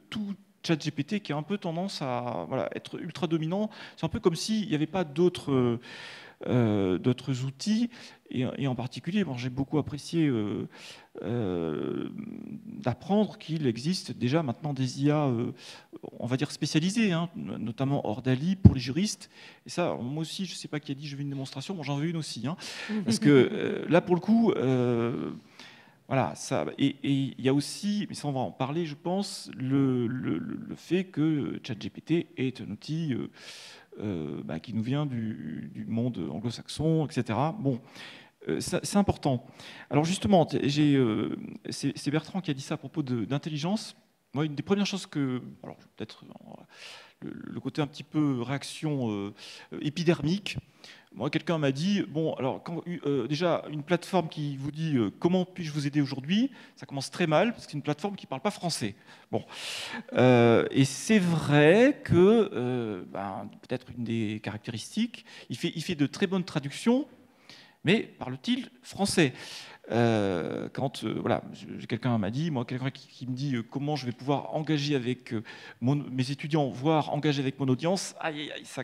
tout ChatGPT qui a un peu tendance à voilà, être ultra dominant. C'est un peu comme s'il n'y avait pas d'autres outils. Et en particulier, bon, j'ai beaucoup apprécié d'apprendre qu'il existe déjà maintenant des IA, on va dire spécialisées, hein, notamment Ordali pour les juristes. Et ça, moi aussi, je ne sais pas qui a dit je veux une démonstration, bon, j'en veux une aussi. Hein, parce que là, pour le coup, voilà, ça. Et il y a aussi, mais ça on va en parler, je pense, le fait que ChatGPT est un outil qui nous vient du monde anglo-saxon, etc. Bon, c'est important. Alors justement, c'est Bertrand qui a dit ça à propos d'intelligence. Moi, une des premières choses que, alors peut-être le côté un petit peu réaction épidermique. Moi, quelqu'un m'a dit, bon, alors déjà, une plateforme qui vous dit comment puis-je vous aider aujourd'hui, ça commence très mal, parce que c'est une plateforme qui ne parle pas français. Bon. Et c'est vrai que, peut-être une des caractéristiques, il fait de très bonnes traductions, mais parle-t-il français ? Voilà, quelqu'un m'a dit, moi, quelqu'un qui me dit comment je vais pouvoir engager avec mes étudiants, voire engager avec mon audience, aïe, aïe, ça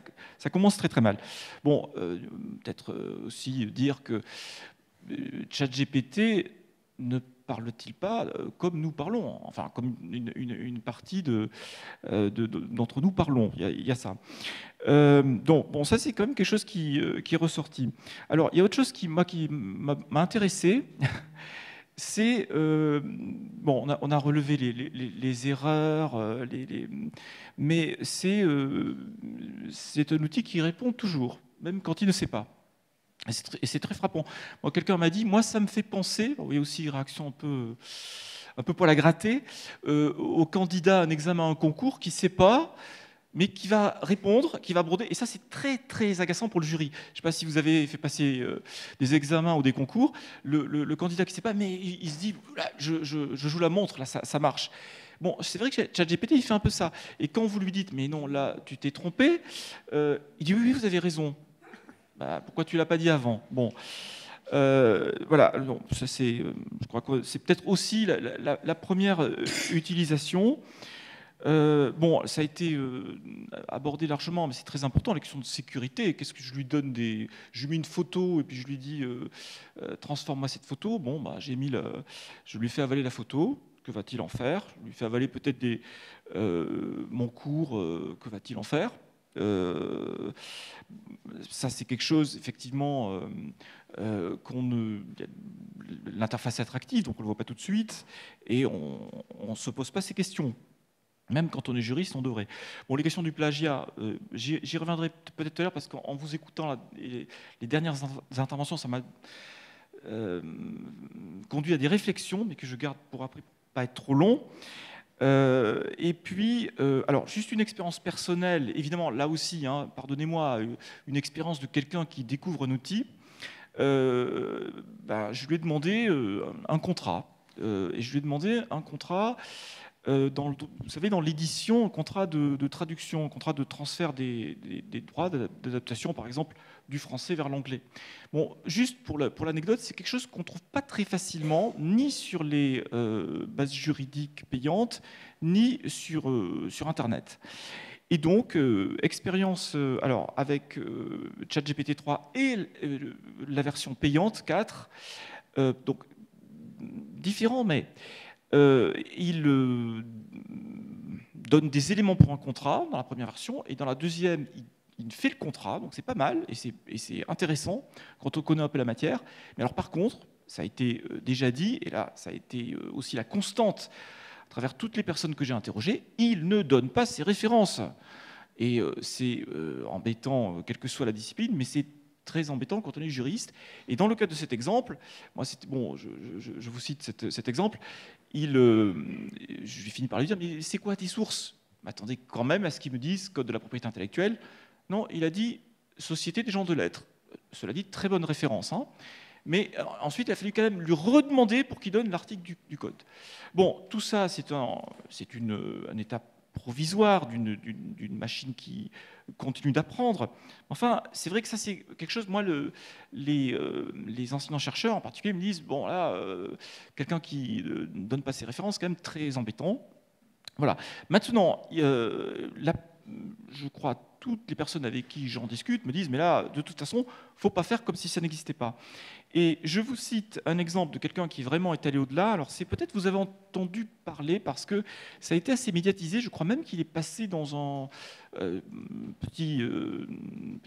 commence très très mal. Bon, peut-être aussi dire que ChatGPT ne parle-t-il pas comme nous parlons, enfin comme une partie d'entre nous parlons, il y a ça. Donc, bon, ça c'est quand même quelque chose qui est ressorti. Alors, il y a autre chose qui m'a intéressé, c'est, bon, on a relevé les erreurs, mais c'est un outil qui répond toujours, même quand il ne sait pas. Et c'est très frappant. Moi, quelqu'un m'a dit, moi, ça me fait penser, il y a aussi une réaction un peu poil à gratter, au candidat à un examen, à un concours qui ne sait pas, mais qui va répondre, qui va broder. Et ça, c'est très, très agaçant pour le jury. Je ne sais pas si vous avez fait passer des examens ou des concours. Le candidat qui ne sait pas, mais il se dit, là, je joue la montre, là, ça marche. Bon, c'est vrai que ChatGPT, il fait un peu ça. Et quand vous lui dites, mais non, là, tu t'es trompé, il dit, oui, vous avez raison. Pourquoi tu ne l'as pas dit avant? Bon, voilà, non, ça je crois que c'est peut-être aussi la première utilisation. Bon, ça a été abordé largement, mais c'est très important, la question de sécurité. Qu'est-ce que je lui donne je lui mets une photo et puis je lui dis transforme-moi cette photo. Bon, je lui fais avaler la photo. Que va-t-il en faire? Je lui fais avaler peut-être mon cours. Que va-t-il en faire? Ça, c'est quelque chose, effectivement, l'interface est attractive, donc on ne le voit pas tout de suite, et on ne se pose pas ces questions. Même quand on est juriste, on devrait. Bon, les questions du plagiat, j'y reviendrai peut-être tout à l'heure, parce qu'en vous écoutant les dernières interventions, ça m'a conduit à des réflexions, mais que je garde pour après, pour pas être trop long. Et puis, alors, juste une expérience personnelle, évidemment, là aussi, hein, pardonnez-moi, une expérience de quelqu'un qui découvre un outil. Je lui ai demandé un contrat. Et je lui ai demandé un contrat, vous savez, dans l'édition, un contrat de traduction, un contrat de transfert des droits d'adaptation, par exemple, du français vers l'anglais. Bon, juste pour l'anecdote, c'est quelque chose qu'on ne trouve pas très facilement, ni sur les bases juridiques payantes, ni sur Internet. Et donc, expérience alors, avec ChatGPT 3 et la version payante 4, donc différent, mais il donne des éléments pour un contrat dans la première version, et dans la deuxième, il fait le contrat, donc c'est pas mal, et c'est intéressant quand on connaît un peu la matière. Mais alors par contre, ça a été déjà dit, et là ça a été aussi la constante à travers toutes les personnes que j'ai interrogées, il ne donne pas ses références. Et c'est embêtant, quelle que soit la discipline, mais c'est très embêtant quand on est juriste. Et dans le cas de cet exemple, moi, bon, je vous cite cet exemple, je finis par lui dire, mais c'est quoi tes sources? Attendez quand même à ce qu'ils me disent, code de la propriété intellectuelle. Non, il a dit Société des gens de lettres. cela dit, très bonne référence. Hein. Mais ensuite, il a fallu quand même lui redemander pour qu'il donne l'article du code. Bon, tout ça, c'est une étape provisoire d'une machine qui continue d'apprendre. Enfin, c'est vrai que ça, c'est quelque chose, moi, les enseignants-chercheurs en particulier me disent, bon, là, quelqu'un qui ne donne pas ses références, c'est quand même très embêtant. Voilà. Maintenant, je crois toutes les personnes avec qui j'en discute me disent, mais là, de toute façon, il ne faut pas faire comme si ça n'existait pas. Et je vous cite un exemple de quelqu'un qui vraiment est allé au-delà. Alors, c'est peut-être vous avez entendu parler parce que ça a été assez médiatisé. Je crois même qu'il est passé dans un petit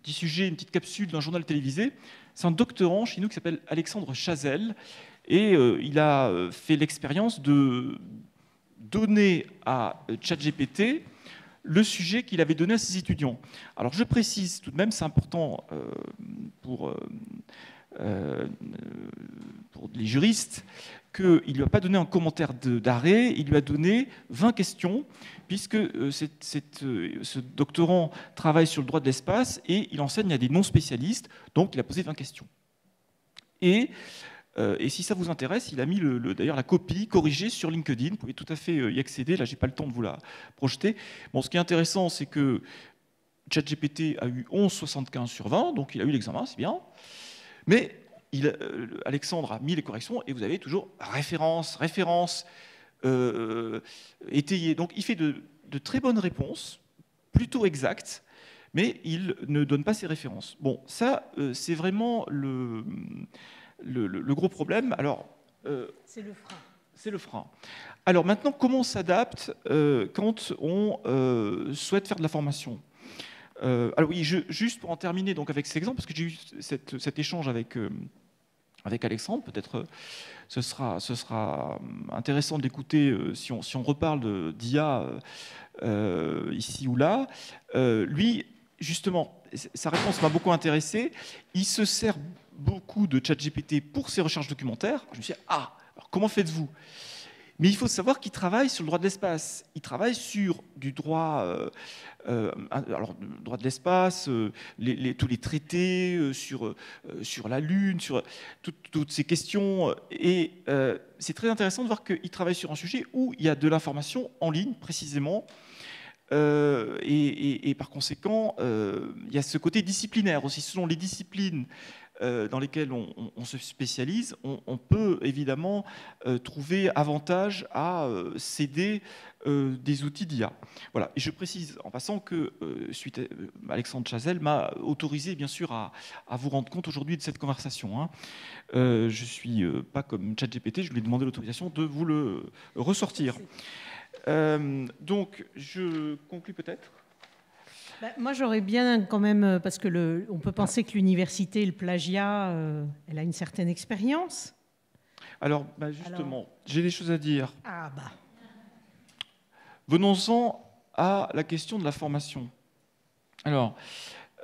sujet, une petite capsule d'un journal télévisé. C'est un doctorant chez nous qui s'appelle Alexandre Chazelle. Et il a fait l'expérience de donner à ChatGPT le sujet qu'il avait donné à ses étudiants. Alors je précise tout de même, c'est important pour les juristes, qu'il ne lui a pas donné un commentaire d'arrêt, il lui a donné 20 questions, puisque ce doctorant travaille sur le droit de l'espace et il enseigne à des non-spécialistes, donc il a posé 20 questions. Et si ça vous intéresse, il a mis d'ailleurs la copie corrigée sur LinkedIn. Vous pouvez tout à fait y accéder. Là, je n'ai pas le temps de vous la projeter. Bon, ce qui est intéressant, c'est que ChatGPT a eu 11,75 sur 20, donc il a eu l'examen, c'est bien. Mais Alexandre a mis les corrections et vous avez toujours référence étayée. Donc il fait de très bonnes réponses, plutôt exactes, mais il ne donne pas ses références. Bon, ça, c'est vraiment le gros problème. Alors, c'est le frein. C'est le frein. Alors maintenant, comment on s'adapte quand on souhaite faire de la formation ? Alors oui, juste pour en terminer donc avec cet exemple, parce que j'ai eu cet échange avec Alexandre, peut-être ce sera intéressant d'écouter si on reparle d'IA ici ou là. Lui, justement, sa réponse m'a beaucoup intéressé. Il se sert beaucoup de ChatGPT pour ses recherches documentaires. Je me suis dit, alors comment faites-vous ? Mais il faut savoir qu'il travaille sur le droit de l'espace. Il travaille sur du droit, alors le droit de l'espace, tous les traités sur la Lune, sur toutes ces questions. Et c'est très intéressant de voir qu'il travaille sur un sujet où il y a de l'information en ligne, précisément. Et par conséquent, il y a ce côté disciplinaire aussi. Selon les disciplines dans lesquelles on se spécialise, on peut évidemment trouver avantage à céder des outils d'IA. Voilà. Et je précise en passant que Alexandre Chazelle m'a autorisé bien sûr à vous rendre compte aujourd'hui de cette conversation. Hein. Je ne suis pas comme ChatGPT, je lui ai demandé l'autorisation de vous le ressortir. Donc je conclus peut-être. Moi, j'aurais bien quand même, parce que on peut penser que l'université, le plagiat, elle a une certaine expérience. Alors, justement, j'ai des choses à dire. Ah bah. Venons-en à la question de la formation. Alors,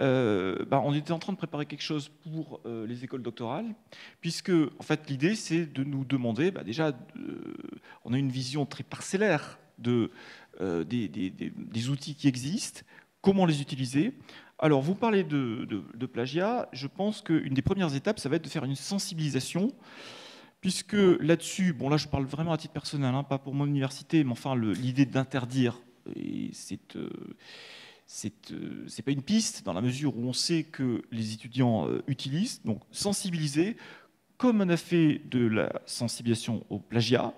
on était en train de préparer quelque chose pour les écoles doctorales, puisque, en fait, l'idée, c'est de nous demander, déjà, on a une vision très parcellaire des outils qui existent, comment les utiliser. Alors, vous parlez de plagiat. Je pense qu'une des premières étapes, ça va être de faire une sensibilisation, puisque là-dessus, bon là je parle vraiment à titre personnel, hein, pas pour mon université, mais enfin l'idée d'interdire, c'est pas une piste dans la mesure où on sait que les étudiants utilisent, donc sensibiliser, comme on a fait de la sensibilisation au plagiat.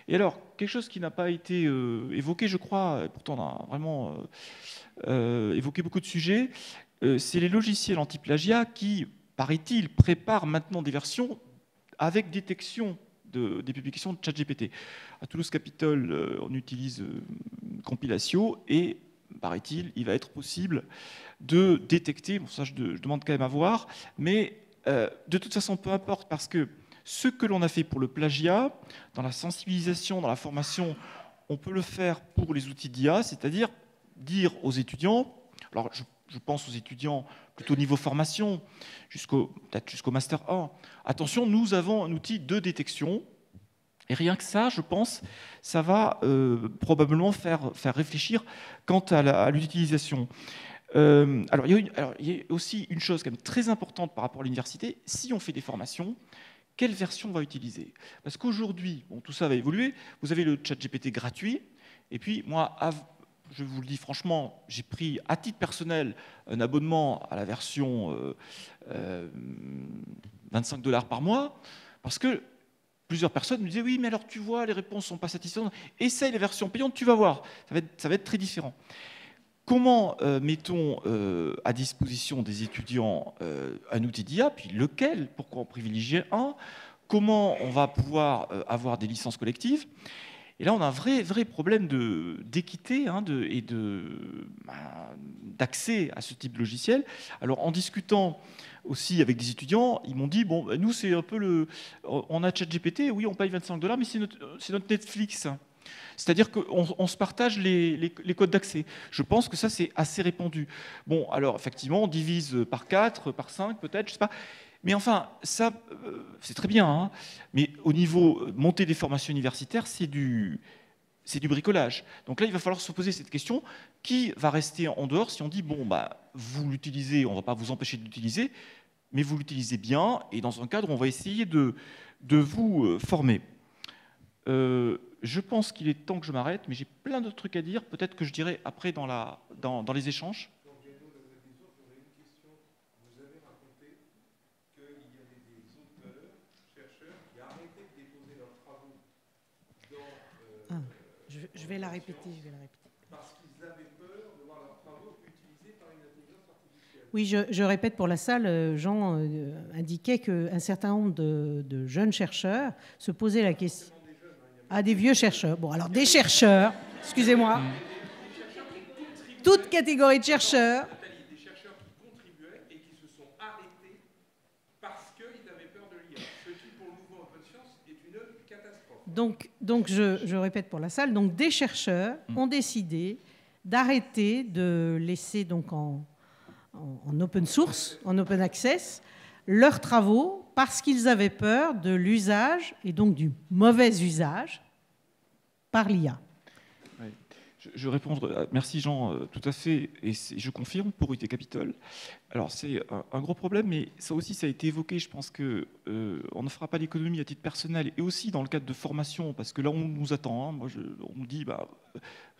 Et alors, quelque chose qui n'a pas été évoqué, je crois, pourtant on a vraiment évoqué beaucoup de sujets, c'est les logiciels anti-plagiat qui, paraît-il, préparent maintenant des versions avec détection des publications de ChatGPT. À Toulouse Capitole, on utilise Compilatio et, paraît-il, il va être possible de détecter, bon ça je demande quand même à voir, mais de toute façon peu importe, parce que ce que l'on a fait pour le plagiat, dans la sensibilisation, dans la formation, on peut le faire pour les outils d'IA, c'est-à-dire dire aux étudiants, alors je pense aux étudiants plutôt niveau formation, peut-être jusqu'au Master 1, attention, nous avons un outil de détection, et rien que ça, je pense, ça va probablement faire réfléchir quant à l'utilisation. Alors, il y a aussi une chose quand même très importante par rapport à l'université. Si on fait des formations, quelle version on va utiliser? Parce qu'aujourd'hui, bon, tout ça va évoluer. Vous avez le ChatGPT gratuit. Et puis, moi, je vous le dis franchement, j'ai pris à titre personnel un abonnement à la version 25 $ par mois, parce que plusieurs personnes me disaient oui, mais alors tu vois, les réponses ne sont pas satisfaisantes. Essaye les versions payantes, tu vas voir. Ça va être très différent. Comment mettons à disposition des étudiants un outil d'IA, puis lequel? Pourquoi en privilégier un? Comment on va pouvoir avoir des licences collectives? Et là, on a un vrai problème d'équité et d'accès à ce type de logiciel. Alors, en discutant aussi avec des étudiants, ils m'ont dit, bon, nous, c'est un peu on a ChatGPT, oui, on paye 25 $, mais c'est notre Netflix. C'est-à-dire qu'on se partage les codes d'accès. Je pense que ça, c'est assez répandu. Bon, alors, effectivement, on divise par 4, par 5, peut-être, je ne sais pas. Mais enfin, ça, c'est très bien. Hein, mais au niveau montée des formations universitaires, c'est du bricolage. Donc là, il va falloir se poser cette question. Qui va rester en dehors si on dit, bon, bah, vous l'utilisez, on ne va pas vous empêcher de l'utiliser, mais vous l'utilisez bien, et dans un cadre, on va essayer de vous former. Je pense qu'il est temps que je m'arrête, mais j'ai plein d'autres trucs à dire. Peut-être que je dirai après dans les échanges. Je vais la répéter. Parce qu'ils avaient peur de voir leurs travaux utilisés par une intelligence artificielle. Oui, je répète pour la salle, Jean indiquait qu'un certain nombre de jeunes chercheurs se posaient la question. Des vieux chercheurs. Bon, alors des chercheurs, excusez-moi, toute catégorie de chercheurs. Des chercheurs qui contribuaient et qui se sont arrêtés parce qu'ils avaient peur de l'IA. Ce qui, pour le mouvement Open Science, est une catastrophe. Donc je répète pour la salle, donc des chercheurs ont décidé d'arrêter de laisser donc en open source, en open access, leurs travaux parce qu'ils avaient peur de l'usage et donc du mauvais usage par l'IA. Oui. Je réponds, merci Jean, tout à fait, et je confirme, pour UT Capitole. Alors c'est un gros problème, mais ça aussi ça a été évoqué, je pense qu'on ne fera pas l'économie à titre personnel, et aussi dans le cadre de formation, parce que là on nous attend, hein. Moi on me dit,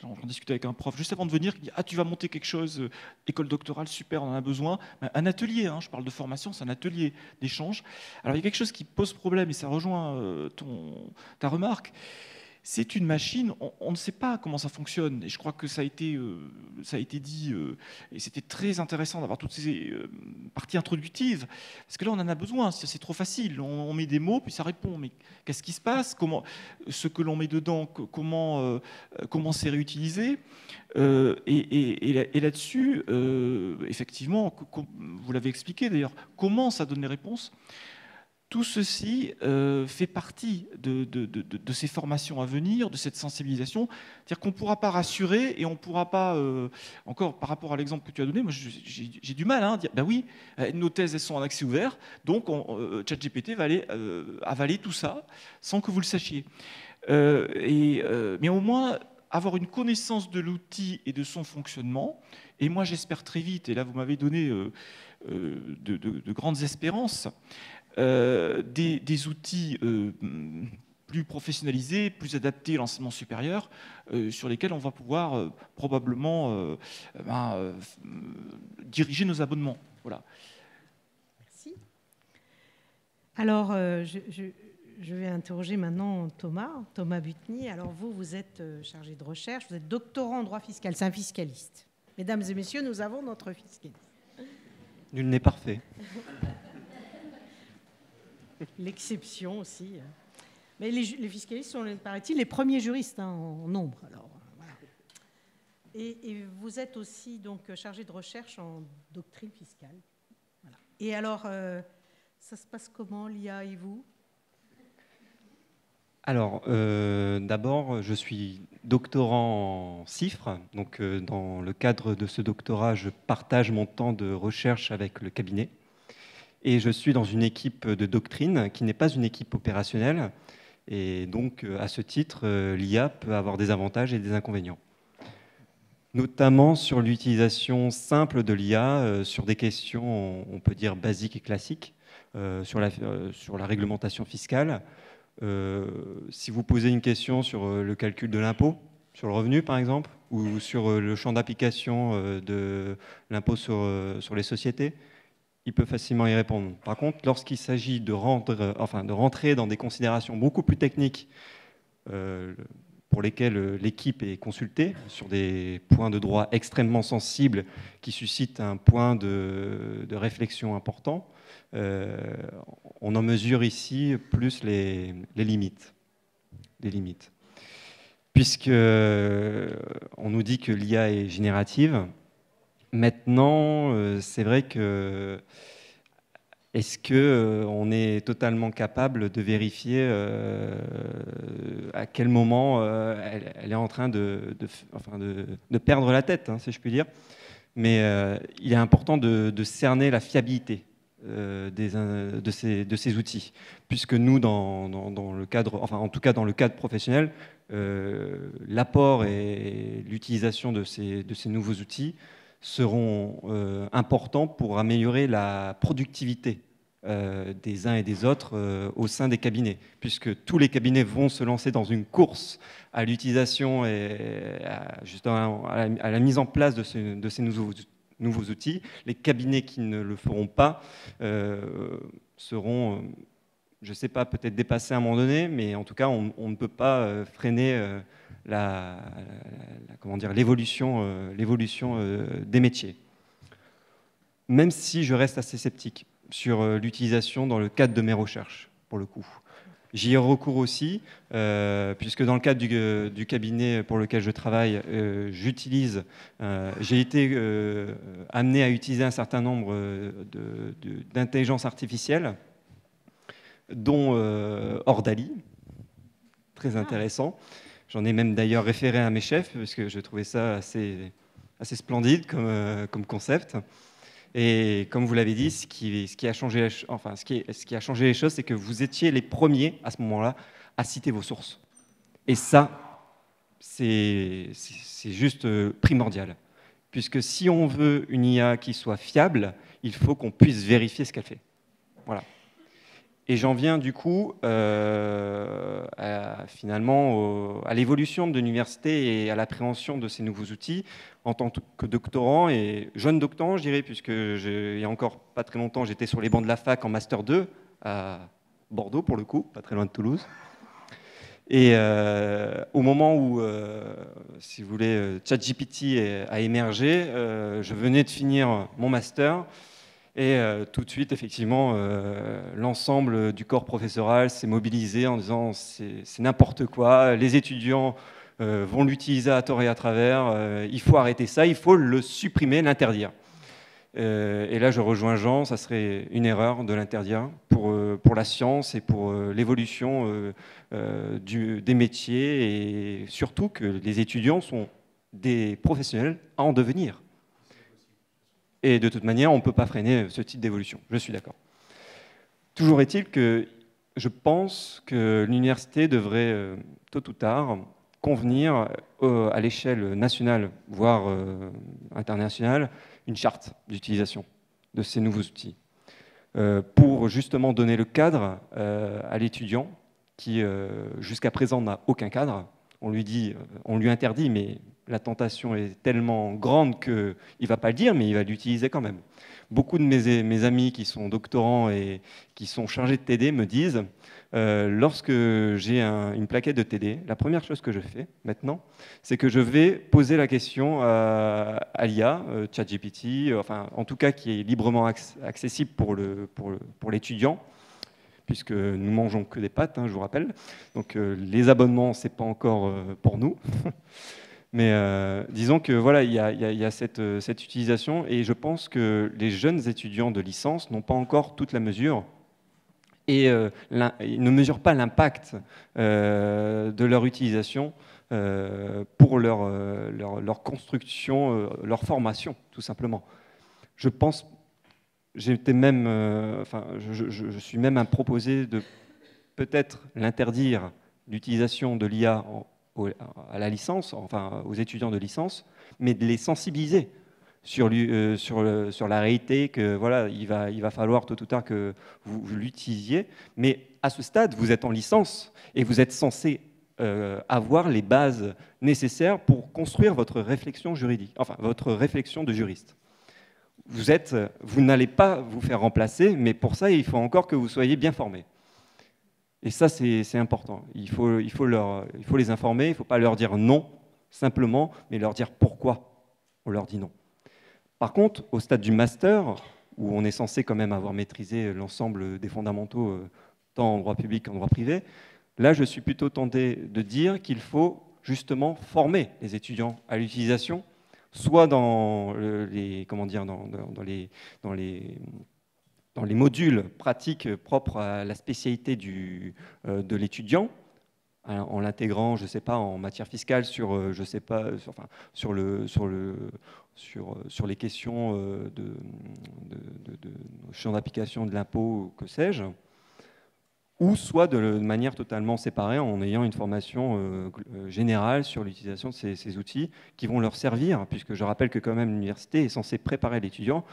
j'en discutais avec un prof juste avant de venir, qui dit, tu vas monter quelque chose, école doctorale, super, on en a besoin, un atelier, hein, je parle de formation, c'est un atelier d'échange. Alors il y a quelque chose qui pose problème, et ça rejoint ta remarque. C'est une machine, on ne sait pas comment ça fonctionne. Et je crois que ça a été dit, et c'était très intéressant d'avoir toutes ces parties introductives, parce que là, on en a besoin. C'est trop facile. On met des mots, puis ça répond. Mais qu'est-ce qui se passe? Ce que l'on met dedans, comment c'est réutilisé? Et là-dessus, effectivement, vous l'avez expliqué d'ailleurs, comment ça donne les réponses? Tout ceci fait partie de ces formations à venir, de cette sensibilisation. C'est-à-dire qu'on ne pourra pas rassurer et on ne pourra pas, encore par rapport à l'exemple que tu as donné, moi j'ai du mal à dire, oui, nos thèses elles sont en accès ouvert, donc ChatGPT va aller avaler tout ça sans que vous le sachiez. Mais au moins avoir une connaissance de l'outil et de son fonctionnement, et moi j'espère très vite, et là vous m'avez donné de grandes espérances, des outils plus professionnalisés, plus adaptés à l'enseignement supérieur, sur lesquels on va pouvoir probablement diriger nos abonnements. Voilà. Merci. Alors, je vais interroger maintenant Thomas Butny. Alors vous êtes chargé de recherche, vous êtes doctorant en droit fiscal, c'est un fiscaliste. Mesdames et messieurs, nous avons notre fiscaliste. Nul n'est parfait. L'exception aussi. Mais les fiscalistes sont, paraît-il, les premiers juristes en nombre. Alors, voilà. Et vous êtes aussi donc chargé de recherche en doctrine fiscale. Voilà. Et alors, ça se passe comment, l'IA et vous? Alors, d'abord, je suis doctorant en CIFRE. Donc, dans le cadre de ce doctorat, je partage mon temps de recherche avec le cabinet. Et je suis dans une équipe de doctrine qui n'est pas une équipe opérationnelle. Et donc, à ce titre, l'IA peut avoir des avantages et des inconvénients. notamment sur l'utilisation simple de l'IA sur des questions, on peut dire, basiques et classiques, sur la réglementation fiscale. Si vous posez une question sur le calcul de l'impôt, sur le revenu par exemple, ou sur le champ d'application de l'impôt sur les sociétés, il peut facilement y répondre. Par contre, lorsqu'il s'agit de rentrer dans des considérations beaucoup plus techniques pour lesquelles l'équipe est consultée, sur des points de droit extrêmement sensibles qui suscitent un point de réflexion important, on en mesure ici plus les limites. Puisque on nous dit que l'IA est générative, maintenant, c'est vrai que est-ce qu'on est totalement capable de vérifier à quel moment elle est en train de perdre la tête, hein, si je puis dire. Mais il est important de cerner la fiabilité de ces outils, puisque nous, dans le cadre, enfin en tout cas dans le cadre professionnel, l'apport et l'utilisation de ces nouveaux outils seront importants pour améliorer la productivité des uns et des autres au sein des cabinets, puisque tous les cabinets vont se lancer dans une course à l'utilisation et justement à la mise en place de ces nouveaux outils. Les cabinets qui ne le feront pas seront, je ne sais pas, peut-être dépassés à un moment donné, mais en tout cas, on ne peut pas freiner l'évolution des métiers. Même si je reste assez sceptique sur l'utilisation dans le cadre de mes recherches, pour le coup. J'y ai recours aussi, puisque dans le cadre du cabinet pour lequel je travaille, j'ai été amené à utiliser un certain nombre d'intelligence artificielle, dont Ordali, très intéressant. J'en ai même d'ailleurs référé à mes chefs, parce que je trouvais ça assez splendide comme concept. Et comme vous l'avez dit, ce qui a changé les choses, c'est que vous étiez les premiers à ce moment-là à citer vos sources. Et ça, c'est juste primordial. Puisque si on veut une IA qui soit fiable, il faut qu'on puisse vérifier ce qu'elle fait. Voilà. Et j'en viens du coup finalement à l'évolution de l'université et à l'appréhension de ces nouveaux outils en tant que doctorant et jeune doctorant, je dirais, puisque il y a encore pas très longtemps, j'étais sur les bancs de la fac en Master 2 à Bordeaux pour le coup, pas très loin de Toulouse. Et au moment où, si vous voulez, ChatGPT a émergé, je venais de finir mon master. Et tout de suite, effectivement, l'ensemble du corps professoral s'est mobilisé en disant c'est n'importe quoi, les étudiants vont l'utiliser à tort et à travers, il faut arrêter ça, il faut le supprimer, l'interdire. Et là, je rejoins Jean, ça serait une erreur de l'interdire pour la science et pour l'évolution des métiers, et surtout que les étudiants sont des professionnels à en devenir. Et de toute manière, on ne peut pas freiner ce type d'évolution. Je suis d'accord. Toujours est-il que je pense que l'université devrait, tôt ou tard, convenir à l'échelle nationale, voire internationale, une charte d'utilisation de ces nouveaux outils, pour justement donner le cadre à l'étudiant qui, jusqu'à présent, n'a aucun cadre. On lui interdit, mais la tentation est tellement grande qu'il ne va pas le dire, mais il va l'utiliser quand même. Beaucoup de mes amis qui sont doctorants et qui sont chargés de TD me disent, lorsque j'ai une plaquette de TD, la première chose que je fais maintenant, c'est que je vais poser la question à l'IA, ChatGPT, enfin en tout cas qui est librement accessible pour l'étudiant, puisque nous mangeons que des pâtes, hein, je vous rappelle. Donc les abonnements, c'est pas encore pour nous. Mais disons que voilà, il y a cette utilisation, et je pense que les jeunes étudiants de licence n'ont pas encore toute la mesure, et ils ne mesurent pas l'impact de leur utilisation pour leur construction, leur formation, tout simplement. Je pense, j'étais même, je suis même à proposer de peut-être l'interdire, l'utilisation de l'IA à la licence, enfin aux étudiants de licence, mais de les sensibiliser sur la réalité que voilà, il va falloir tôt ou tard que vous l'utilisiez. Mais à ce stade, vous êtes en licence et vous êtes censé avoir les bases nécessaires pour construire votre réflexion juridique, enfin votre réflexion de juriste. Vous n'allez pas vous faire remplacer, mais pour ça, il faut encore que vous soyez bien formés. Et ça, c'est important. Il faut les informer, il ne faut pas leur dire non, simplement, mais leur dire pourquoi on leur dit non. Par contre, au stade du master, où on est censé quand même avoir maîtrisé l'ensemble des fondamentaux, tant en droit public qu'en droit privé, là, je suis plutôt tenté de dire qu'il faut justement former les étudiants à l'utilisation, soit dans les modules pratiques propres à la spécialité de l'étudiant, en l'intégrant, je ne sais pas, en matière fiscale sur les questions de champ d'application de l'impôt, que sais-je, ou soit de manière totalement séparée en ayant une formation générale sur l'utilisation de ces outils qui vont leur servir, puisque je rappelle que quand même l'université est censée préparer l'étudiant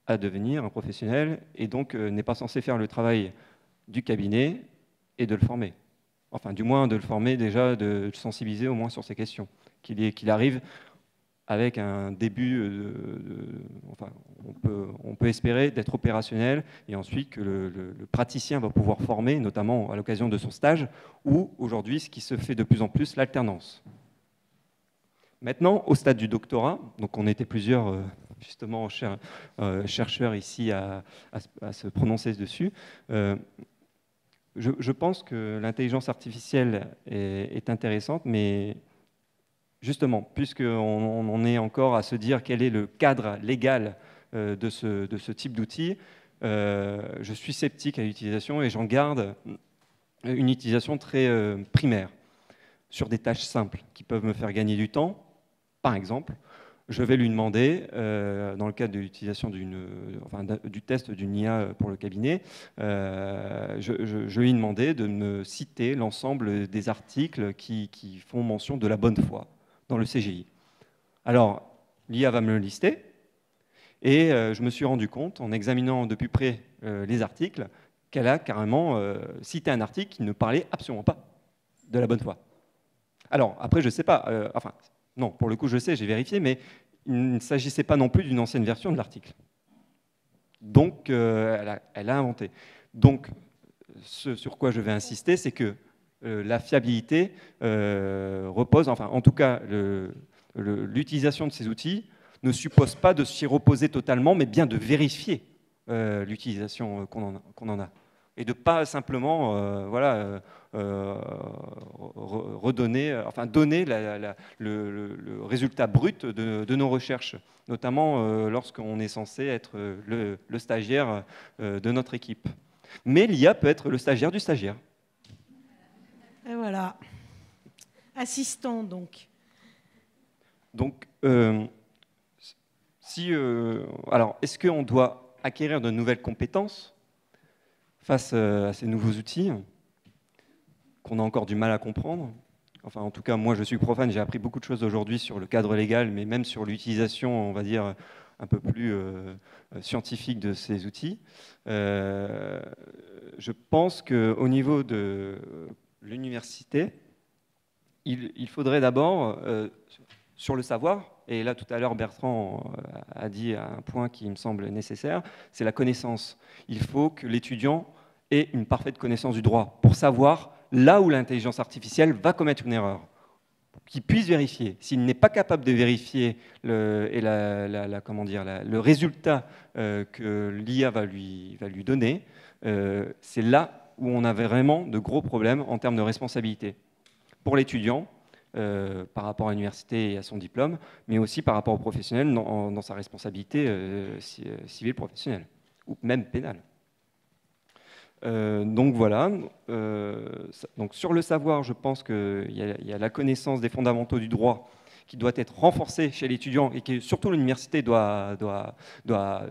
à devenir un professionnel et donc n'est pas censé faire le travail du cabinet et de le former. Enfin, du moins de le former déjà, de le sensibiliser au moins sur ces questions, qu'il arrive avec un début, enfin, on peut espérer d'être opérationnel et ensuite que le praticien va pouvoir former, notamment à l'occasion de son stage, ou aujourd'hui, ce qui se fait de plus en plus, l'alternance. Maintenant, au stade du doctorat, donc on était plusieurs justement chercheurs ici à se prononcer dessus, je pense que l'intelligence artificielle est intéressante, mais justement, puisqu'on en est encore à se dire quel est le cadre légal de ce type d'outil, je suis sceptique à l'utilisation et j'en garde une utilisation très primaire sur des tâches simples qui peuvent me faire gagner du temps. Par exemple, je vais lui demander, dans le cadre de l'utilisation du test d'une IA pour le cabinet, je lui ai demandé de me citer l'ensemble des articles qui font mention de la bonne foi dans le CGI. Alors, l'IA va me le lister, et je me suis rendu compte, en examinant de plus près les articles, qu'elle a carrément cité un article qui ne parlait absolument pas de la bonne foi. Alors, après, je ne sais pas, non, pour le coup, je sais, j'ai vérifié, mais il ne s'agissait pas non plus d'une ancienne version de l'article. Donc, elle a inventé. Donc, ce sur quoi je vais insister, c'est que la fiabilité repose, enfin, en tout cas, l'utilisation de ces outils ne suppose pas de s'y reposer totalement, mais bien de vérifier l'utilisation qu'on en a. Et de ne pas simplement donner le résultat brut de nos recherches, notamment lorsqu'on est censé être le stagiaire de notre équipe. Mais l'IA peut être le stagiaire du stagiaire. Et voilà. Assistant, donc. Donc, alors, est-ce qu'on doit acquérir de nouvelles compétences face à ces nouveaux outils qu'on a encore du mal à comprendre? Enfin, en tout cas, moi, je suis profane, j'ai appris beaucoup de choses aujourd'hui sur le cadre légal, mais même sur l'utilisation, on va dire, un peu plus scientifique de ces outils. Je pense qu'au niveau de l'université, il faudrait d'abord, sur le savoir, et là tout à l'heure Bertrand a dit un point qui me semble nécessaire, c'est la connaissance. Il faut que l'étudiant ait une parfaite connaissance du droit pour savoir là où l'intelligence artificielle va commettre une erreur, qu'il puisse vérifier. S'il n'est pas capable de vérifier le résultat que l'IA va lui donner, c'est là où on avait vraiment de gros problèmes en termes de responsabilité pour l'étudiant, par rapport à l'université et à son diplôme, mais aussi par rapport au professionnel dans sa responsabilité civile professionnelle, ou même pénale. Donc voilà. Donc sur le savoir, je pense qu'il y a la connaissance des fondamentaux du droit qui doit être renforcée chez l'étudiant et que surtout l'université doit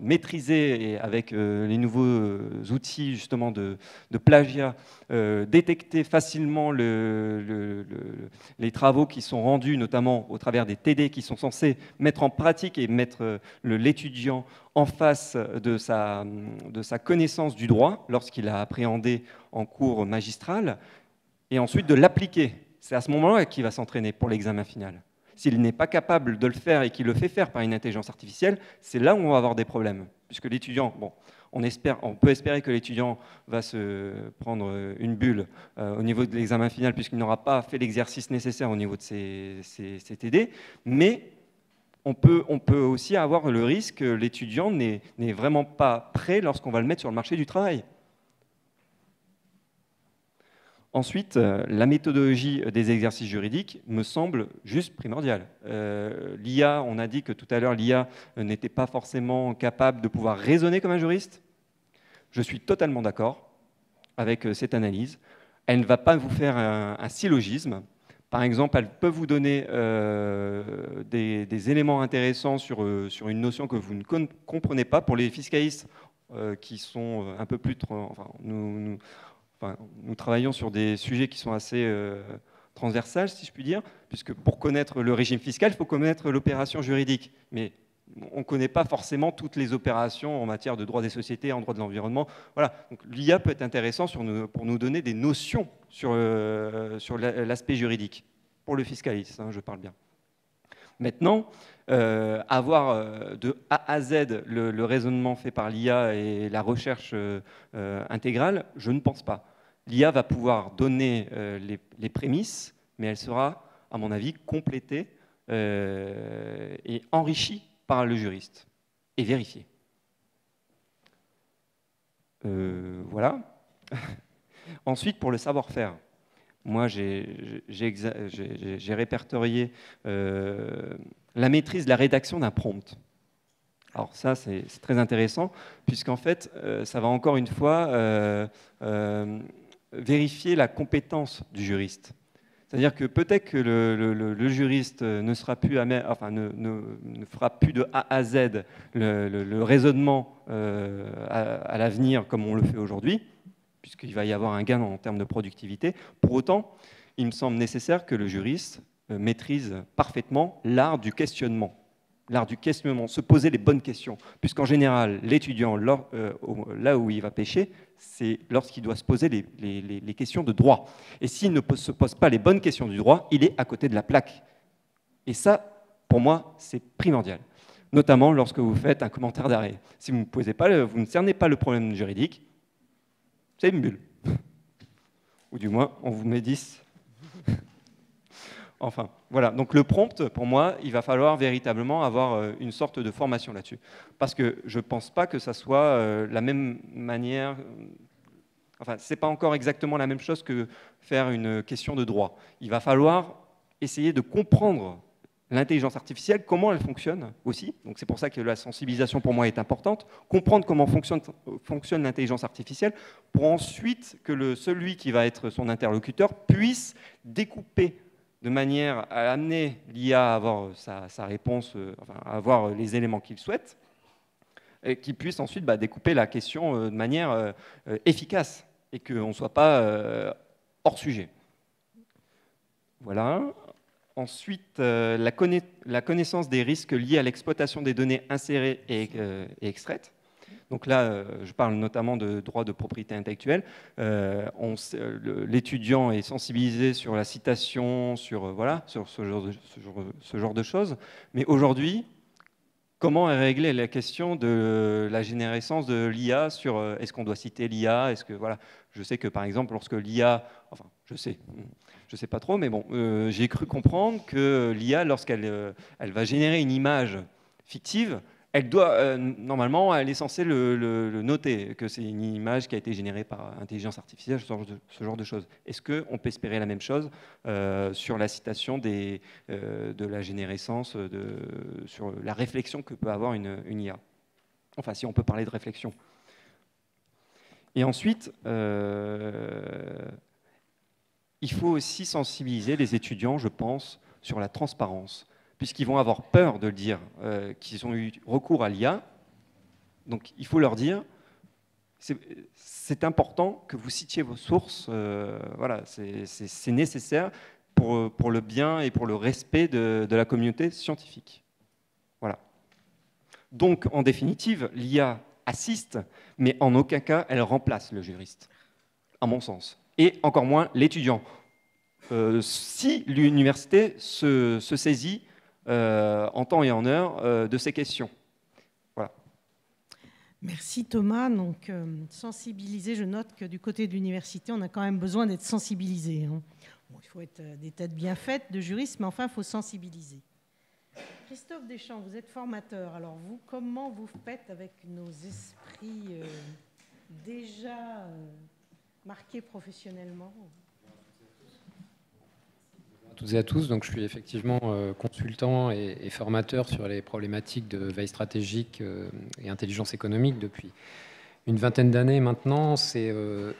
maîtriser, et avec les nouveaux outils justement de plagiat, détecter facilement les travaux qui sont rendus, notamment au travers des TD qui sont censés mettre en pratique et mettre l'étudiant en face de sa connaissance du droit lorsqu'il a appréhendé en cours magistral, et ensuite de l'appliquer. C'est à ce moment-là qu'il va s'entraîner pour l'examen final. S'il n'est pas capable de le faire et qu'il le fait faire par une intelligence artificielle, c'est là où on va avoir des problèmes. Puisque l'étudiant, bon, on peut espérer que l'étudiant va se prendre une bulle au niveau de l'examen final, puisqu'il n'aura pas fait l'exercice nécessaire au niveau de ses TD, mais on peut aussi avoir le risque que l'étudiant n'est vraiment pas prêt lorsqu'on va le mettre sur le marché du travail. Ensuite, la méthodologie des exercices juridiques me semble juste primordiale. L'IA, on a dit que tout à l'heure, l'IA n'était pas forcément capable de pouvoir raisonner comme un juriste. Je suis totalement d'accord avec cette analyse. Elle ne va pas vous faire un syllogisme. Par exemple, elle peut vous donner des éléments intéressants sur une notion que vous ne comprenez pas. Pour les fiscalistes qui sont un peu plus... nous travaillons sur des sujets qui sont assez transversales, si je puis dire, puisque pour connaître le régime fiscal, il faut connaître l'opération juridique. Mais on ne connaît pas forcément toutes les opérations en matière de droit des sociétés, en droit de l'environnement. Voilà. Donc l'IA peut être intéressant pour nous donner des notions sur l'aspect juridique, pour le fiscaliste, hein, je parle bien. Maintenant, avoir de A à Z le raisonnement fait par l'IA et la recherche intégrale, je ne pense pas. L'IA va pouvoir donner les prémices, mais elle sera, à mon avis, complétée et enrichie par le juriste et vérifiée. Voilà. Ensuite, pour le savoir-faire, moi, j'ai répertorié la maîtrise de la rédaction d'un prompt. Alors ça, c'est très intéressant, puisqu'en fait, ça va encore une fois vérifier la compétence du juriste. C'est-à-dire que peut-être que le juriste ne sera plus ne fera plus de A à Z le raisonnement à l'avenir comme on le fait aujourd'hui, puisqu'il va y avoir un gain en termes de productivité. Pour autant, il me semble nécessaire que le juriste maîtrise parfaitement l'art du questionnement. L'art du questionnement, se poser les bonnes questions. Puisqu'en général, l'étudiant, là où il va pêcher, c'est lorsqu'il doit se poser les questions de droit. Et s'il ne se pose pas les bonnes questions du droit, il est à côté de la plaque. Et ça, pour moi, c'est primordial. Notamment lorsque vous faites un commentaire d'arrêt. Si vous ne cernez pas le problème juridique, c'est une bulle. Ou du moins, on vous met 10. Enfin, voilà. Donc le prompt, pour moi, il va falloir véritablement avoir une sorte de formation là-dessus. Parce que je ne pense pas que ça soit la même manière... Enfin, ce n'est pas encore exactement la même chose que faire une question de droit. Il va falloir essayer de comprendre l'intelligence artificielle, comment elle fonctionne aussi. Donc c'est pour ça que la sensibilisation pour moi est importante. Comprendre comment fonctionne l'intelligence artificielle pour ensuite que celui qui va être son interlocuteur puisse découper de manière à amener l'IA à avoir sa réponse, à avoir les éléments qu'il souhaite, et qu'il puisse ensuite découper la question de manière efficace et qu'on ne soit pas hors sujet. Voilà. Ensuite, la connaissance des risques liés à l'exploitation des données insérées et extraites. Donc là, je parle notamment de droit de propriété intellectuelle. L'étudiant est sensibilisé sur la citation, sur ce genre de choses. Mais aujourd'hui, comment est réglée la question de la générescence de l'IA sur est-ce qu'on doit citer l'IA? Je sais que par exemple, lorsque l'IA, je sais pas trop, mais bon, j'ai cru comprendre que l'IA, lorsqu'elle va générer une image fictive, elle doit, normalement, elle est censée le noter, que c'est une image qui a été générée par intelligence artificielle, ce genre de choses. Est-ce qu'on peut espérer la même chose sur la citation de la générescence, sur la réflexion que peut avoir une IA? Enfin, si on peut parler de réflexion. Et ensuite, il faut aussi sensibiliser les étudiants, je pense, sur la transparence. puisqu'ils vont avoir peur de le dire, qu'ils ont eu recours à l'IA. Donc il faut leur dire, c'est important que vous citiez vos sources, voilà, c'est nécessaire pour le bien et pour le respect de la communauté scientifique. Voilà. Donc en définitive, l'IA assiste, mais en aucun cas elle remplace le juriste, à mon sens, et encore moins l'étudiant. Si l'université se saisit en temps et en heure de ces questions. Voilà. Merci Thomas. Donc, sensibiliser, je note que du côté de l'université, on a quand même besoin d'être sensibilisé. Hein. Bon, il faut être des têtes bien faites de juristes, mais enfin, il faut sensibiliser. Christophe Deschamps, vous êtes formateur. Alors, vous, comment vous faites avec nos esprits déjà marqués professionnellement ? Toutes et à tous, donc je suis effectivement consultant et formateur sur les problématiques de veille stratégique et intelligence économique depuis une vingtaine d'années maintenant. Je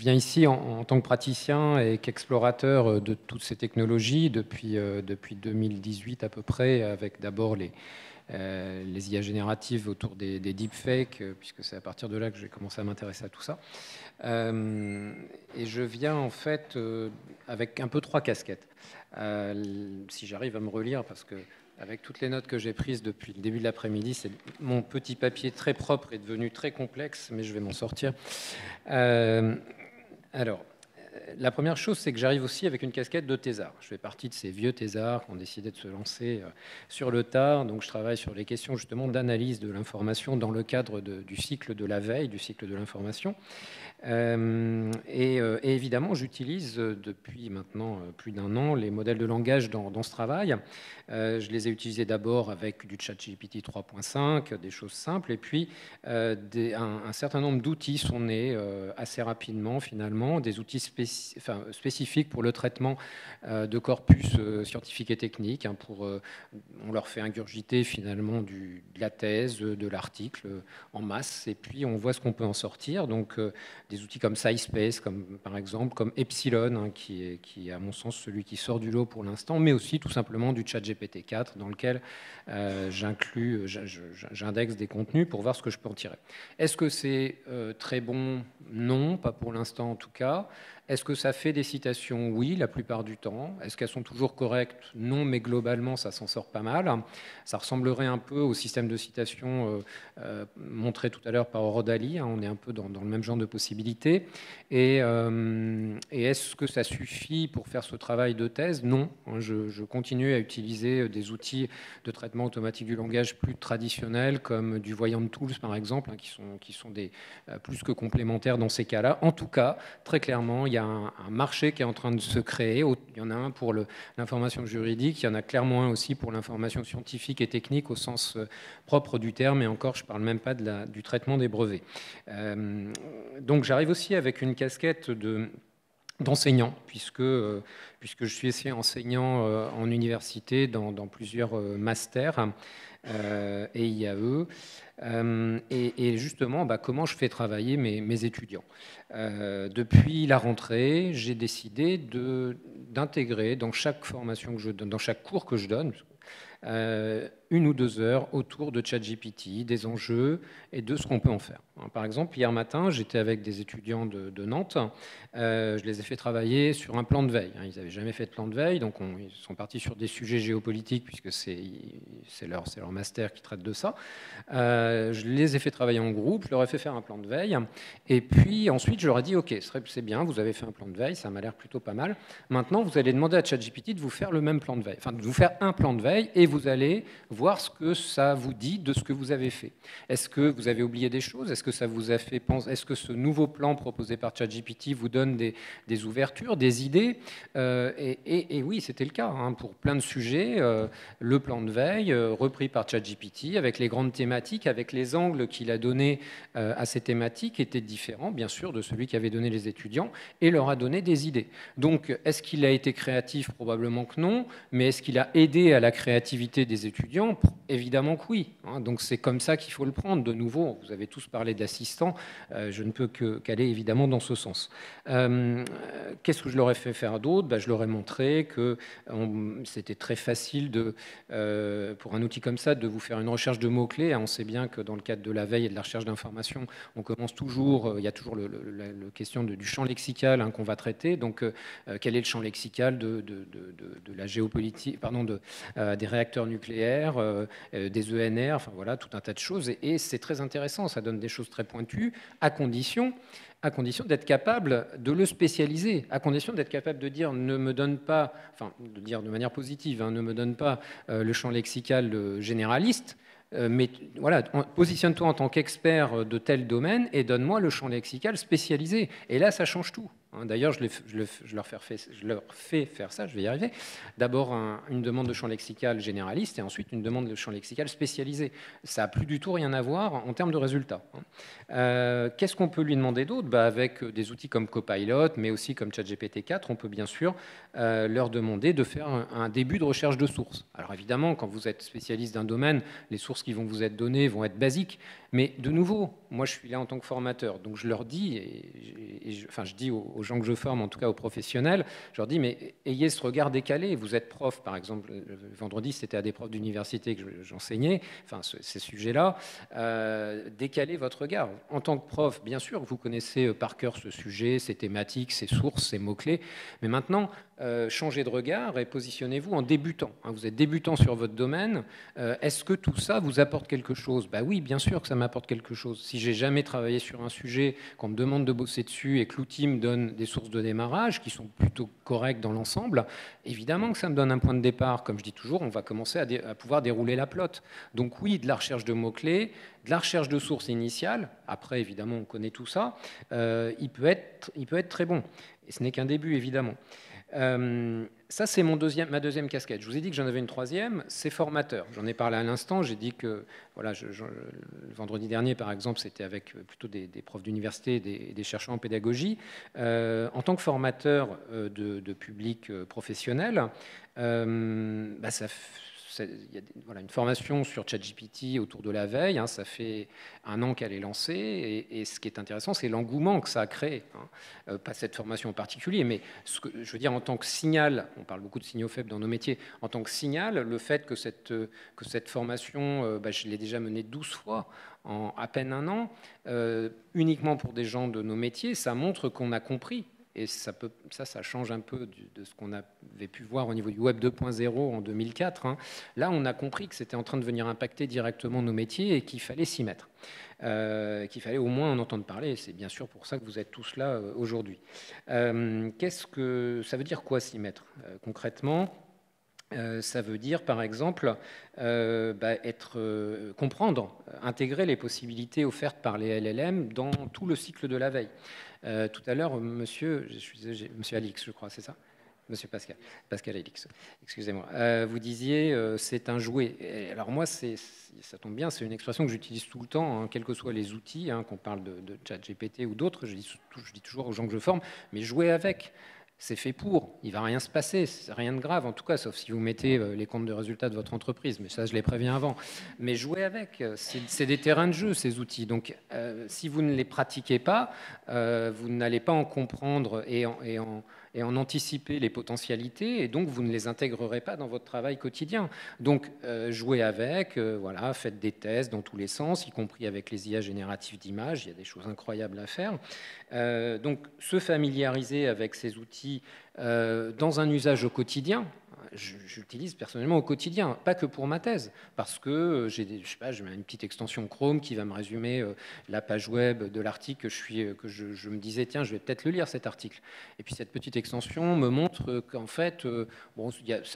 viens ici en tant que praticien et qu'explorateur de toutes ces technologies depuis 2018 à peu près, avec d'abord les IA génératives autour des deepfakes, puisque c'est à partir de là que j'ai commencé à m'intéresser à tout ça. Et je viens en fait avec un peu 3 casquettes. Si j'arrive à me relire, parce que avec toutes les notes que j'ai prises depuis le début de l'après-midi, mon petit papier très propre est devenu très complexe, mais je vais m'en sortir. Alors, la première chose, c'est que j'arrive aussi avec une casquette de thésard. Je fais partie de ces vieux thésards qui ont décidé de se lancer sur le tard. Donc, je travaille sur les questions justement d'analyse de l'information dans le cadre du cycle de la veille, du cycle de l'information. Et évidemment, j'utilise depuis maintenant plus d'1 an les modèles de langage dans ce travail. Je les ai utilisés d'abord avec du ChatGPT 3.5, des choses simples, et puis un certain nombre d'outils sont nés assez rapidement finalement, des outils spécifiques pour le traitement de corpus scientifiques et techniques. Hein, on leur fait ingurgiter finalement de la thèse, de l'article en masse, et puis on voit ce qu'on peut en sortir. Donc des outils comme SciSpace, par exemple, comme Epsilon, hein, qui est à mon sens celui qui sort du lot pour l'instant, mais aussi tout simplement du ChatGPT 4 dans lequel j'indexe des contenus pour voir ce que je peux en tirer. Est-ce que c'est très bon? Non, pas pour l'instant en tout cas. Est-ce que ça fait des citations? Oui, la plupart du temps. Est-ce qu'elles sont toujours correctes? Non, mais globalement, ça s'en sort pas mal. Ça ressemblerait un peu au système de citation montré tout à l'heure par Rodali. Hein, on est un peu dans le même genre de possibilités. Et est-ce que ça suffit pour faire ce travail de thèse? Non. Je continue à utiliser des outils de traitement automatique du langage plus traditionnels, comme du Voyant Tools, par exemple, hein, qui sont plus que complémentaires dans ces cas-là. En tout cas, très clairement, il y a un marché qui est en train de se créer. Il y en a un pour l'information juridique, il y en a clairement un aussi pour l'information scientifique et technique au sens propre du terme, et encore, je ne parle même pas du traitement des brevets. Donc j'arrive aussi avec une casquette d'enseignant, puisque je suis aussi enseignant en université dans plusieurs masters et IAE. Et justement, comment je fais travailler mes étudiants. Depuis la rentrée, j'ai décidé d'intégrer dans chaque formation que je donne, dans chaque cours que je donne, 1 ou 2 heures autour de ChatGPT, des enjeux et de ce qu'on peut en faire. Par exemple, hier matin, j'étais avec des étudiants de Nantes. Je les ai fait travailler sur un plan de veille. Ils n'avaient jamais fait de plan de veille, donc ils sont partis sur des sujets géopolitiques, puisque c'est leur master qui traite de ça. Je les ai fait travailler en groupe, je leur ai fait faire un plan de veille. Et puis ensuite, je leur ai dit, OK, c'est bien, vous avez fait un plan de veille, ça m'a l'air plutôt pas mal. Maintenant, vous allez demander à ChatGPT de vous faire le même plan de veille, enfin de vous faire un plan de veille, et vous allez voir ce que ça vous dit de ce que vous avez fait. Est-ce que vous avez oublié des choses? Est-ce que ça vous a fait penser? Est-ce que ce nouveau plan proposé par ChatGPT vous donne des ouvertures, des idées? Et oui, c'était le cas hein, pour plein de sujets. Le plan de veille repris par ChatGPT avec les grandes thématiques, avec les angles qu'il a donnés à ces thématiques étaient différents, bien sûr, de celui qu'avaient donné les étudiants, et leur a donné des idées. Donc, est-ce qu'il a été créatif? Probablement que non, mais est-ce qu'il a aidé à la créativité des étudiants? Évidemment que oui. Hein. Donc c'est comme ça qu'il faut le prendre. De nouveau, vous avez tous parlé d'assistants. Je ne peux qu'aller évidemment dans ce sens. Qu'est-ce que je leur ai fait faire d'autre? Je leur ai montré que c'était très facile pour un outil comme ça de vous faire une recherche de mots-clés. On sait bien que dans le cadre de la veille et de la recherche d'informations, on commence toujours, il y a toujours la question du champ lexical qu'on va traiter. Donc quel est le champ lexical de la géopolitique, des réacteurs nucléaires, des ENR, enfin voilà, tout un tas de choses. Et c'est très intéressant, ça donne des choses très pointues, à condition d'être capable de le spécialiser, à condition d'être capable de dire ne me donne pas, enfin de dire de manière positive, ne me donne pas le champ lexical généraliste, mais voilà, positionne-toi en tant qu'expert de tel domaine et donne-moi le champ lexical spécialisé. Et là, ça change tout. D'ailleurs, je leur fais faire ça, je vais y arriver. D'abord, une demande de champ lexical généraliste et ensuite une demande de champ lexical spécialisé. Ça n'a plus du tout rien à voir en termes de résultats. Qu'est-ce qu'on peut lui demander d'autre? Avec des outils comme Copilot, mais aussi comme ChatGPT-4, on peut bien sûr leur demander de faire un début de recherche de sources. Alors évidemment, quand vous êtes spécialiste d'un domaine, les sources qui vont vous être données vont être basiques. Mais de nouveau, moi je suis là en tant que formateur, donc je leur dis, je dis aux gens que je forme, en tout cas aux professionnels, je leur dis, mais ayez ce regard décalé. Vous êtes prof, par exemple, le vendredi c'était à des profs d'université que j'enseignais, enfin ces sujets-là, décalez votre regard. En tant que prof, bien sûr, vous connaissez par cœur ce sujet, ses thématiques, ses sources, ses mots-clés, mais maintenant, changez de regard et positionnez-vous en débutant. Vous êtes débutant sur votre domaine. Est-ce que tout ça vous apporte quelque chose? Oui, bien sûr que ça m'apporte quelque chose. Si j'ai jamais travaillé sur un sujet, qu'on me demande de bosser dessus et que l'outil me donne des sources de démarrage qui sont plutôt correctes dans l'ensemble, évidemment que ça me donne un point de départ. Comme je dis toujours, on va commencer à pouvoir dérouler la plotte. Donc oui, de la recherche de mots-clés, de la recherche de sources initiales. Après, évidemment, on connaît tout ça. Il peut être très bon. Et ce n'est qu'un début, évidemment. Ça, c'est ma deuxième casquette. Je vous ai dit que j'en avais une troisième, c'est formateur. J'en ai parlé à l'instant, j'ai dit que voilà, le vendredi dernier, par exemple, c'était avec plutôt des profs d'université et des chercheurs en pédagogie. En tant que formateur de public professionnel, il y a une formation sur ChatGPT autour de la veille, ça fait 1 an qu'elle est lancée, et ce qui est intéressant, c'est l'engouement que ça a créé. Pas cette formation en particulier, mais je veux dire en tant que signal, on parle beaucoup de signaux faibles dans nos métiers, en tant que signal, le fait que cette formation, je l'ai déjà menée 12 fois en à peine 1 an, uniquement pour des gens de nos métiers, ça montre qu'on a compris. Et ça change un peu de ce qu'on avait pu voir au niveau du Web 2.0 en 2004. Là, on a compris que c'était en train de venir impacter directement nos métiers et qu'il fallait s'y mettre, qu'il fallait au moins en entendre parler. C'est bien sûr pour ça que vous êtes tous là aujourd'hui. Qu'est-ce que ça veut dire, quoi s'y mettre concrètement? Ça veut dire, par exemple, comprendre, intégrer les possibilités offertes par les LLM dans tout le cycle de la veille. Tout à l'heure, monsieur Alix, je crois, c'est ça? Monsieur Pascal Alix, excusez-moi. Vous disiez, c'est un jouet. Et alors moi, ça tombe bien, c'est une expression que j'utilise tout le temps, quels que soient les outils, qu'on parle de ChatGPT ou d'autres, je dis toujours aux gens que je forme, mais jouez avec. C'est fait pour, il ne va rien se passer, c'est rien de grave en tout cas, sauf si vous mettez les comptes de résultats de votre entreprise, mais ça je les préviens avant. Mais jouez avec, c'est des terrains de jeu ces outils, donc si vous ne les pratiquez pas, vous n'allez pas en comprendre et en anticiper les potentialités, et donc vous ne les intégrerez pas dans votre travail quotidien. Donc jouez avec, voilà, faites des tests dans tous les sens, y compris avec les IA génératives d'images, il y a des choses incroyables à faire. Donc se familiariser avec ces outils dans un usage au quotidien. J'utilise personnellement au quotidien, pas que pour ma thèse, parce que j'ai une petite extension Chrome qui va me résumer la page web de l'article que je me disais, tiens, je vais peut-être le lire cet article. Et puis cette petite extension me montre qu'en fait,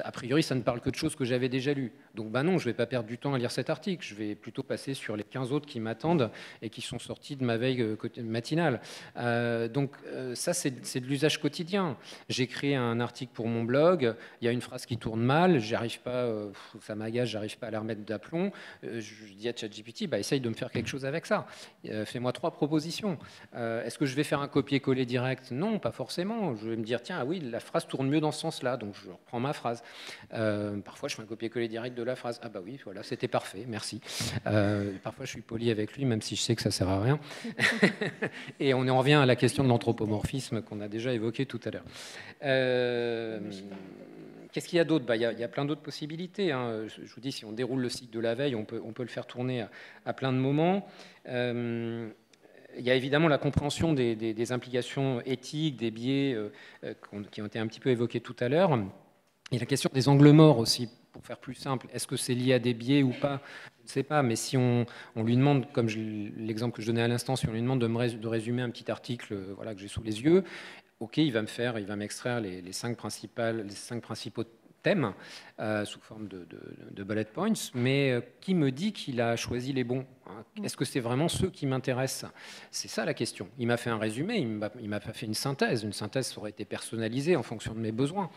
a priori, ça ne parle que de choses que j'avais déjà lues. Donc non, je ne vais pas perdre du temps à lire cet article, je vais plutôt passer sur les 15 autres qui m'attendent et qui sont sortis de ma veille matinale. Donc ça, c'est de l'usage quotidien. J'ai créé un article pour mon blog, il y a une phrase qui tourne mal, j'arrive pas, ça m'agace, j'arrive pas à la remettre d'aplomb. Je dis à ChatGPT, essaye de me faire quelque chose avec ça. Fais-moi 3 propositions. Est-ce que je vais faire un copier-coller direct? Non, pas forcément. Je vais me dire, tiens, ah oui, la phrase tourne mieux dans ce sens-là, donc je reprends ma phrase. Parfois, je fais un copier-coller direct de la phrase. Ah bah oui, voilà, c'était parfait, merci. Parfois, je suis poli avec lui, même si je sais que ça sert à rien. Et on en revient à la question de l'anthropomorphisme qu'on a déjà évoqué tout à l'heure. Qu'est-ce qu'il y a d'autre? Il y a plein d'autres possibilités. Je vous dis, si on déroule le cycle de la veille, on peut le faire tourner à plein de moments. Il y a évidemment la compréhension des implications éthiques, des biais qui ont été un petit peu évoqués tout à l'heure. Il y a la question des angles morts aussi, pour faire plus simple. Est-ce que c'est lié à des biais ou pas? Je ne sais pas, mais si on lui demande, comme l'exemple que je donnais à l'instant, si on lui demande de résumer un petit article que j'ai sous les yeux, ok, il va m'extraire les 5 principaux thèmes sous forme de bullet points, mais qui me dit qu'il a choisi les bons? Est-ce que c'est vraiment ceux qui m'intéressent? C'est ça la question. Il m'a fait un résumé, il m'a pas fait une synthèse. Une synthèse, ça aurait été personnalisée en fonction de mes besoins.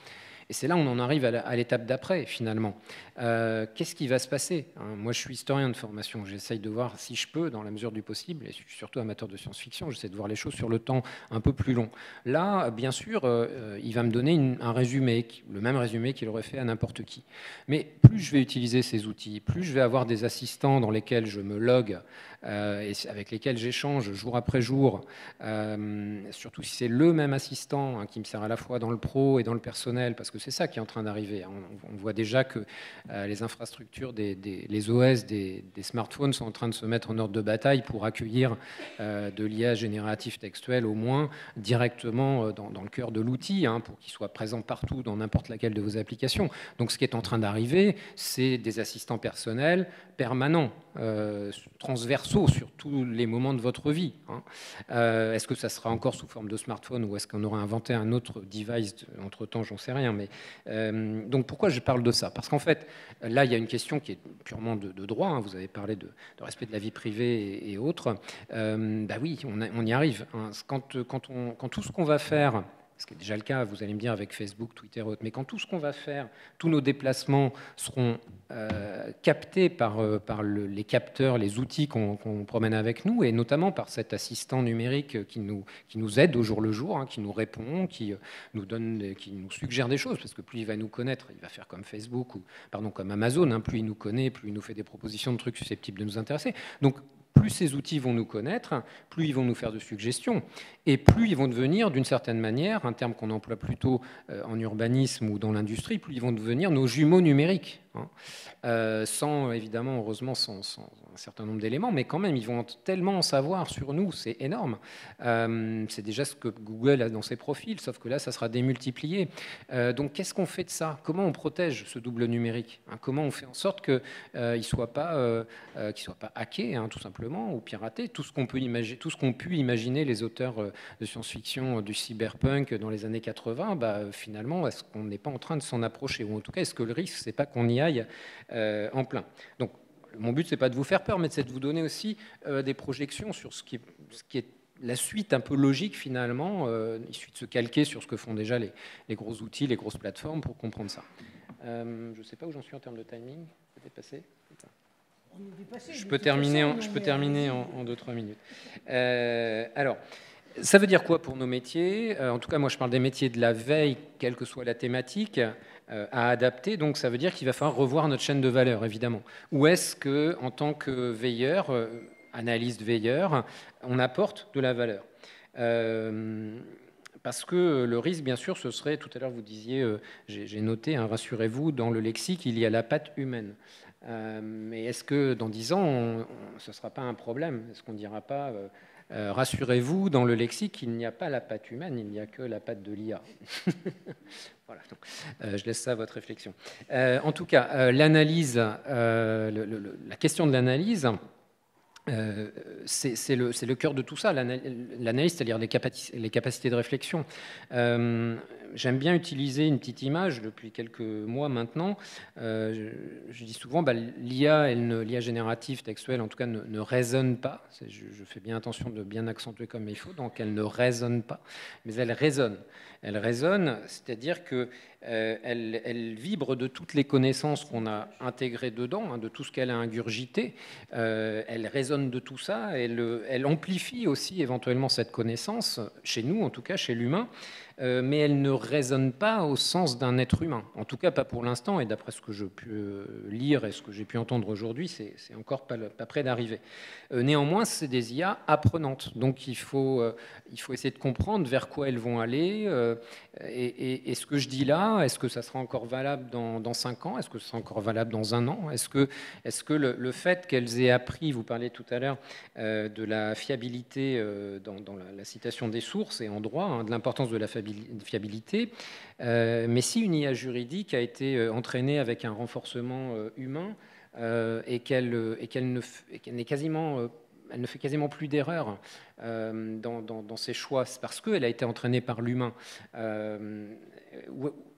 Et c'est là où on en arrive à l'étape d'après, finalement. Qu'est-ce qui va se passer? Moi, je suis historien de formation. J'essaye de voir si je peux, dans la mesure du possible, et je suis surtout amateur de science-fiction, j'essaie de voir les choses sur le temps un peu plus long. Là, bien sûr, il va me donner un résumé, le même résumé qu'il aurait fait à n'importe qui. Mais plus je vais utiliser ces outils, plus je vais avoir des assistants dans lesquels je me logue, et avec lesquels j'échange jour après jour, surtout si c'est le même assistant qui me sert à la fois dans le pro et dans le personnel, parce que c'est ça qui est en train d'arriver. On voit déjà que les infrastructures, les OS des smartphones sont en train de se mettre en ordre de bataille pour accueillir de l'IA génératif textuel, au moins directement dans le cœur de l'outil, pour qu'il soit présent partout dans n'importe laquelle de vos applications. Donc ce qui est en train d'arriver, c'est des assistants personnels permanents, transversaux sur tous les moments de votre vie. Est-ce que ça sera encore sous forme de smartphone ou est-ce qu'on aura inventé un autre device entre-temps? J'en sais rien. Mais, donc pourquoi je parle de ça? Parce qu'en fait, là, il y a une question qui est purement de droit. Vous avez parlé de respect de la vie privée et autres. Oui, on y arrive. Quand tout ce qu'on va faire, ce qui est déjà le cas, vous allez me dire, avec Facebook, Twitter et autres, mais quand tout ce qu'on va faire, tous nos déplacements seront captés par les capteurs, les outils qu'on promène avec nous, et notamment par cet assistant numérique qui nous aide au jour le jour, qui nous répond, qui nous suggère des choses, parce que plus il va nous connaître, il va faire comme Facebook, comme Amazon, plus il nous connaît, plus il nous fait des propositions de trucs susceptibles de nous intéresser. Donc, plus ces outils vont nous connaître, plus ils vont nous faire de suggestions, et plus ils vont devenir, d'une certaine manière, un terme qu'on emploie plutôt en urbanisme ou dans l'industrie, plus ils vont devenir nos jumeaux numériques, sans, évidemment, heureusement, sans un certain nombre d'éléments, mais quand même, ils vont tellement en savoir sur nous, c'est énorme. C'est déjà ce que Google a dans ses profils, sauf que là, ça sera démultiplié. Donc, qu'est-ce qu'on fait de ça? Comment on protège ce double numérique? Comment on fait en sorte qu'il ne soit pas hacké, tout simplement, ou piraté, tout ce qu'ont pu imaginer les auteurs de science-fiction du cyberpunk dans les années 80, finalement, est-ce qu'on n'est pas en train de s'en approcher? Ou en tout cas, est-ce que le risque, c'est pas qu'on y aille en plein? Donc, mon but, c'est pas de vous faire peur, mais c'est de vous donner aussi des projections sur ce qui est la suite un peu logique, finalement. Il suffit de se calquer sur ce que font déjà les gros outils, les grosses plateformes pour comprendre ça. Je ne sais pas où j'en suis en termes de timing. Peut dépassé. Je peux terminer en 2-3 minutes. Alors, ça veut dire quoi pour nos métiers? En tout cas, moi, je parle des métiers de la veille, quelle que soit la thématique, à adapter. Donc, ça veut dire qu'il va falloir revoir notre chaîne de valeur, évidemment. Ou est-ce que, en tant que veilleur, analyste veilleur, on apporte de la valeur? Parce que le risque, bien sûr, ce serait, tout à l'heure vous disiez, j'ai noté, rassurez-vous, dans le lexique, il y a la patte humaine. Mais est-ce que dans 10 ans, ce ne sera pas un problème? Est-ce qu'on ne dira pas, rassurez-vous, dans le lexique, il n'y a pas la patte humaine, il n'y a que la patte de l'IA? Voilà, donc, je laisse ça à votre réflexion. En tout cas, l'analyse, la question de l'analyse, c'est le cœur de tout ça, l'analyse, c'est-à-dire les capacités de réflexion. J'aime bien utiliser une petite image depuis quelques mois maintenant. Je dis souvent, l'IA générative textuelle, en tout cas, ne raisonne pas. Je fais bien attention de bien accentuer comme il faut, donc elle ne raisonne pas, mais elle résonne. Elle résonne, c'est-à-dire qu'elle vibre de toutes les connaissances qu'on a intégrées dedans, de tout ce qu'elle a ingurgité. Elle résonne de tout ça. Elle amplifie aussi éventuellement cette connaissance, chez nous, en tout cas, chez l'humain. mais elle ne résonne pas au sens d'un être humain. En tout cas, pas pour l'instant, et d'après ce que je peux lire et ce que j'ai pu entendre aujourd'hui, c'est encore pas près d'arriver. Néanmoins, c'est des IA apprenantes, donc il faut essayer de comprendre vers quoi elles vont aller, et ce que je dis là, est-ce que ça sera encore valable dans 5 ans? Est-ce que ça sera encore valable dans 1 an? Est-ce que le fait qu'elles aient appris, vous parliez tout à l'heure de la fiabilité dans la citation des sources et en droit, hein, de l'importance de la fiabilité, mais si une IA juridique a été entraînée avec un renforcement humain et qu'elle ne fait quasiment plus d'erreurs dans ses choix, c'est parce qu'elle a été entraînée par l'humain.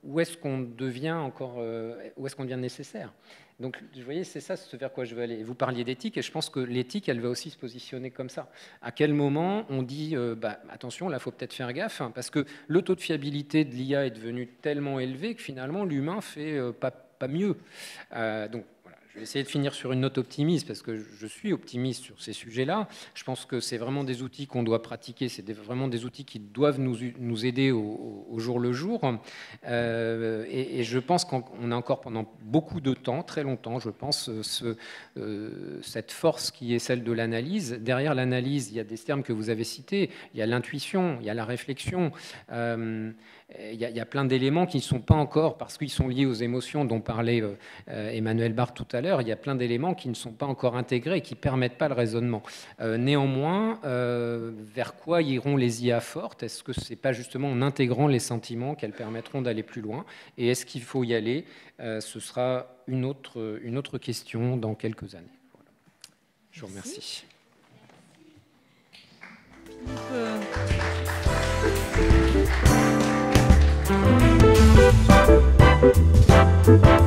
Où est-ce qu'on devient nécessaire? Donc, vous voyez, c'est ça ce vers quoi je veux aller. Vous parliez d'éthique, et je pense que l'éthique, elle va aussi se positionner comme ça. À quel moment on dit, attention, là, il faut peut-être faire gaffe, hein, parce que le taux de fiabilité de l'IA est devenu tellement élevé que finalement, l'humain fait pas mieux. Donc, je vais essayer de finir sur une note optimiste, parce que je suis optimiste sur ces sujets-là. Je pense que c'est vraiment des outils qu'on doit pratiquer, c'est vraiment des outils qui doivent nous aider au jour le jour. Et je pense qu'on a encore pendant beaucoup de temps, très longtemps, je pense, cette force qui est celle de l'analyse. Derrière l'analyse, il y a des termes que vous avez cités, il y a l'intuition, il y a la réflexion, il y a plein d'éléments qui ne sont pas encore, parce qu'ils sont liés aux émotions dont parlait Emmanuel Barthes tout à l'heure, il y a plein d'éléments qui ne sont pas encore intégrés et qui ne permettent pas le raisonnement. Néanmoins, vers quoi iront les IA fortes? Est-ce que ce n'est pas justement en intégrant les sentiments qu'elles permettront d'aller plus loin? Et est-ce qu'il faut y aller? Ce sera une autre question dans quelques années. Voilà. Je vous remercie. Philippe,